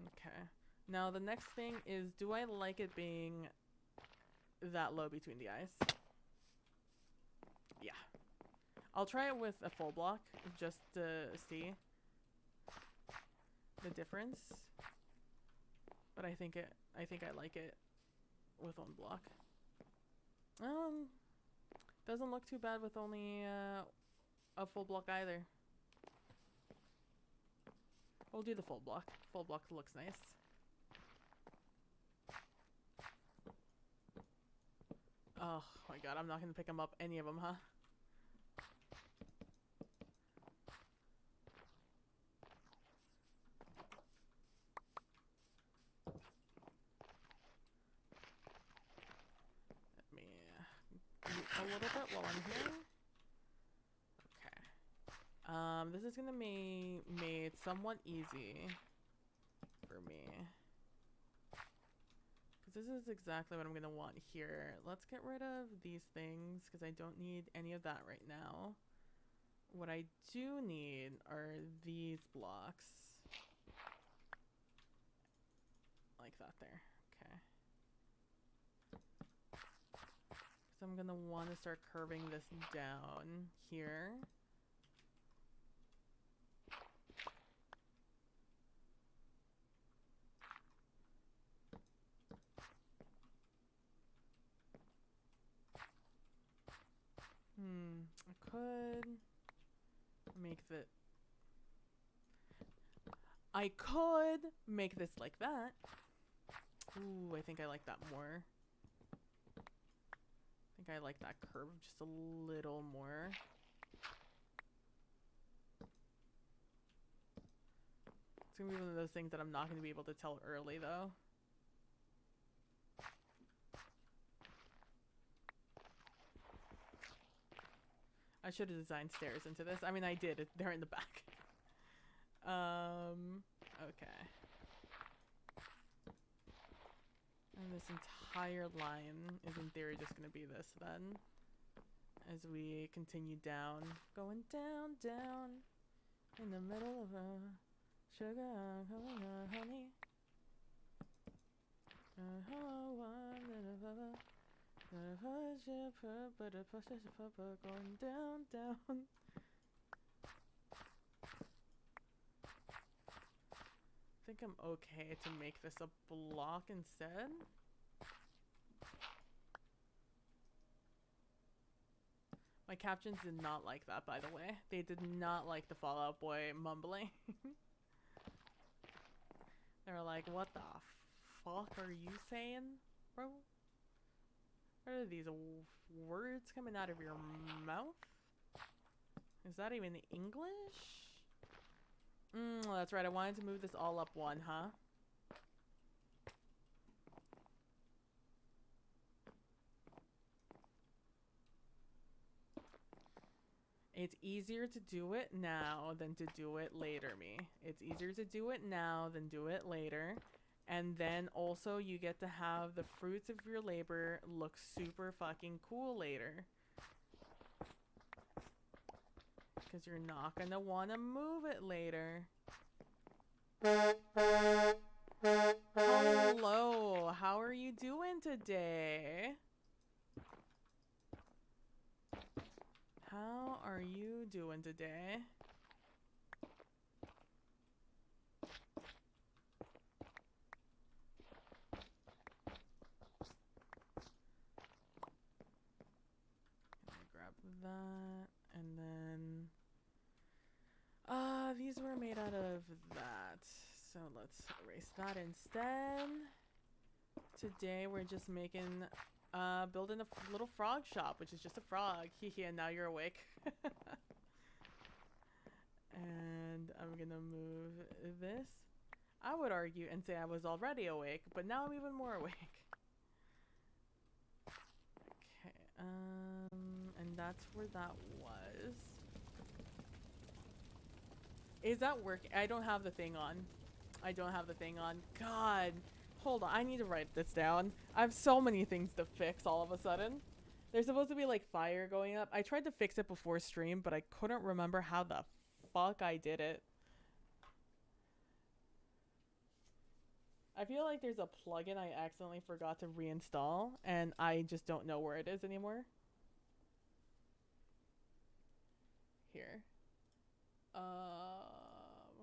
Okay, now the next thing is, do I like it being that low between the eyes? Yeah, I'll try it with a full block just to see the difference, but I think I like it with one block. Doesn't look too bad with only a full block either. We'll do the full block. Full block looks nice. Oh my god, I'm not gonna pick them up, any of them, huh? Let me eat a little bit while I'm here. This is gonna be made somewhat easy for me. Because this is exactly what I'm gonna want here. Let's get rid of these things, because I don't need any of that right now. What I do need are these blocks. Like that there. Okay. So I'm gonna want to start curving this down here. I could make that. I could make this like that. Ooh, I think I like that more. I think I like that curve just a little more. It's gonna be one of those things that I'm not gonna be able to tell early though. I should have designed stairs into this. I mean, I did. They're in the back. Okay. And this entire line is in theory just going to be this then. As we continue down. Going down, down. In the middle of a sugar, honey. Going down, down. I think I'm okay to make this a block instead. My captions did not like that, by the way. They did not like the Fall Out Boy mumbling. They were like, what the fuck are you saying, bro? What are these words coming out of your mouth? Is that even English? That's right. I wanted to move this all up one, huh? It's easier to do it now than to do it later, me. It's easier to do it now than do it later. And then also you get to have the fruits of your labor look super fucking cool later. Because you're not gonna want to move it later. Hello, how are you doing today? How are you doing today? Grab that, and then these were made out of that, so let's erase that instead. Today we're just making building a little frog shop, which is just a frog. Hehe, and now you're awake. And I'm gonna move this. I would argue and say I was already awake, but now I'm even more awake. Okay, and that's where that was. Is that working? I don't have the thing on. I don't have the thing on. God. Hold on. I need to write this down. I have so many things to fix all of a sudden. There's supposed to be like fire going up. I tried to fix it before stream, but I couldn't remember how the fuck I did it. I feel like there's a plugin I accidentally forgot to reinstall, and I just don't know where it is anymore. Here.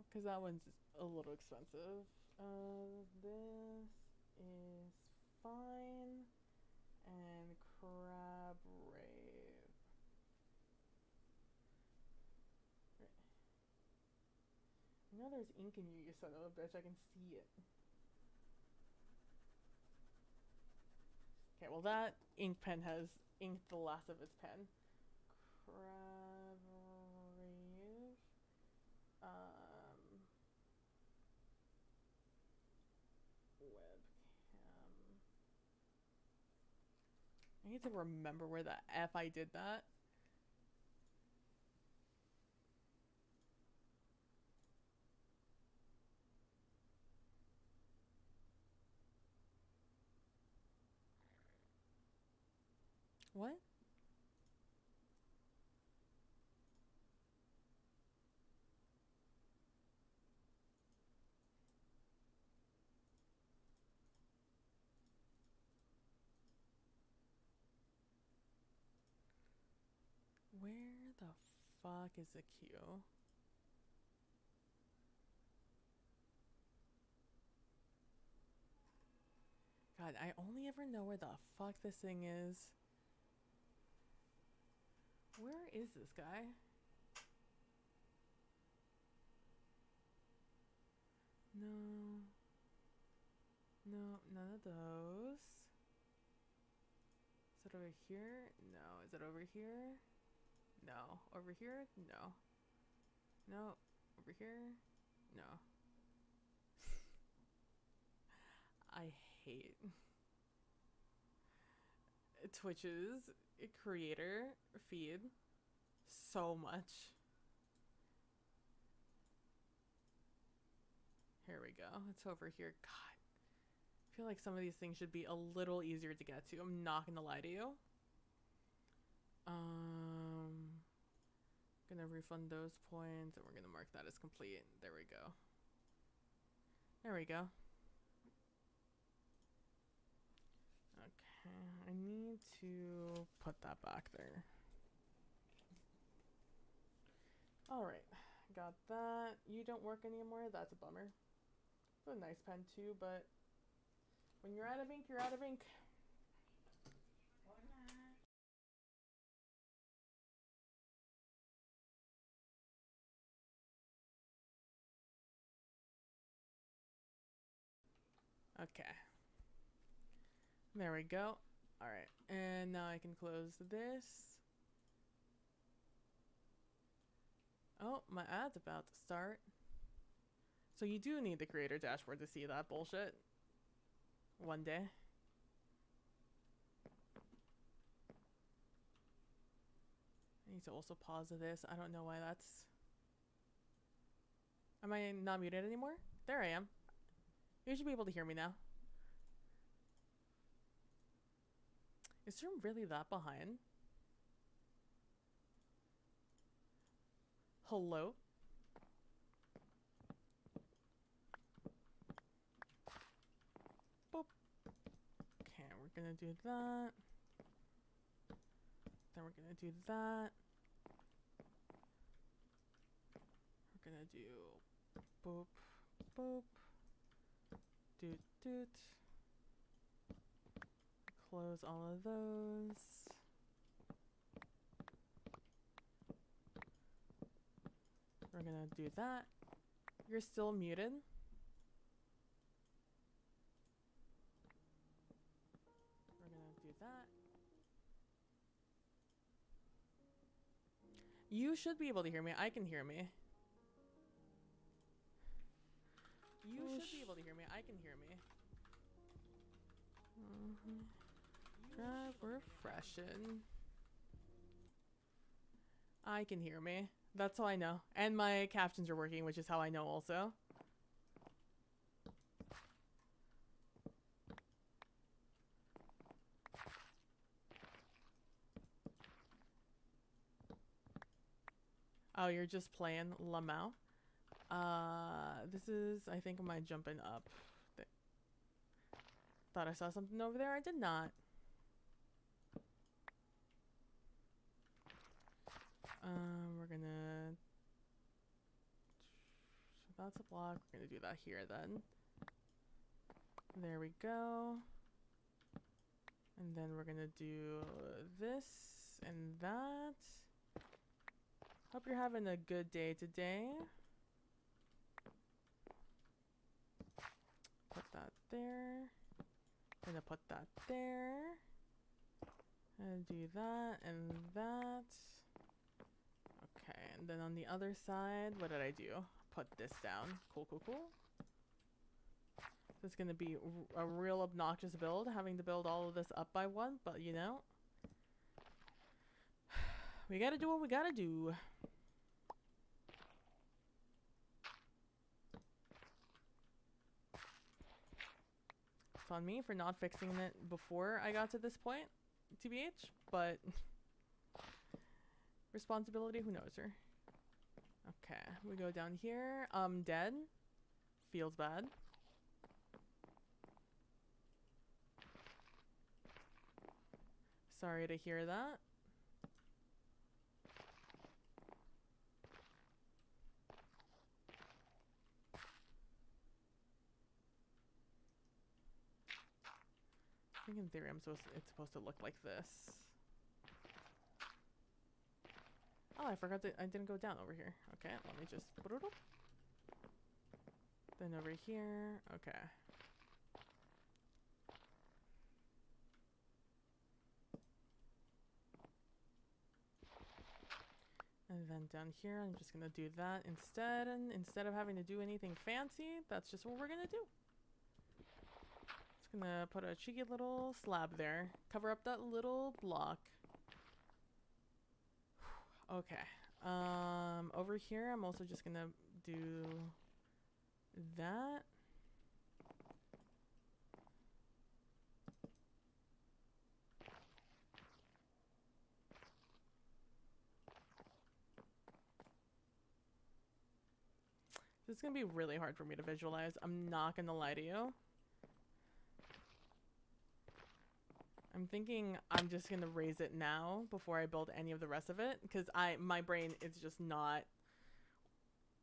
Because that one's a little expensive. This is fine. And crab rave. I know there's ink in you, you son of a bitch. I can see it. Okay, well that ink pen has inked the last of its pen. Crab rave. Webcam. I need to remember where the F I did that. What? Where the fuck is the Q? God, I only ever know where the fuck this thing is. Where is this guy? No. No, none of those. Is it over here? No. Is it over here? No. Over here? No. No. Over here? No. I hate Twitch's creator feed so much. Here we go. It's over here. God. I feel like some of these things should be a little easier to get to. I'm not gonna lie to you. Gonna refund those points and we're gonna mark that as complete. There we go. There we go. Okay, I need to put that back there. Alright, got that. You don't work anymore? That's a bummer. It's a nice pen too, but when you're out of ink, you're out of ink. Okay. There we go. Alright, and now I can close this. Oh, my ad's about to start. So you do need the creator dashboard to see that bullshit. One day. I need to also pause this. I don't know why that's... Am I not muted anymore? There I am. You should be able to hear me now. Is this room really that behind? Hello? Boop. Okay, we're gonna do that. Then we're gonna do that. We're gonna do boop, boop, doot, doot. Close all of those. We're gonna do that. You're still muted. We're gonna do that. You should be able to hear me. I can hear me. You should be able to hear me. I can hear me. Drive refreshing. I can hear me. That's how I know. And my captions are working, which is how I know also. Oh, you're just playing Lamau? This is, I think, my jumping up. Thought I saw something over there. I did not. We're gonna... So that's a block. We're gonna do that here then. There we go. And then we're gonna do this and that. Hope you're having a good day today. Put that there. Gonna put that there. And do that and that. Okay, and then on the other side, what did I do? Put this down. Cool, cool, cool. This is gonna be a real obnoxious build, having to build all of this up by one, but you know. We gotta do what we gotta do. It's on me for not fixing it before I got to this point, TBH, but responsibility, who knows her. Okay, we go down here. Dead. Feels bad. Sorry to hear that. I think in theory it's supposed to look like this. Oh, I forgot that I didn't go down over here. Okay, let me just put it up. Then over here. Okay. And then down here, I'm just gonna do that instead. And instead of having to do anything fancy, that's just what we're gonna do. Just gonna put a cheeky little slab there. Cover up that little block. Okay. Over here, I'm also just gonna do that. This is gonna be really hard for me to visualize. I'm not gonna lie to you. I'm thinking I'm just gonna raise it now before I build any of the rest of it, because my brain is just not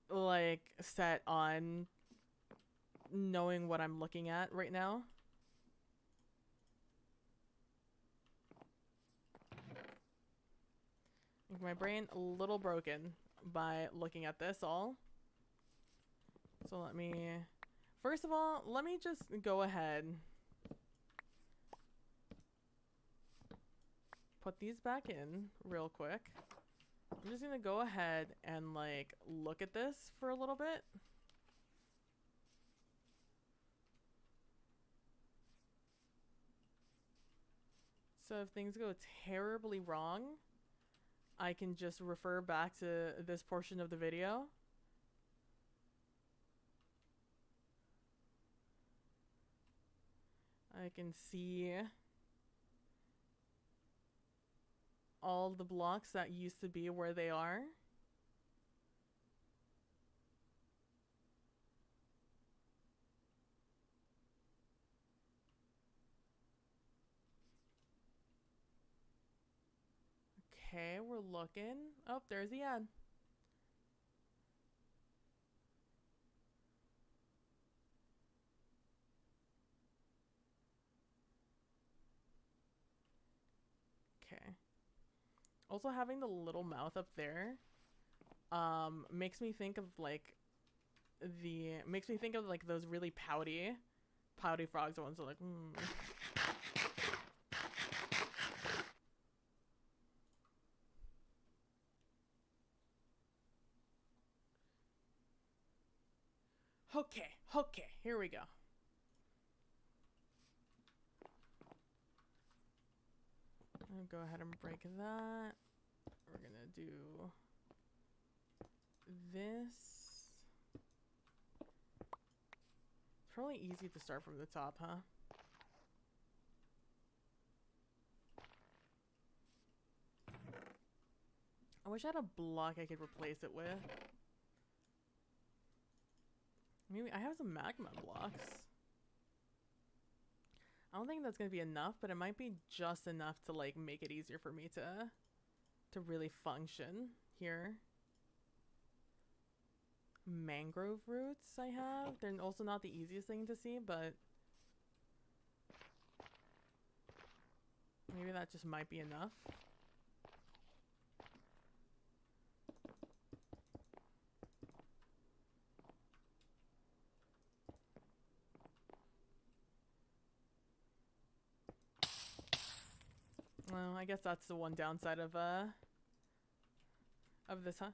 like set on knowing what I'm looking at right now. Like my brain a little broken by looking at this all. So let me, first of all, let me just go ahead. Put these back in real quick. I'm just gonna go ahead and like look at this for a little bit. So if things go terribly wrong, I can just refer back to this portion of the video. I can see all the blocks that used to be where they are. Okay, we're looking. Oh, there's the ad. Okay. Also having the little mouth up there makes me think of like those really pouty frogs, the ones that are like Okay, here we go. I'll go ahead and break that. We're gonna do this. It's probably easy to start from the top, huh? I wish I had a block I could replace it with. Maybe I have some magma blocks. I don't think that's gonna be enough, but it might be just enough to like make it easier for me to really function here. Mangrove roots I have. They're also not the easiest thing to see, but maybe that just might be enough. Well, I guess that's the one downside of this, huh?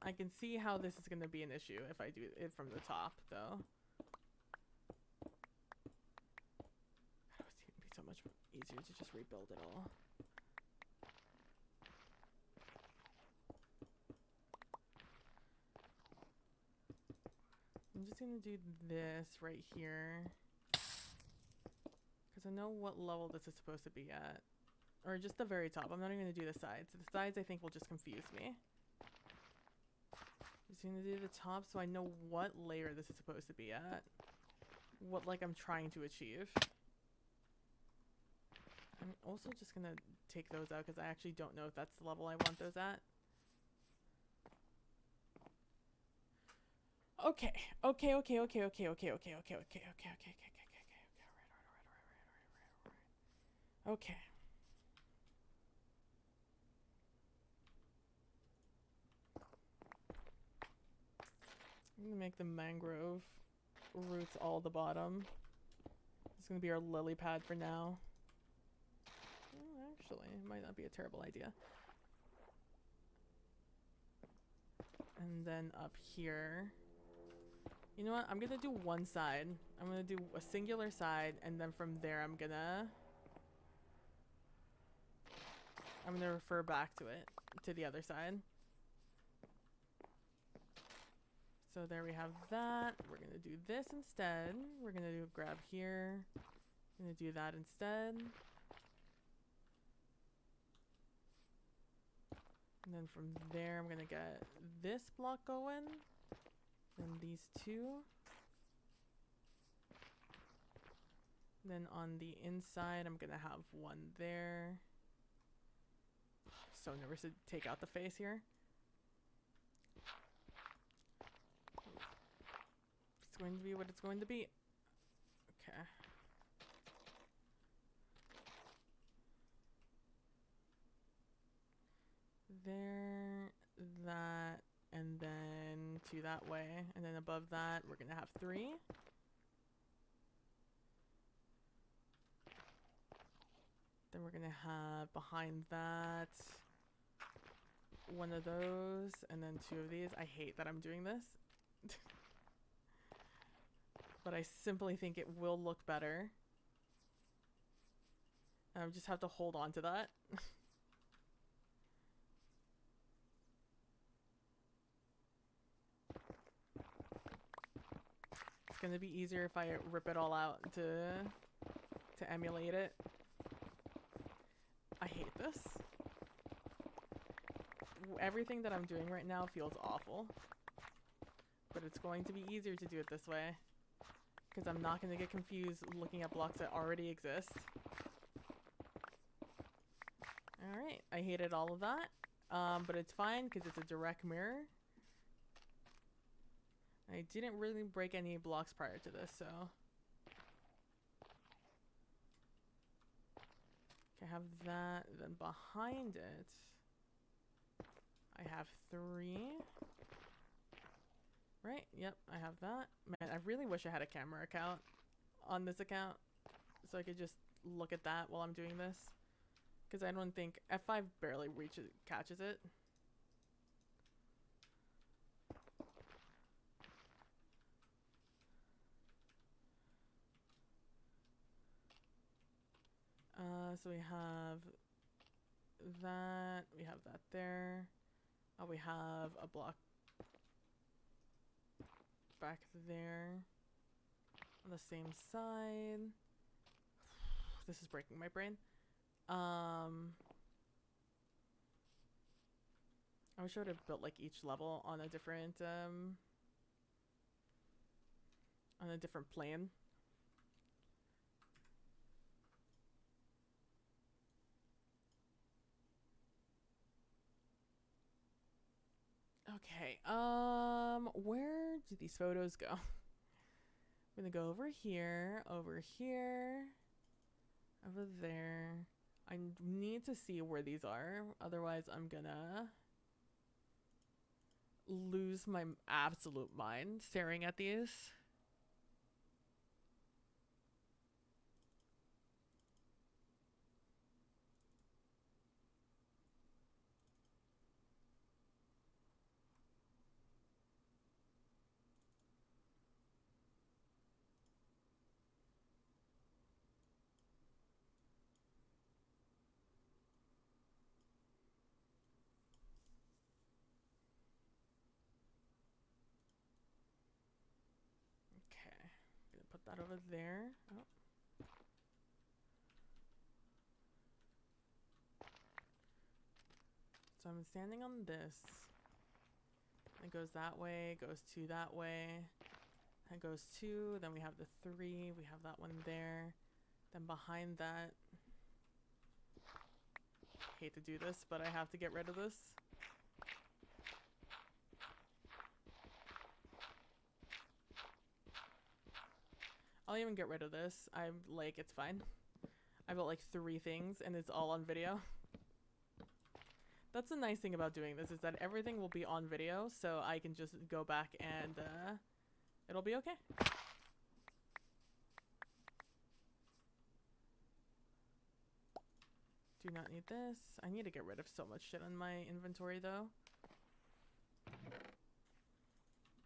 I can see how this is gonna be an issue if I do it from the top, though. God, it would be so much easier to just rebuild it all. I'm just gonna do this right here, because I know what level this is supposed to be at. Or just the very top. I'm not even gonna do the sides. The sides I think will just confuse me. Just gonna do the top so I know what layer this is supposed to be at. What like I'm trying to achieve. I'm also just gonna take those out because I actually don't know if that's the level I want those at. Okay. Okay. I'm gonna make the mangrove roots all the bottom. It's gonna be our lily pad for now. Oh, actually, it might not be a terrible idea. And then up here, you know what? I'm gonna do one side. I'm gonna do a singular side, and then from there I'm gonna refer back to it, to the other side. So there we have that. We're gonna do this instead. We're gonna do grab here. I'm gonna do that instead. And then from there, I'm gonna get this block going. Then these two. Then on the inside, I'm gonna have one there. So nervous to take out the face here. It's going to be what it's going to be. Okay. There, that, and then two that way. And then above that, we're gonna have three. Then we're gonna have behind that one of those, and then two of these. I hate that I'm doing this. But I simply think it will look better. I just have to hold on to that. It's gonna be easier if I rip it all out to emulate it. I hate this. Everything that I'm doing right now feels awful. But it's going to be easier to do it this way. Because I'm not going to get confused looking at blocks that already exist. Alright, I hated all of that. But it's fine because it's a direct mirror. I didn't really break any blocks prior to this, so... Okay, I have that. Then behind it, I have three. Right? Yep, I have that. Man, I really wish I had a camera account on this account so I could just look at that while I'm doing this. Because I don't think F5 barely catches it. So we have that. We have that there. We have a block back there on the same side. This is breaking my brain. I wish I would have built like each level on a different plane. Okay, where do these photos go? I'm gonna go over here, over there. I need to see where these are, otherwise I'm gonna lose my absolute mind staring at these. Put that over there. Oh. So I'm standing on this. It goes that way, goes two that way. It goes two, then we have the three, we have that one there. Then behind that, hate to do this, but I have to get rid of this. I'll even get rid of this. I'm like, it's fine. I built like 3 things and it's all on video. That's the nice thing about doing this, is that everything will be on video, so I can just go back and it'll be okay. Do not need this. I need to get rid of so much shit on my inventory though.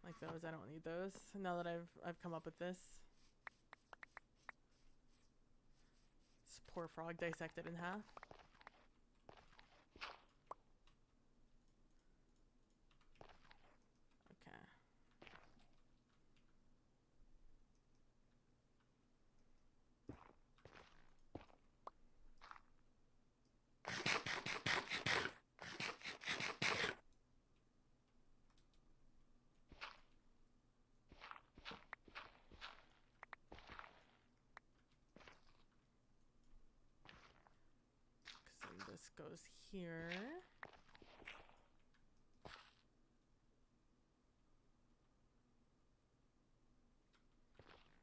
Like those, I don't need those. Now that I've come up with this. This poor frog dissected in half. Okay. goes here.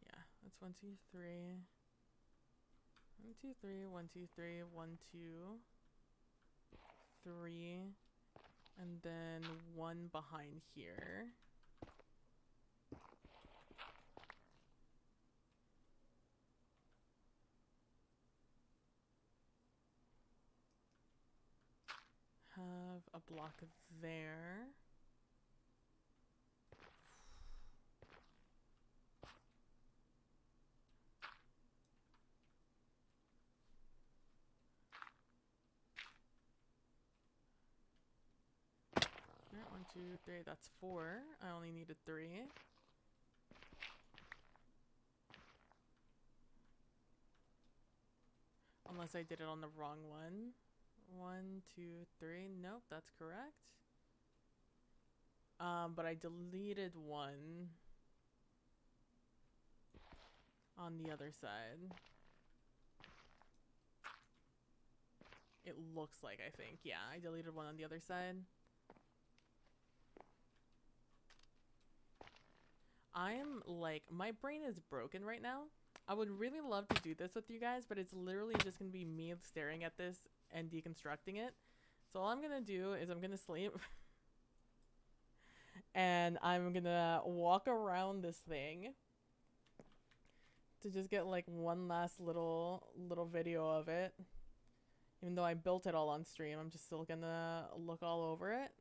Yeah, that's 1, 2, 3. 1, 2, 3, 1, 2, 3, 1, 2, 3, and then one behind here. Have a block there. Alright, 1, 2, 3, that's 4. I only needed 3. Unless I did it on the wrong one. 1, 2, 3. Nope, that's correct. But I deleted one on the other side. It looks like, I think. Yeah, I deleted one on the other side. I'm like, my brain is broken right now. I would really love to do this with you guys, but it's literally just gonna be me staring at this and deconstructing it. So all I'm gonna do is I'm gonna sleep. And I'm gonna walk around this thing to just get like one last little video of it. Even though I built it all on stream, I'm just still gonna look all over it.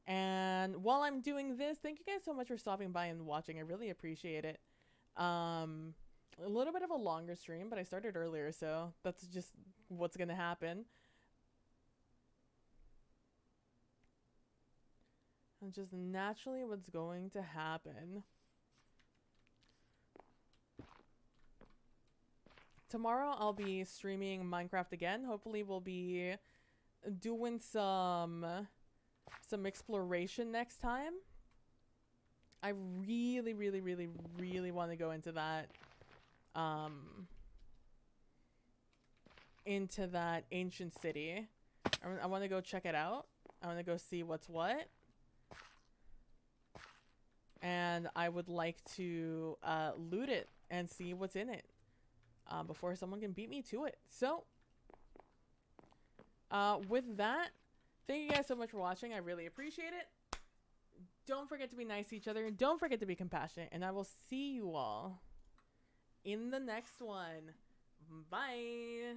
And while I'm doing this, thank you guys so much for stopping by and watching. I really appreciate it. A little bit of a longer stream, but I started earlier, so that's just what's gonna happen. And just naturally what's going to happen. Tomorrow I'll be streaming Minecraft again. Hopefully we'll be doing some exploration next time. I really want to go into that ancient city. I want to go check it out. I want to go see what's what. And I would like to loot it and see what's in it before someone can beat me to it. So with that, thank you guys so much for watching. I really appreciate it. Don't forget to be nice to each other. Don't forget to be compassionate. And I will see you all in the next one. Bye.